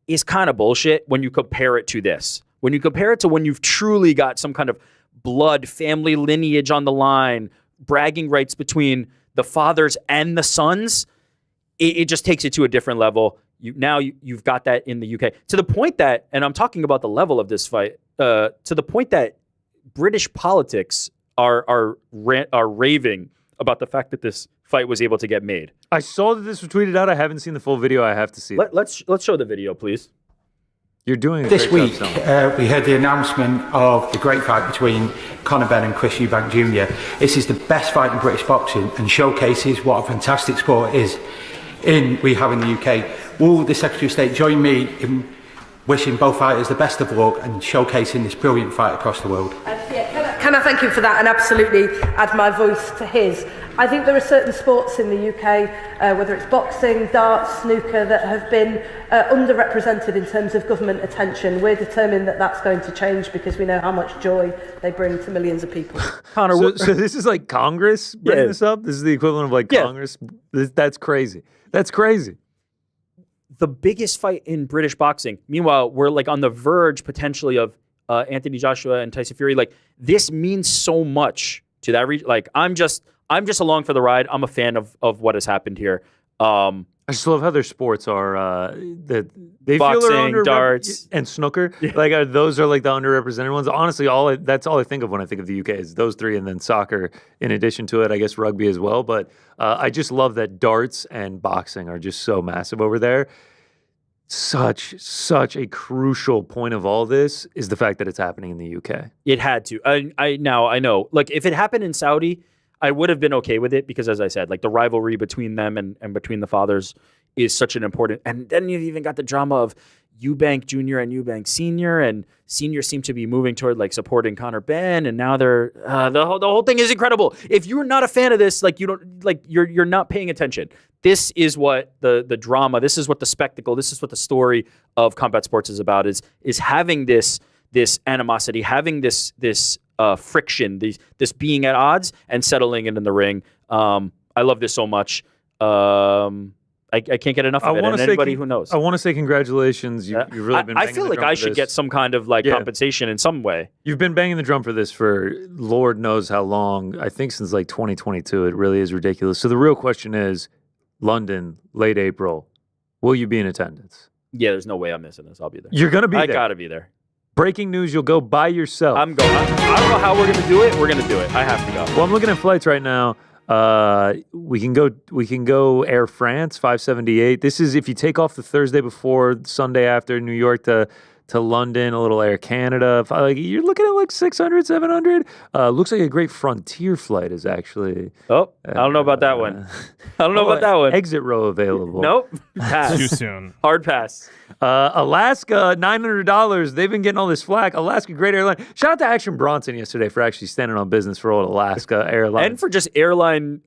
is kind of bullshit when you compare it to this. When you compare it to when you've truly got some kind of blood, family lineage on the line, bragging rights between the fathers and the sons, it just takes it to a different level. You've got that in the UK. To the point that, and I'm talking about the level of this fight, to the point that British politics are raving about the fact that this fight was able to get made. I saw that this was tweeted out. I haven't seen the full video. I have to see it. Let's show the video, please. You're doing a This great week, job, Sam. we heard the announcement of the great fight between Conor Benn and Chris Eubank Jr. This is the best fight in British boxing and showcases what a fantastic sport is we have in the UK. Will the Secretary of State join me in wishing both fighters the best of luck and showcasing this brilliant fight across the world? Can I thank him for that and absolutely add my voice to his. I think there are certain sports in the UK, whether it's boxing, darts, snooker, that have been underrepresented in terms of government attention. We're determined that that's going to change because we know how much joy they bring to millions of people. Connor, so this is like Congress bringing this up? This is the equivalent of like Congress? That's crazy. That's crazy. The biggest fight in British boxing. Meanwhile, we're like on the verge potentially of Anthony Joshua and Tyson Fury. Like, this means so much to that region. Like, I'm just along for the ride. I'm a fan of what has happened here. I just love how their sports are that they boxing, feel they're darts, and snooker. Like those are like the underrepresented ones. Honestly, that's all I think of when I think of the UK is those three, and then soccer in addition to it. I guess rugby as well. But I just love that darts and boxing are just so massive over there. Such a crucial point of all this is the fact that it's happening in the UK. It had to. I know. Like, if it happened in Saudi, I would have been okay with it because, as I said, like the rivalry between them and between the fathers is such an important. And then you've even got the drama of Eubank Jr. and Eubank Sr. and Sr. seem to be moving toward like supporting Conor Benn, and now they're the whole thing is incredible. If you're not a fan of this, like you're not paying attention. This is what the drama, this is what the spectacle, this is what the story of combat sports is about, is having this this animosity, having this friction, this being at odds and settling it in the ring. I love this so much. I can't get enough of it. And anybody who knows. I want to say congratulations. You've really been banging I feel the like drum I for should this. get some kind of compensation in some way. You've been banging the drum for this for Lord knows how long. I think since 2022. It really is ridiculous. So the real question is, London, late April, will you be in attendance? Yeah, there's no way I'm missing this. I'll be there. You're going to be there. I got to be there. Breaking news, you'll go by yourself. I'm going. I don't know how we're going to do it. We're going to do it. I have to go. Well, I'm looking at flights right now. We can go Air France 578. This is if you take off the Thursday before, Sunday after, New York to London, a little Air Canada. You're looking at 600, 700. Looks like a great Frontier flight is actually. Oh, I don't know about that one. I don't know about that one. Exit row available. Nope. Pass. Too soon. Hard pass. Alaska, $900. They've been getting all this flack. Alaska, great airline. Shout out to Action Bronson yesterday for actually standing on business for old Alaska Airlines. And for just airline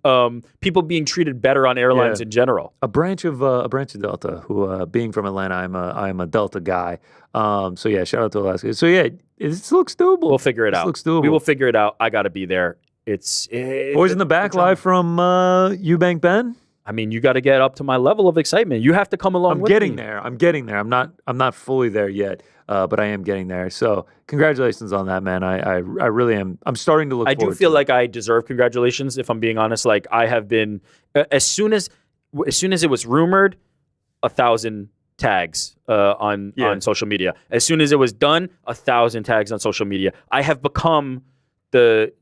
people being treated better on airlines in general. A branch of Delta. Who, being from Atlanta, I'm a Delta guy. So yeah, shout out to Alaska. So yeah, it looks doable. We'll figure it out. Looks doable. We will figure it out. I got to be there. Boys in the back, live from Eubank Ben. I mean, you got to get up to my level of excitement. You have to come along with me. I'm getting there. I'm not fully there yet, but I am getting there. So congratulations on that, man. I really am. I'm starting to look forward to it. I do feel like I deserve congratulations, if I'm being honest. I have been, as soon as it was rumored, 1,000 tags on social media. As soon as it was done, 1,000 tags on social media. I have become the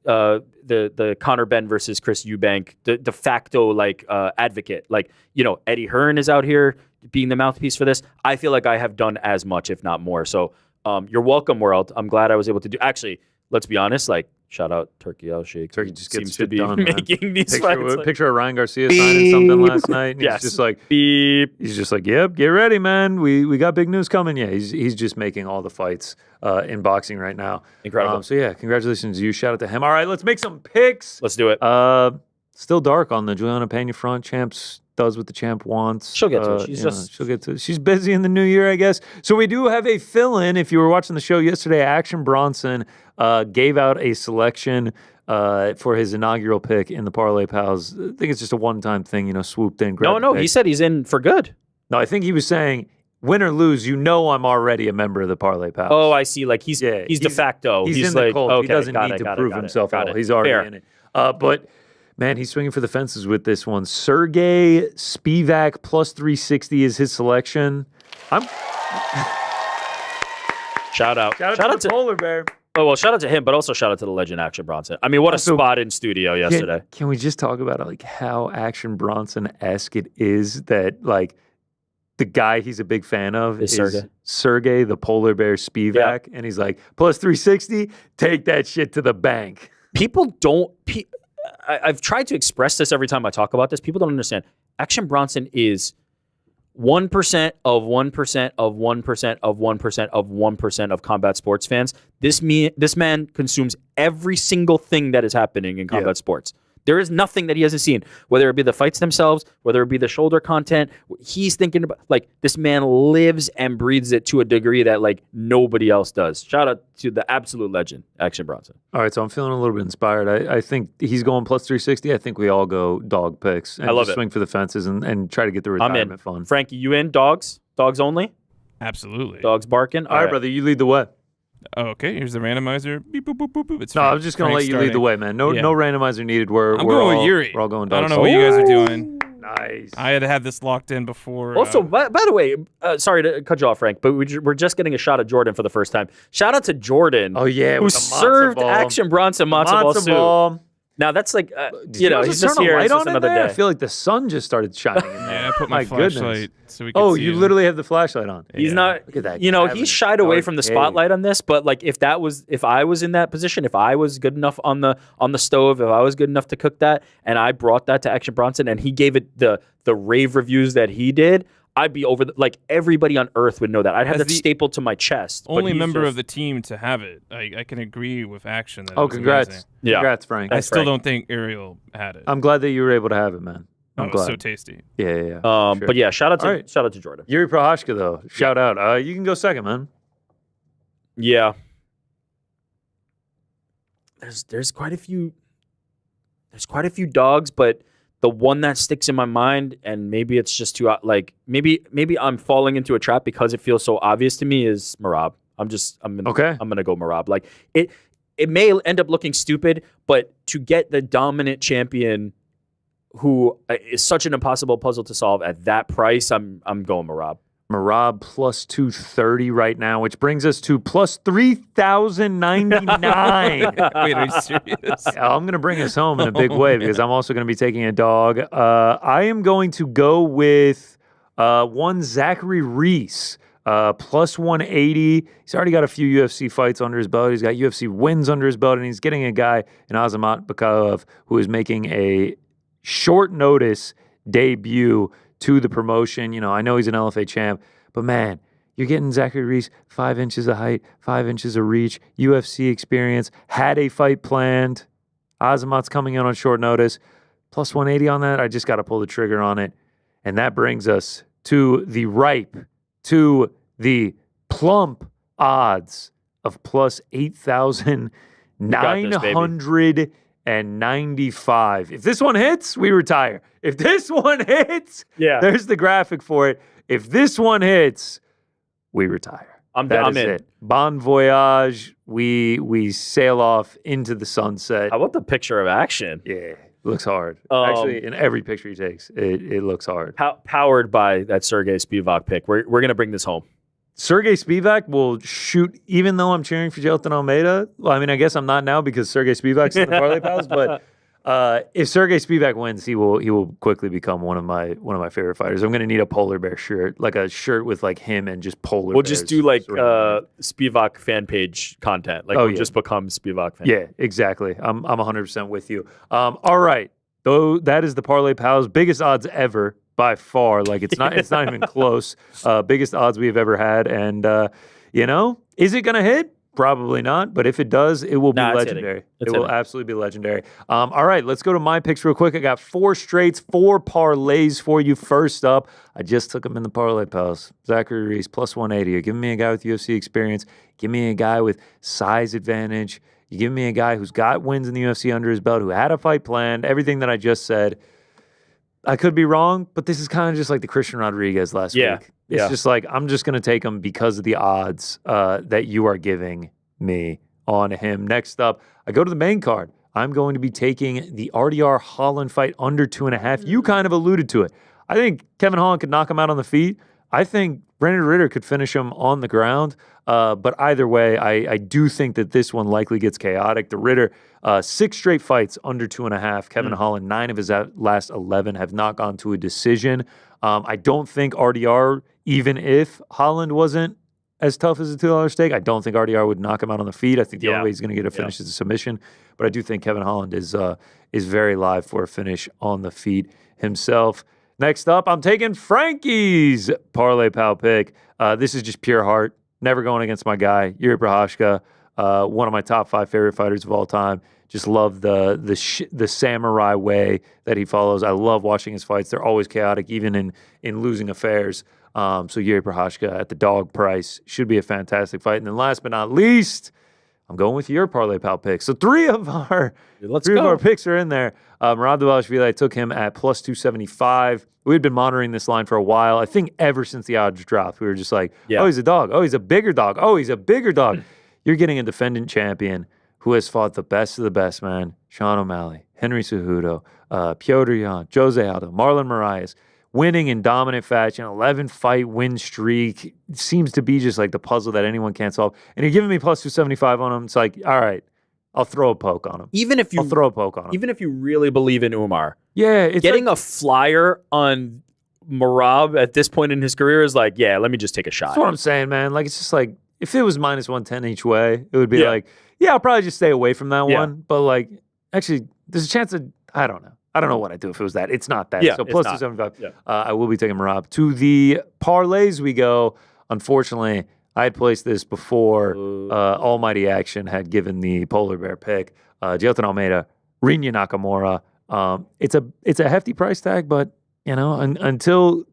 Conor Benn versus Chris Eubank de facto advocate. Eddie Hearn is out here being the mouthpiece for this. I feel like I have done as much, if not more. So you're welcome, world. I'm glad I was able to do. Actually, let's be honest. Shout out Turkey Al Sheikh. Turkey just seems gets to be done, making these fights. Picture of Ryan Garcia signing something last night. And Yes. He's just like, beep. He's just like, yep, get ready, man. We got big news coming. Yeah, he's just making all the fights in boxing right now. Incredible. So yeah, congratulations to you. Shout out to him. All right, let's make some picks. Let's do it. Still dark on the Juliana Pena front. Champs does what the champ wants. She'll get to it. She'll get to it. She's busy in the new year, I guess. So we do have a fill-in. If you were watching the show yesterday, Action Bronson gave out a selection for his inaugural pick in the Parlay Pals. I think it's just a one-time thing, swooped in. No, he said he's in for good. No, I think he was saying, win or lose, I'm already a member of the Parlay Pals. Oh, I see. He's de facto. He's in the cult. Okay, he doesn't need to prove himself at all. He's already in it. But man, he's swinging for the fences with this one. Sergey Spivak plus 360 is his selection. Shout out to Polar Bear. Oh, well, shout out to him, but also shout out to the legend Action Bronson. I mean, what a spot in studio yesterday. Can we just talk about how Action Bronson-esque it is that the guy he's a big fan of is Sergey the Polar Bear Spivak, and he's like, plus 360, take that shit to the bank. People don't. I've tried to express this every time I talk about this. People don't understand. Action Bronson is 1% of 1% of 1% of 1% of 1% of combat sports fans. This man consumes every single thing that is happening in combat sports. There is nothing that he hasn't seen, whether it be the fights themselves, whether it be the shoulder content. He's thinking about, this man lives and breathes it to a degree that nobody else does. Shout out to the absolute legend, Action Bronson. All right, so I'm feeling a little bit inspired. I think he's going plus 360. I think we all go dog picks. And I love it. Swing for the fences and try to get the retirement fun. Frankie, you in? Dogs? Dogs only? Absolutely. Dogs barking? All right, brother, you lead the way. Okay, here's the randomizer. Beep, boop, boop, boop, boop. It's I was just going to let you lead the way, man. No randomizer needed. I'm going with Yuri. We're all going dogs. I don't know what you guys are doing. Nice. I had this locked in before. Also, by the way, sorry to cut you off, Frank, but we're just getting a shot of Jordan for the first time. Shout out to Jordan. Oh, yeah. Who served Action Bronson matzo ball soup. Now that's he's just here. It's just another day. I feel like the sun just started shining in there. Yeah, I put my flashlight so we could see you literally have the flashlight on. He's not. Look at that. He shied away from the spotlight on this. But if I was in that position, if I was good enough on the stove, if I was good enough to cook that, and I brought that to Action Bronson, and he gave it the rave reviews that he did, I'd be over everybody on earth would know that. I'd have that stapled to my chest. Only member of the team to have it. I can agree with Action. That congrats. Amazing. Yeah. Congrats, Frank. I still don't think Ariel had it. I'm glad that you were able to have it, man. I'm glad. So tasty. Yeah. Sure. But yeah, shout out to Jordan. Yuri Prohashka, though. Shout out. You can go second, man. Yeah. there's quite a few dogs, but the one that sticks in my mind, and maybe it's just too maybe I'm falling into a trap because it feels so obvious to me, is Merab. I'm gonna go Merab. Like it may end up looking stupid, but to get the dominant champion who is such an impossible puzzle to solve at that price, I'm going Merab. Merab plus 230 right now, which brings us to plus 3,099. Wait, are you serious? I'm going to bring us home in a big way because I'm also going to be taking a dog. I am going to go with one Zachary Reese, plus 180. He's already got a few UFC fights under his belt. He's got UFC wins under his belt, and he's getting a guy in Azamat Bakov who is making a short notice debut to the promotion. You know, I know he's an LFA champ, but man, you're getting Zachary Reese, 5 inches of height, 5 inches of reach, UFC experience, had a fight planned. Azamat's coming in on short notice. Plus 180 on that. I just got to pull the trigger on it. And that brings us to the plump odds of plus 8,995. If this one hits, we retire. If this one hits, there's the graphic for it. If this one hits, we retire. I'm in. It. Bon voyage. We sail off into the sunset. How about the picture of action? Yeah, looks hard. Actually, in every picture he takes, it looks hard. Powered by that Sergey Spivak pick. We're going to bring this home. Sergey Spivak will shoot, even though I'm cheering for Jailton Almeida. Well, I mean, I guess I'm not now because Sergey Spivak's in the Parlay Pals, but if Sergey Spivak wins, he will quickly become one of my favorite fighters. I'm going to need a polar bear shirt, like a shirt with like him and just polar bears. We'll just do like Spivak fan page content. Like just become Spivak fan. Yeah, exactly. I'm 100% with you. All right. Though that is the Parlay Pals biggest odds ever. By far, like it's not even close. Biggest odds we've ever had, and is it gonna hit? Probably not, but if it does, it will be legendary. It will absolutely be legendary. All right, let's go to my picks real quick. I got 4 straights, 4 parlays for you. First up, I just took him in the Parlay Pals. Zachary Reese plus 180. You're giving me a guy with UFC experience. Give me a guy with size advantage. You give me a guy who's got wins in the UFC under his belt, who had a fight planned. Everything that I just said. I could be wrong, but this is kind of just like the Christian Rodriguez last week. It's just like, I'm just going to take him because of the odds that you are giving me on him. Next up, I go to the main card. I'm going to be taking the RDR Holland fight under 2.5. You kind of alluded to it. I think Kevin Holland could knock him out on the feet. I think Brandon Ritter could finish him on the ground. But either way, I do think that this one likely gets chaotic. The Ritter, 6 straight fights under 2.5. Kevin Holland, 9 of his last 11 have not gone to a decision. I don't think RDR, even if Holland wasn't as tough as a $2 stake, I don't think RDR would knock him out on the feet. I think the only way he's going to get a finish is a submission. But I do think Kevin Holland is very live for a finish on the feet himself. Next up, I'm taking Frankie's Parlay Pal pick. This is just pure heart. Never going against my guy, Yuri Prochazka, one of my top 5 favorite fighters of all time. Just love the samurai way that he follows. I love watching his fights. They're always chaotic, even in losing affairs. So Yuri Prochazka at the dog price should be a fantastic fight. And then last but not least, I'm going with your Parlay Pal picks. So 3 of our picks are in there. Merab Dvalishvili, I took him at plus 275. We had been monitoring this line for a while. I think ever since the odds dropped, we were just like, oh, he's a dog. Oh, he's a bigger dog. Oh, he's a bigger dog. You're getting a defendant champion who has fought the best of the best, man. Sean O'Malley, Henry Cejudo, Piotr Jan, Jose Aldo, Marlon Moraes, winning in dominant fashion, 11-fight win streak. It seems to be just like the puzzle that anyone can't solve. And you're giving me plus 275 on him. It's like, all right, I'll throw a poke on him. I'll throw a poke on him. Even if you really believe in Umar. Yeah. It's getting a flyer on Merab at this point in his career is like, let me just take a shot. That's what I'm saying, man. Like, it's just like, if it was minus 110 each way, it would be like, I'll probably just stay away from that one. But like, actually, there's a chance that, I don't know. I don't know what I'd do if it was that. It's not that. So plus 275. I will be taking Merab. To the parlays we go. Unfortunately, I had placed this before Almighty Action had given the polar bear pick. Jailton Almeida, Rinya Nakamura. It's a hefty price tag, but until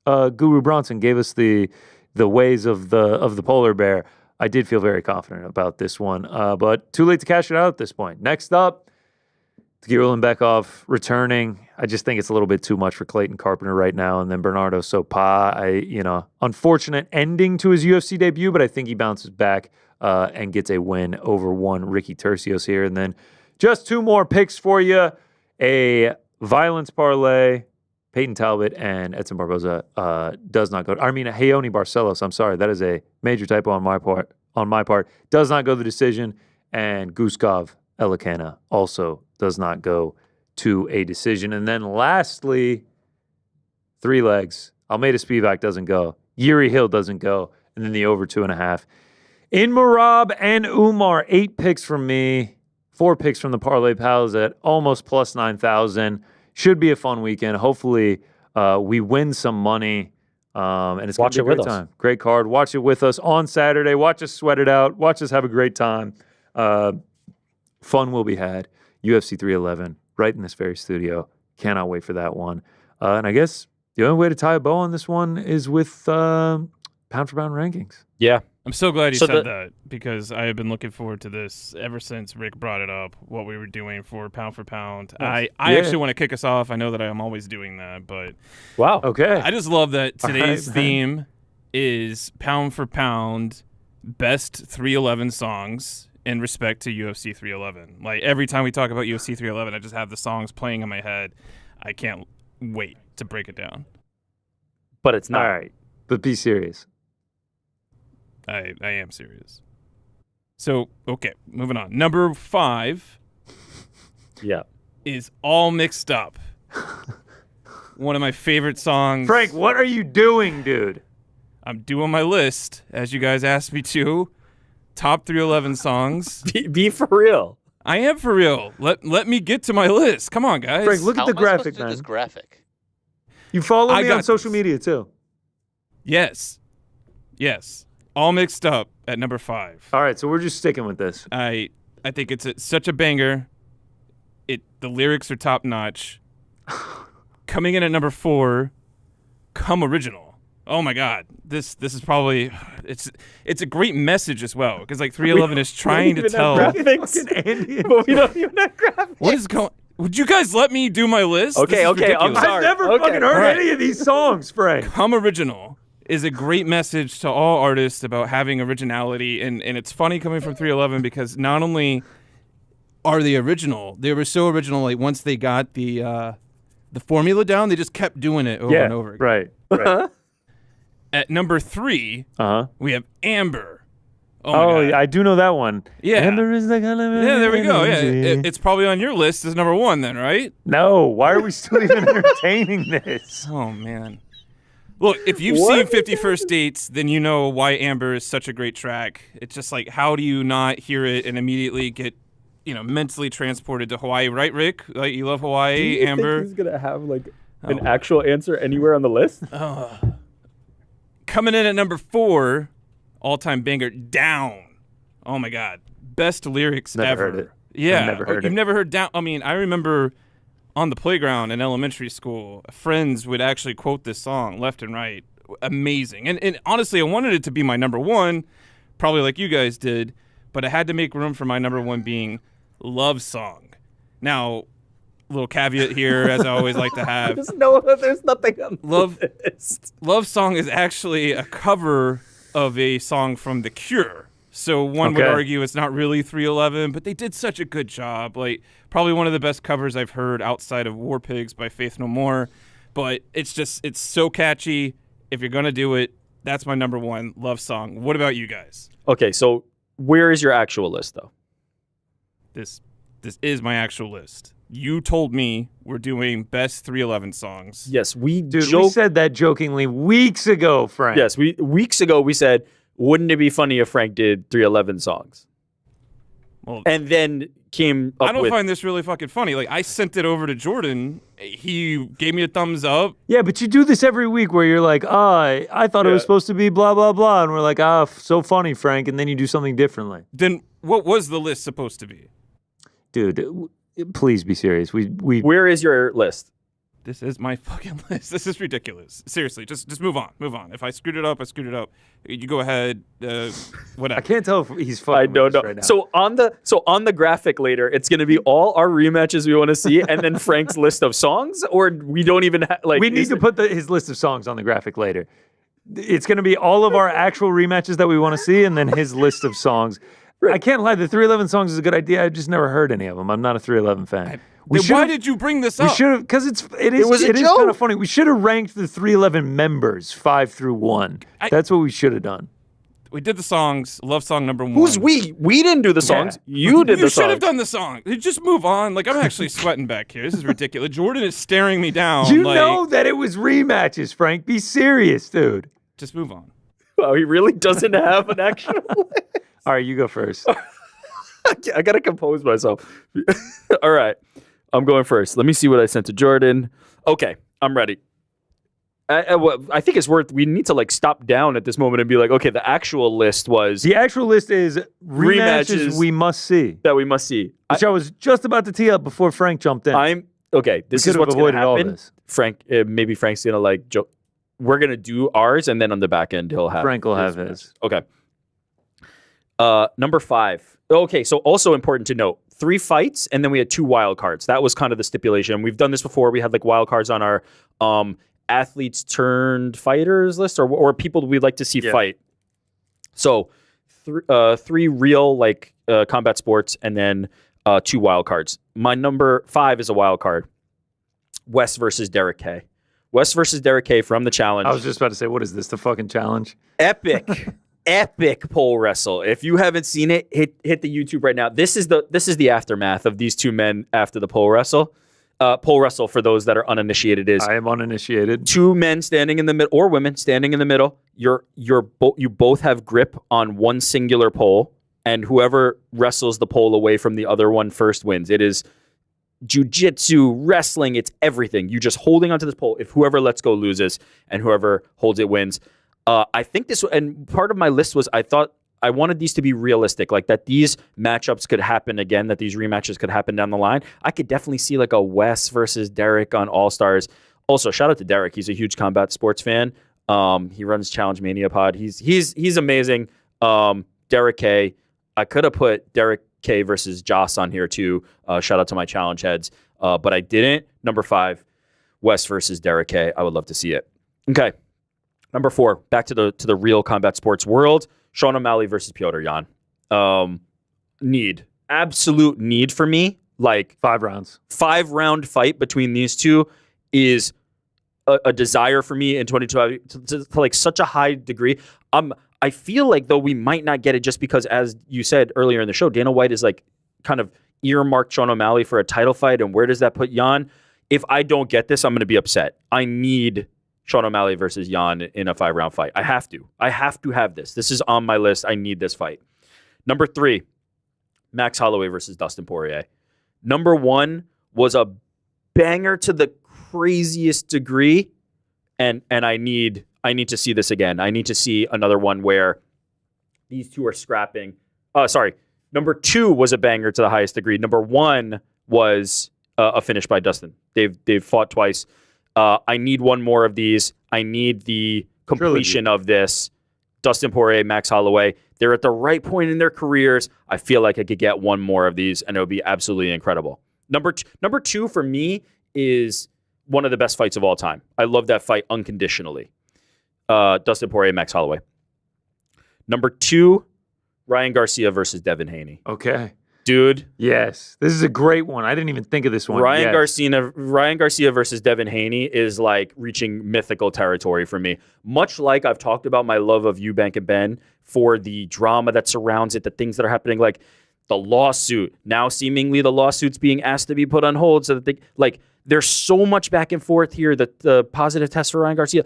Guru Bronson gave us the ways of the polar bear, I did feel very confident about this one, but too late to cash it out at this point. Next up, Tagir Ulanbekov returning. I just think it's a little bit too much for Clayton Carpenter right now. And then Bernardo Sopa, unfortunate ending to his UFC debut, but I think he bounces back and gets a win over one Ricky Tercios here. And then just two more picks for you. A violence parlay. Peyton Talbot and Edson Barboza does not go. Hayoni Barcelos. I'm sorry, that is a major typo on my part. Does not go the decision, and Guskov Elikana also does not go to a decision. And then lastly, three legs. Almeida Spivak doesn't go. Yuri Hill doesn't go, and then the over 2.5. In Marab and Umar, 8 picks from me, 4 picks from the Parlay Pals at almost plus 9,000. Should be a fun weekend. Hopefully, we win some money, and it's going to be a great time. Great card. Watch it with us on Saturday. Watch us sweat it out. Watch us have a great time. Fun will be had. UFC 311 right in this very studio. Cannot wait for that one. And I guess the only way to tie a bow on this one is with pound for pound rankings. Yeah. I'm so glad you said that, because I have been looking forward to this ever since Rick brought it up, what we were doing for pound. I actually want to kick us off. I know that I'm always doing that, but wow. Okay. I just love that today's theme is pound for pound, best 311 songs in respect to UFC 311. Like, every time we talk about UFC 311, I just have the songs playing in my head. I can't wait to break it down. But it's not. All right. But be serious. I am serious. So, okay, moving on. Number 5 is All Mixed Up. One of my favorite songs. Frank, what are you doing, dude? I'm doing my list, as you guys asked me to. Top 311 songs. Be for real. I am for real. Let me get to my list. Come on, guys. Frank, look at the graphic, man. This graphic? You follow me on social media, too. Yes. All Mixed Up at number 5. All right, so we're just sticking with this. I think it's such a banger. The lyrics are top notch. Coming in at number 4, Come Original. Oh my God, this is probably it's a great message as well, because like 311 is trying to tell. But we don't even have graphics. What is going? Would you guys let me do my list? Okay. Ridiculous. I've never fucking heard any of these songs, Frank. Come Original is a great message to all artists about having originality, and it's funny coming from 311 because not only are they original, they were so original. Like, once they got the formula down, they just kept doing it over and over again. Right. At number 3, we have Amber. Oh, I do know that one. Yeah. Amber is the kind of Yeah, there we go. Yeah, energy. it's probably on your list as number 1 then, right? No, why are we still even entertaining this? Oh, man. Look, if you've seen 50 First Dates, then you know why Amber is such a great track. It's just like, how do you not hear it and immediately get, mentally transported to Hawaii, right, Rick? Like, you love Hawaii, Amber. Think he's gonna have like an actual answer anywhere on the list? Coming in at number 4, all-time banger, Down. Oh my God, best lyrics Never ever. heard it. Yeah, I've never heard you've it. never heard Down. I mean, I remember on the playground in elementary school, friends would actually quote this song left and right. Amazing. And honestly, I wanted it to be my number 1, probably like you guys did, but I had to make room for my number 1 being Love Song. Now, little caveat here, as I always like to have. There's nothing on the list. Love Song is actually a cover of a song from The Cure. So one would argue it's not really 311, but they did such a good job. Like, probably one of the best covers I've heard outside of War Pigs by Faith No More. But it's so catchy. If you're going to do it, that's my number 1 Love Song. What about you guys? Okay, so where is your actual list, though? This is my actual list. You told me we're doing best 311 songs. Yes, we said that jokingly weeks ago, Frank. Yes, weeks ago we said, wouldn't it be funny if Frank did 311 songs? Well, and then came up I don't with... find this really fucking funny. Like, I sent it over to Jordan. He gave me a thumbs up. Yeah, but you do this every week where you're like, I thought it was supposed to be blah, blah, blah. And we're like, so funny, Frank. And then you do something differently. Then what was the list supposed to be? Dude, please be serious. Where is your list? This is my fucking list. This is ridiculous. Seriously, just move on. Move on. If I screwed it up, I screwed it up. You go ahead. Whatever. I can't tell if he's fucking I don't know. right now. So on the graphic later, it's going to be all our rematches we want to see, and then Frank's list of songs, or we don't even we need to put his list of songs on the graphic later. It's going to be all of our actual rematches that we want to see, and then his list of songs. Right. I can't lie. The 311 songs is a good idea. I've just never heard any of them. I'm not a 311 fan. Why did you bring this up? We should have, because it is kind of funny. We should have ranked the 311 members 5 through 1. That's what we should have done. We did the songs. Love song number 1. Who's we? We didn't do the songs. Yeah. You did the songs. You should have done the song. Just move on. Like, I'm actually sweating back here. This is ridiculous. Jordan is staring me down. You know that it was rematches, Frank. Be serious, dude. Just move on. Oh, he really doesn't have an actual list. All right, you go first. I got to compose myself. All right. I'm going first. Let me see what I sent to Jordan. Okay, I'm ready. I think it's we need to stop down at this moment and be like, okay, the actual list was... The actual list is rematches we must see. That we must see. Which I was just about to tee up before Frank jumped in. This is what's going to happen. Frank, maybe Frank's going to joke. We're going to do ours, and then on the back end, Frank will have his. Okay. Number 5. Okay, so also important to note, 3 fights, and then we had 2 wild cards. That was kind of the stipulation. We've done this before. We had wild cards on our athletes turned fighters list, or people we'd like to see fight. So 3 real combat sports, and then 2 wild cards. My number 5 is a wild card. West versus Derek K. West versus Derek K from the challenge. I was just about to say, what is this, the fucking challenge? Epic pole wrestle. If you haven't seen it, hit the YouTube right now. This is the aftermath of these 2 men after the pole wrestle. Pole wrestle, for those that are uninitiated, is I am uninitiated. 2 men standing in the middle, or women standing in the middle. You both have grip on one singular pole, and whoever wrestles the pole away from the other one first wins. It is jiu-jitsu, wrestling, it's everything. You just holding onto this pole. If whoever lets go loses, and whoever holds it wins. I think this, and part of my list was I wanted these to be realistic, that these matchups could happen again, that these rematches could happen down the line. I could definitely see a Wes versus Derek on All Stars. Also, shout out to Derek. He's a huge combat sports fan. He runs Challenge Mania Pod. He's amazing. Derek K. I could have put Derek K versus Joss on here too. Shout out to my challenge heads. But I didn't. Number 5, Wes versus Derek K. I would love to see it. Okay. Number 4, back to the real combat sports world. Sean O'Malley versus Piotr Jan. Absolute need for me. 5 rounds. 5-round fight between these two is a desire for me in 2022 to such a high degree. I feel though we might not get it just because, as you said earlier in the show, Dana White is kind of earmarked Sean O'Malley for a title fight, and where does that put Jan? If I don't get this, I'm going to be upset. I need Sean O'Malley versus Jan in a 5-round fight. I have to have this. This is on my list. I need this fight. Number 3, Max Holloway versus Dustin Poirier. Number 1 was a banger to the craziest degree, and I need to see this again. I need to see another one where these two are scrapping. Number 2 was a banger to the highest degree. Number 1 was a finish by Dustin. They've fought twice. I need one more of these. I need the completion of this. Dustin Poirier, Max Holloway. They're at the right point in their careers. I feel like I could get one more of these, and it would be absolutely incredible. Number 2 for me is one of the best fights of all time. I love that fight unconditionally. Dustin Poirier, Max Holloway. Number 2, Ryan Garcia versus Devin Haney. Okay. Dude. Yes. This is a great one. I didn't even think of this one. Ryan Garcia versus Devin Haney is reaching mythical territory for me. Much like I've talked about my love of Eubank and Ben for the drama that surrounds it, the things that are happening, the lawsuit. Now seemingly the lawsuit's being asked to be put on hold so that there's so much back and forth here, the positive test for Ryan Garcia,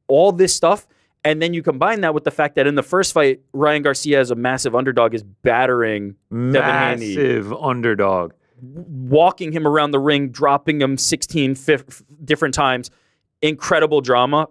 all this stuff. And then you combine that with the fact that in the first fight, Ryan Garcia as a massive underdog is battering Devin Haney. Massive underdog. Walking him around the ring, dropping him 16 different times. Incredible drama.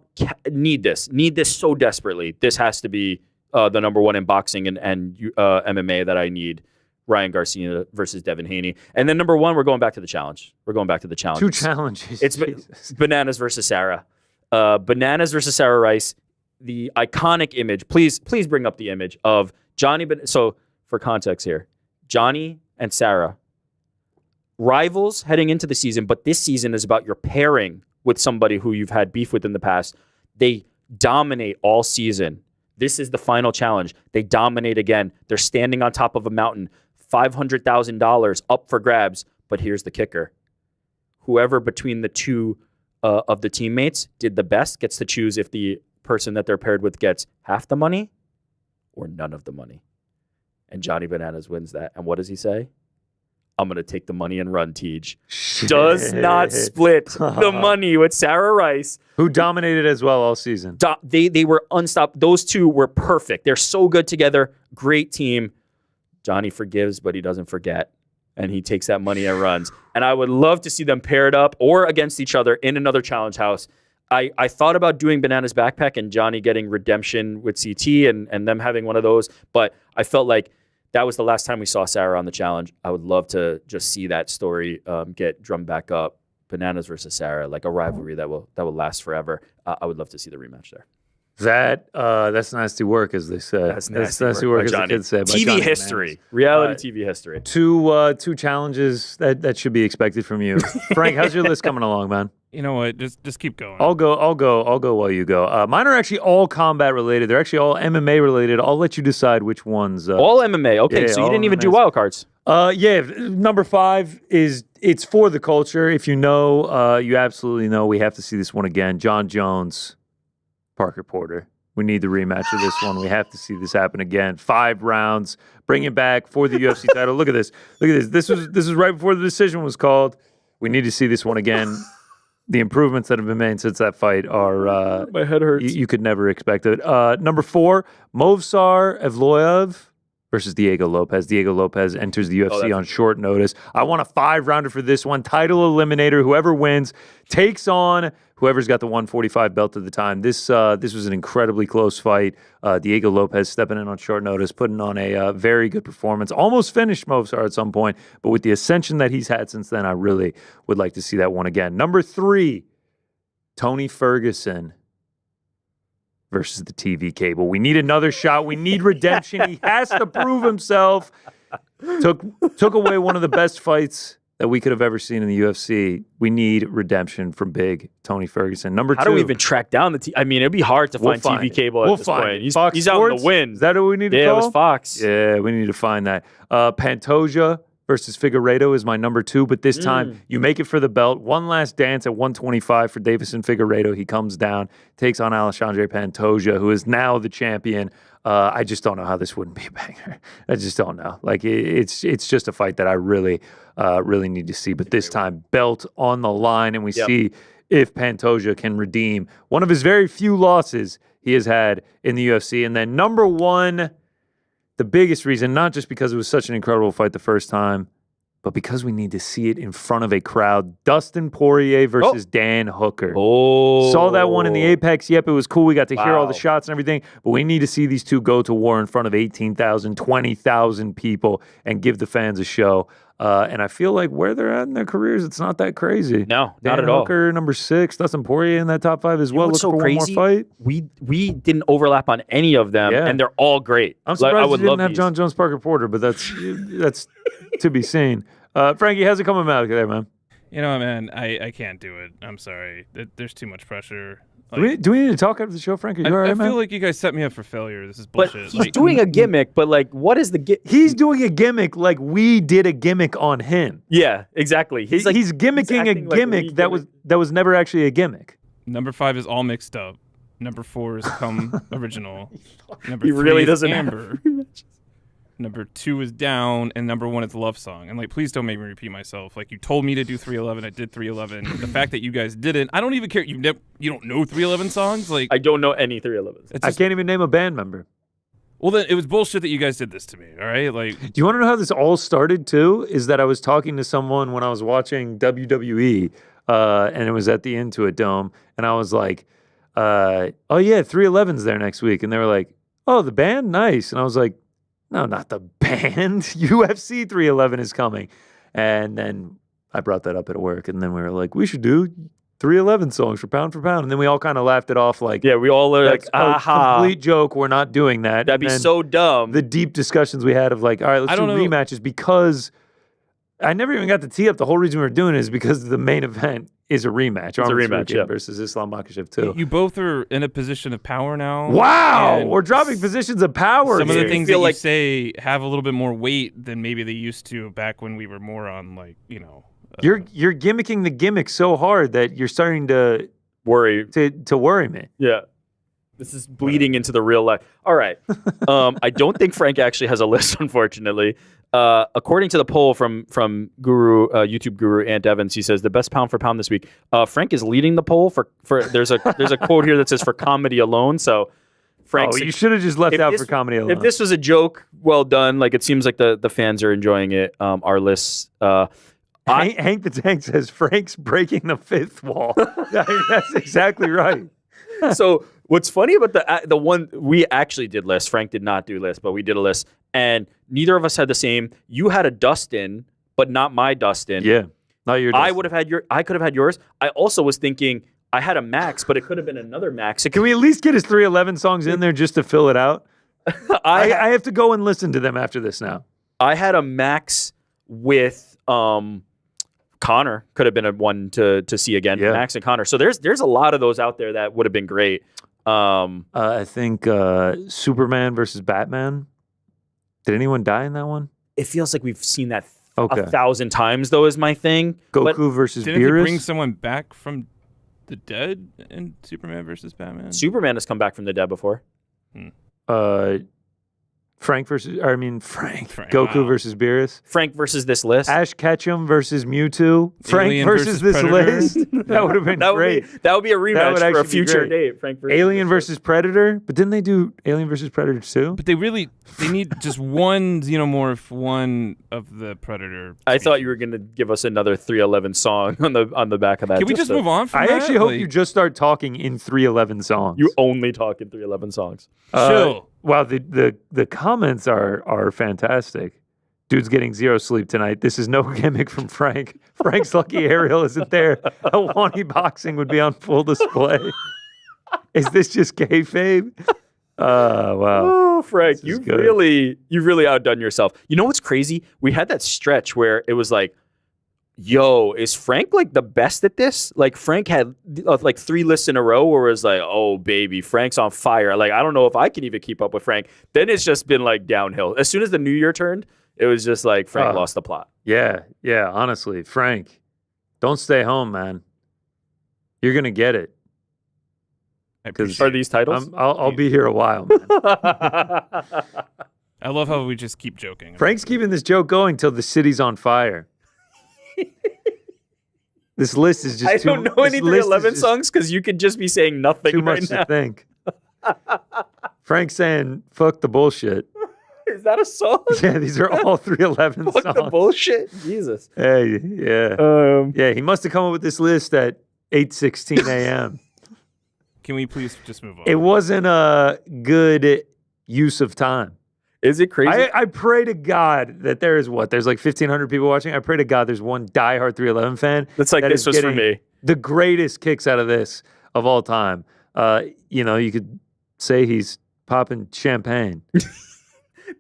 Need this so desperately. This has to be the number 1 in boxing and MMA that I need. Ryan Garcia versus Devin Haney. And then number 1, we're going back to the challenge. 2 challenges. It's Bananas versus Sarah. Bananas versus Sarah Rice. the iconic image. Please bring up the image of Johnny. So for context here, Johnny and Sarah, rivals heading into the season, but this season is about your pairing with somebody who you've had beef with in the past. They dominate all season. This is the final challenge. They dominate again. They're standing on top of a mountain, $500,000 up for grabs. But here's the kicker. Whoever between the two of the teammates did the best gets to choose if the person that they're paired with gets half the money or none of the money. And Johnny Bananas wins that. And what does he say? I'm going to take the money and run, Tej. Does not split the money with Sarah Rice. Who dominated as well all season. They were unstoppable. Those two were perfect. They're so good together. Great team. Johnny forgives, but he doesn't forget. And he takes that money and runs. And I would love to see them paired up or against each other in another challenge house. I thought about doing Bananas Backpack and Johnny getting redemption with CT and them having one of those. But I felt like that was the last time we saw Sarah on the challenge. I would love to just see that story get drummed back up. Bananas versus Sarah, like a rivalry that will last forever. I would love to see the rematch there. That's nasty work, as they say. That's nasty work, as the kids say. TV history, reality TV history. Two challenges that should be expected from you. Frank, how's your list coming along, man? You know what? Just keep going. I'll go while you go. Mine are actually all combat related. They're actually all MMA related. I'll let you decide which ones. All MMA. Okay, so you didn't even do wild cards. Yeah. Number 5 is it's for the culture. If you know, you absolutely know. We have to see this one again. John Jones, Parker Porter. We need the rematch of this one. We have to see this happen again. 5 rounds. Bring it back for the UFC title. Look at this. This was right before the decision was called. We need to see this one again. The improvements that have been made since that fight are... my head hurts. You could never expect it. Number 4, Movsar Evloev versus Diego Lopez. Diego Lopez enters the UFC on short notice. I want a 5-rounder for this one. Title eliminator. Whoever wins takes on whoever's got the 145 belt at the time. This was an incredibly close fight. Diego Lopez stepping in on short notice, putting on a very good performance. Almost finished Movsar at some point, but with the ascension that he's had since then, I really would like to see that one again. Number 3, Tony Ferguson versus the TV cable. We need another shot. We need redemption. He has to prove himself. Took away one of the best fights that we could have ever seen in the UFC. We need redemption from big Tony Ferguson. Number 2. How do we even track down the TV? I mean, it'd be hard to find TV cable at this point. He's out in the wind. Is that what we need to call? Yeah, it was Fox. Yeah, we need to find that. Pantoja versus Figueiredo is my number 2, but this time you make it for the belt. One last dance at 125 for Davison Figueiredo. He comes down, takes on Alexandre Pantoja, who is now the champion. I just don't know how this wouldn't be a banger. I just don't know. Like it's just a fight that I really need to see. But this time, belt on the line, and we see if Pantoja can redeem one of his very few losses he has had in the UFC. And then number 1, the biggest reason, not just because it was such an incredible fight the first time, but because we need to see it in front of a crowd. Dustin Poirier versus Dan Hooker. Saw that one in the Apex. Yep, it was cool. We got to hear all the shots and everything. But we need to see these two go to war in front of 18,000, 20,000 people and give the fans a show. And I feel like where they're at in their careers, it's not that crazy. No, Dan not at all. Hooker, number 6. Dustin Poirier in that top 5 as well. What's Looking so for crazy? one more fight. We didn't overlap on any of them, and they're all great. I'm surprised I would you didn't love have these. John Jones, Parker Porter, but that's to be seen. Frankie, how's it coming out there, man? You know, man, I can't do it. I'm sorry. There's too much pressure. Like, Do we need to talk after the show, Frankie? You all right, I feel man? like you guys set me up for failure. This is bullshit. But he's doing a gimmick, but like, what is the gimmick? He's doing a gimmick like we did a gimmick on him. Yeah, exactly. He's gimmicking a gimmick that was never actually a gimmick. Number 5 is all mixed up. Number 4 is come original. Number He 3 really is doesn't Amber. Number 2 is down, and number 1 is love song. And like, please don't make me repeat myself. Like, you told me to do 311, I did 311. The fact that you guys didn't, I don't even care. You don't know 311 songs. Like, I don't know any 311s. I can't even name a band member. Well, then it was bullshit that you guys did this to me. All right, like, do you want to know how this all started? Too is that I was talking to someone when I was watching WWE, and it was at the Intuit Dome, and I was like, "Oh yeah, 311's there next week," and they were like, "Oh, the band, nice," and I was like, "No, not the band. UFC 311 is coming." And then I brought that up at work, and then we were like, we should do 311 songs for pound, and then we all kind of laughed it off like, yeah, we all are like, aha, complete joke. We're not doing that. That'd be so dumb. The deep discussions we had of like, all right, let's do rematches because I never even got to tee up. The whole reason we were doing it is because the main event is a rematch. It's a rematch, yeah. Versus Islam Makhachev too. You both are in a position of power now. Wow, we're dropping positions of power. Some of the things that you say have a little bit more weight than maybe they used to back when we were more on like, You're gimmicking the gimmick so hard that you're starting to worry to worry me. Yeah. This is bleeding into the real life. All right. I don't think Frank actually has a list, unfortunately. According to the poll from Guru, YouTube Guru Ant Evans, he says the best pound for pound this week. Frank is leading the poll for there's a quote here that says for comedy alone. So Frank, you should have just left out for comedy alone. If this was a joke, well done. Like it seems like the fans are enjoying it. Our lists. Hank the Tank says Frank's breaking the fifth wall. That's exactly right. So what's funny about the one we actually did list, Frank did not do list, but we did a list, and neither of us had the same. You had a Dustin, but not my Dustin. Yeah, not your Dustin. I could have had yours. I also was thinking I had a Max, but it could have been another Max. Can we at least get his 311 songs in there just to fill it out? I have to go and listen to them after this now. I had a Max with Connor, could have been a one to see again. Yeah. Max and Connor. So there's a lot of those out there that would have been great. I think Superman versus Batman. Did anyone die in that one? It feels like we've seen that 1,000 times, though, is my thing. Goku versus Didn't Beerus. He bring someone back from the dead in Superman versus Batman? Superman has come back from the dead before. Frank. Goku versus Beerus. Frank versus this list. Ash Ketchum versus Mewtwo. Frank Alien versus this Predator. list. That would have been great. That would be a rematch for a future date. Frank versus Alien versus Predator. But didn't they do Alien versus Predator too? But they need just one xenomorph, one of the Predator. I thought you were going to give us another 311 song on the back of that. Can we just move on from that? I actually hope you just start talking in 311 songs. You only talk in 311 songs. Chill. Wow, the comments are fantastic. Dude's getting zero sleep tonight. This is no gimmick from Frank. Frank's lucky Ariel isn't there. Helwani boxing would be on full display. Is this just kayfabe? Wow. Oh, Frank, you've really outdone yourself. You know what's crazy? We had that stretch where it was like, yo, is Frank like the best at this? Like Frank had like 3 lists in a row where it was like, oh baby, Frank's on fire. Like I don't know if I can even keep up with Frank. Then it's just been like downhill. As soon as the new year turned, it was just like Frank lost the plot. Yeah. Honestly, Frank, don't stay home, man. You're gonna get it. Are these titles? I'll be here a while, man. I love how we just keep joking. Frank's keeping this joke going till the city's on fire. This list is just I don't know any 311 songs because you could just be saying nothing too much to think. Frank's saying, fuck the bullshit. Is that a song? Yeah, these are all 311 songs. Fuck the bullshit? Jesus. Hey, yeah. Yeah, he must have come up with this list at 8:16 a.m. Can we please just move on? It wasn't a good use of time. Is it crazy? I pray to God that there's like 1,500 people watching. I pray to God there's one diehard 311 fan. That's like, this was for me. The greatest kicks out of this of all time. You could say he's popping champagne.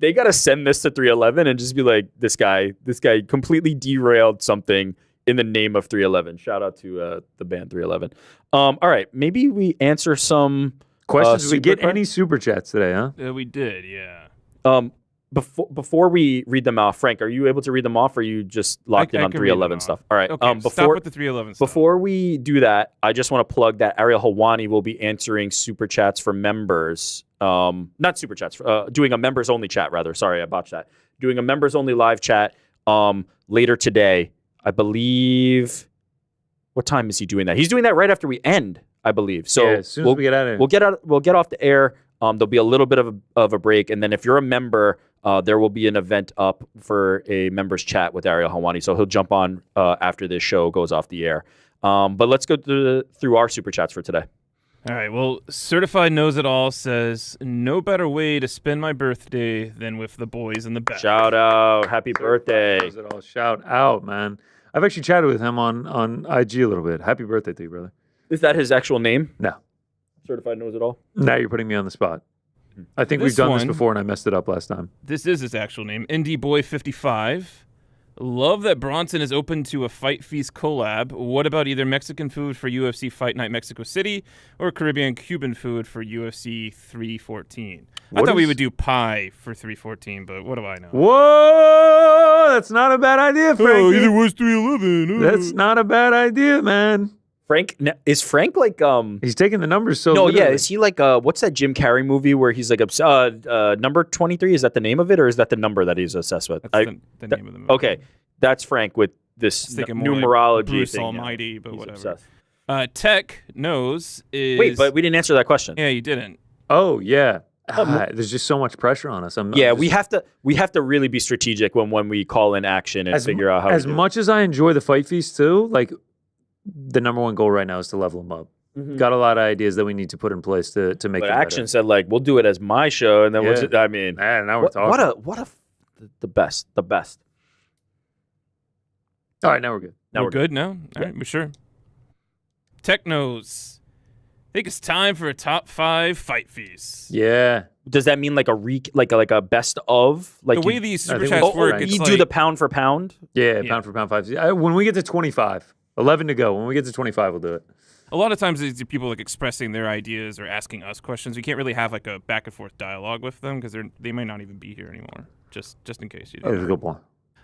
They got to send this to 311 and just be like, this guy completely derailed something in the name of 311. Shout out to the band 311. All right, maybe we answer some questions. Did we get any super chats today, huh? We did, yeah. Before we read them off, Frank, are you able to read them off, or are you just locked in on 311 stuff? All right. Okay, stop with the 311 stuff. Before we do that, I just want to plug that Ariel Helwani will be answering super chats for members. Not super chats. Doing a members only chat, rather. Sorry, I botched that. Doing a members only live chat later today. I believe. What time is he doing that? He's doing that right after we end, I believe. So as soon as we get out of here. We'll get off the air. There'll be a little bit of a break, and then if you're a member, there will be an event up for a members chat with Ariel Helwani. So he'll jump on after this show goes off the air. But let's go through our super chats for today. All right. Well, Certified Knows It All says, no better way to spend my birthday than with the boys in the back. Shout out. Happy birthday. Knows It All. Shout out, man. I've actually chatted with him on IG a little bit. Happy birthday to you, brother. Is that his actual name? No. Certified knows it all? Now you're putting me on the spot. I think we've done this before, and I messed it up last time. This is his actual name. Indie Boy 55. Love that Bronson is open to a Fight Feast collab. What about either Mexican food for UFC Fight Night Mexico City or Caribbean Cuban food for UFC 314? I thought we would do pie for 314, but what do I know? Whoa! That's not a bad idea, Frankie. Oh, either was 311. That's not a bad idea, man. Is Frank like He's taking the numbers so No, literally. yeah, is he like what's that Jim Carrey movie where he's like number 23, is that the name of it or is that the number that he's obsessed with? That's the name of the movie. Okay. That's Frank with this numerology like Bruce thing. Almighty, but he's whatever. Obsessed. Tech knows is Wait, but we didn't answer that question. Yeah, you didn't. Oh, yeah. There's just so much pressure on us. We have to really be strategic when we call in action and figure out how. As much as I enjoy the Fight Feast too, like the number one goal right now is to level them up. Mm-hmm. Got a lot of ideas that we need to put in place to make. But it Action better. said like we'll do it as my show, and then we'll. I mean, now we're talking. The best. All right, now we're good. We're good now. All right, we're sure. Tech knows. I think it's time for a top 5 Fight Feast. Yeah. Does that mean like a best of? Like the way these super chats work, it's you like, do the pound for pound. Yeah, pound for pound 5. When we get to 25, 11 to go. When we get to 25, we'll do it. A lot of times these are people like expressing their ideas or asking us questions. We can't really have like a back and forth dialogue with them because they may not even be here anymore. Just in case you do. That's a good point.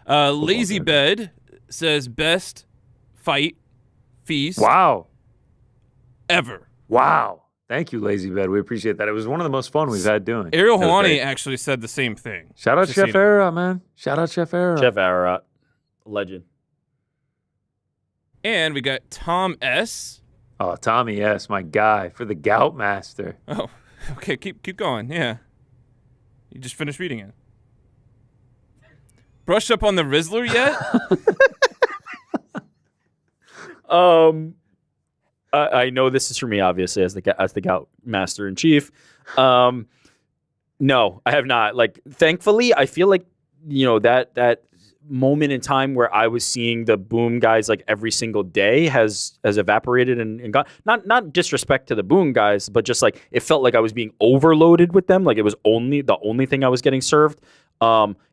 Lazy Bed says best fight feast. Wow. Ever. Wow. Thank you, Lazy Bed. We appreciate that. It was one of the most fun we've had doing. Ariel Helwani actually said the same thing. Shout out Chef Era, man. Shout out Chef Era. Chef Era, legend. And we got Tom S. Oh, Tommy S., my guy, for the Gout Master. Oh, okay. Keep going. Yeah. You just finished reading it. Brushed up on the Rizzler yet? I know this is for me, obviously, as the Gout Master in Chief. No, I have not. Like, thankfully, I feel like that moment in time where I was seeing the Boom guys like every single day has evaporated and gone. Not disrespect to the Boom guys, but just like it felt like I was being overloaded with them. Like it was the only thing I was getting served.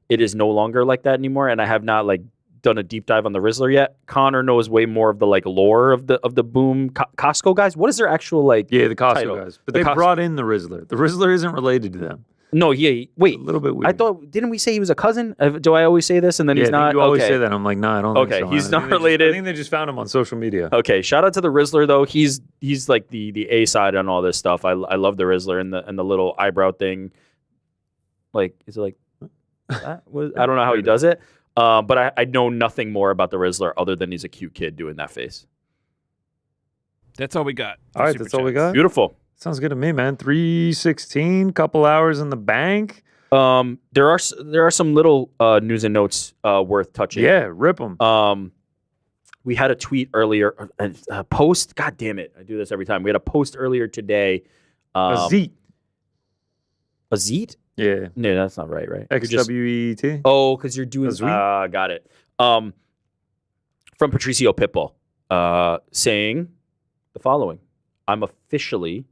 It is no longer like that anymore, and I have not like done a deep dive on the Rizzler yet. Connor knows way more of the like lore of the Boom Costco guys. What is their actual like? Yeah, the Costco title? guys, but they brought in the Rizzler. The Rizzler isn't related to them. No, yeah, wait. A little bit weird. I thought, didn't we say he was a cousin? Do I always say this and then he's not? You always say that. I'm like, nah, I don't think so. Okay, he's not related. I think they just found him on social media. Okay, shout out to the Rizzler though. He's like the A side on all this stuff. I love the Rizzler and the little eyebrow thing. Like, is it like that? I don't know how he does it. But I know nothing more about the Rizzler other than he's a cute kid doing that face. That's all we got. All right, that's all we got. Beautiful. Sounds good to me, man. 3:16, couple hours in the bank. There are some little news and notes worth touching. Yeah, rip them. We had a tweet earlier, a post. God damn it, I do this every time. We had a post earlier today. A Zeet. A Zeet? Yeah. No, that's not right. XWET. Oh, because you're doing. Got it. From Patricio Pitbull, saying the following: "I'm officially,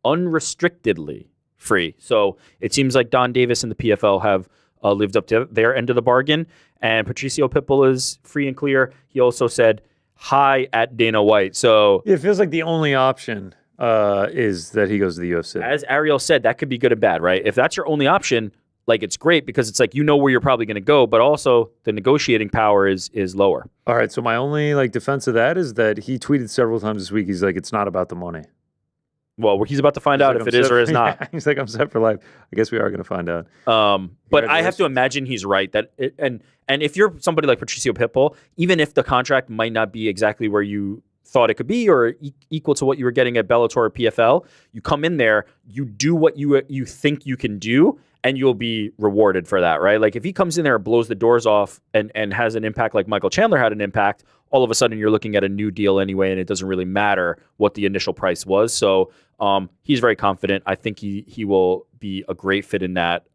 unrestrictedly free." So it seems like Don Davis and the PFL have lived up to their end of the bargain, and Patricio Pitbull is free and clear. He also said, "Hi" at Dana White. So yeah, it feels like the only option is that he goes to the UFC. As Ariel said, that could be good and bad, right? If that's your only option, like it's great because it's like you know where you're probably going to go, but also the negotiating power is lower. All right, so my only like defense of that is that he tweeted several times this week. He's like, "It's not about the money." Well, he's about to find out if it is or is not. He's like, "I'm set for life." I guess we are going to find out. But I have to imagine he's right that and if you're somebody like Patricio Pitbull, even if the contract might not be exactly where you thought it could be or equal to what you were getting at Bellator or PFL, you come in there, you do what you think you can do, and you'll be rewarded for that, right? Like if he comes in there and blows the doors off and has an impact like Michael Chandler had an impact, all of a sudden you're looking at a new deal anyway, and it doesn't really matter what the initial price was. So he's very confident. I think he will be a great fit in that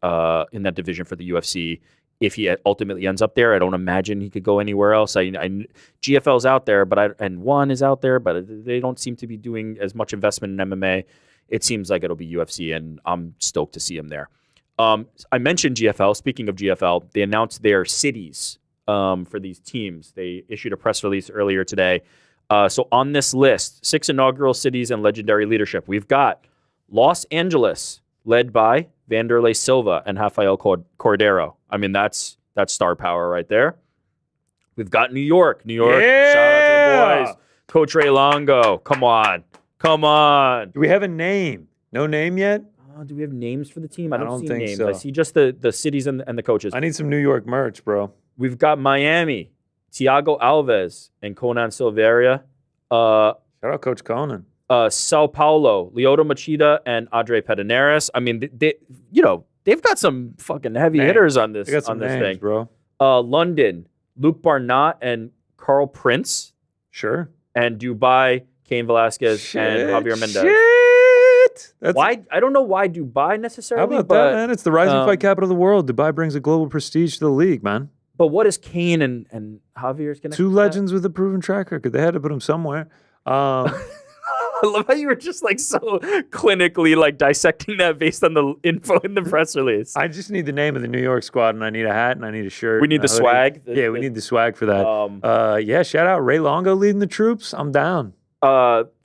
division for the UFC if he ultimately ends up there. I don't imagine he could go anywhere else. GFL's out there, and One is out there, but they don't seem to be doing as much investment in MMA. It seems like it'll be UFC, and I'm stoked to see him there. I mentioned GFL. Speaking of GFL, they announced their cities for these teams. They issued a press release earlier today. So on this list, 6 inaugural cities and legendary leadership, we've got Los Angeles, led by Vanderlei Silva and Rafael Cordero. I mean, that's star power right there. We've got New York. Yeah! Shout out to the boys. Coach Ray Longo. Come on. Do we have a name? No name yet? Do we have names for the team? I don't see think names. so. I see just the cities and the coaches. I need some New York merch, bro. We've got Miami, Thiago Alves and Conan Silveira. Shout out Coach Conan. Sao Paulo, Lyoto Machida and Andre Pederneiras. I mean, they've got some fucking heavy hitters on this names, thing, bro. London, Luke Barnett and Carl Prince. Sure. And Dubai, Cain Velasquez and Javier Mendez. Why? I don't know why Dubai necessarily. How about that, man? It's the rising fight capital of the world. Dubai brings a global prestige to the league, man. But what is Cain and Javier's connection? 2 legends with a proven track record. They had to put them somewhere. I love how you were just like so clinically like dissecting that based on the info in the press release. I just need the name of the New York squad, and I need a hat, and I need a shirt. We need the swag. We need the swag for that. Shout out Ray Longo leading the troops. I'm down.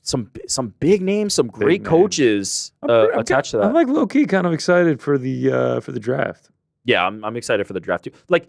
Some big names, some great coaches attached to that. I'm like low key kind of excited for the draft. Yeah, I'm excited for the draft too. Like,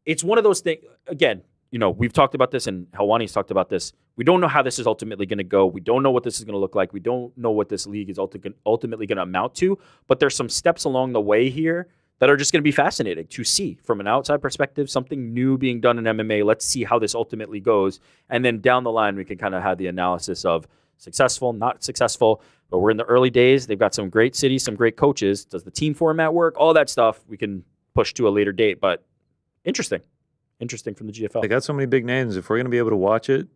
it's one of those things. Again, we've talked about this, and Helwani's talked about this. We don't know how this is ultimately going to go. We don't know what this is going to look like. We don't know what this league is ultimately going to amount to. But there's some steps along the way here that are just going to be fascinating to see from an outside perspective, something new being done in MMA. Let's see how this ultimately goes. And then down the line, we can kind of have the analysis of successful, not successful. But we're in the early days. They've got some great cities, some great coaches. Does the team format work? All that stuff we can push to a later date. But interesting from the GFL. They got so many big names. If we're going to be able to watch it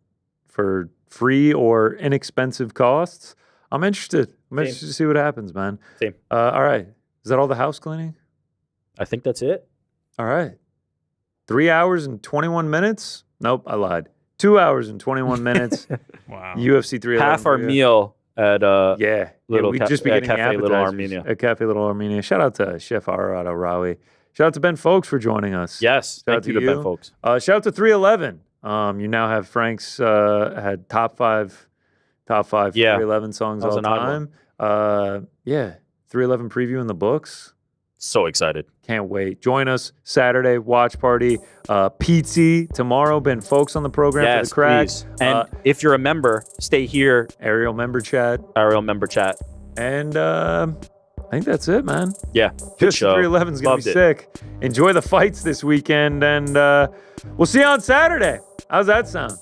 for free or inexpensive costs, I'm interested. I'm interested to see what happens, man. Same. All right. Is that all the house cleaning? I think that's it. All right. 3 hours and 21 minutes? Nope, I lied. 2 hours and 21 minutes. Wow. UFC 311. Half our meal at we just beginning Cafe Little Armenia. At Cafe Little Armenia. Shout out to Chef Arad Rawi. Shout out to Ben Folks for joining us. Yes, thank you to Ben Folks. Shout out to 311. You now have Frank's had top five 311 songs all time. 311 preview in the books. So excited. Can't wait. Join us Saturday, watch party. Pizza tomorrow. Ben Folks on the program for the crack. Please. And if you're a member, stay here. Ariel member chat. And I think that's it, man. Yeah. Just 311 is going to be sick. Enjoy the fights this weekend, and we'll see you on Saturday. How's that sound?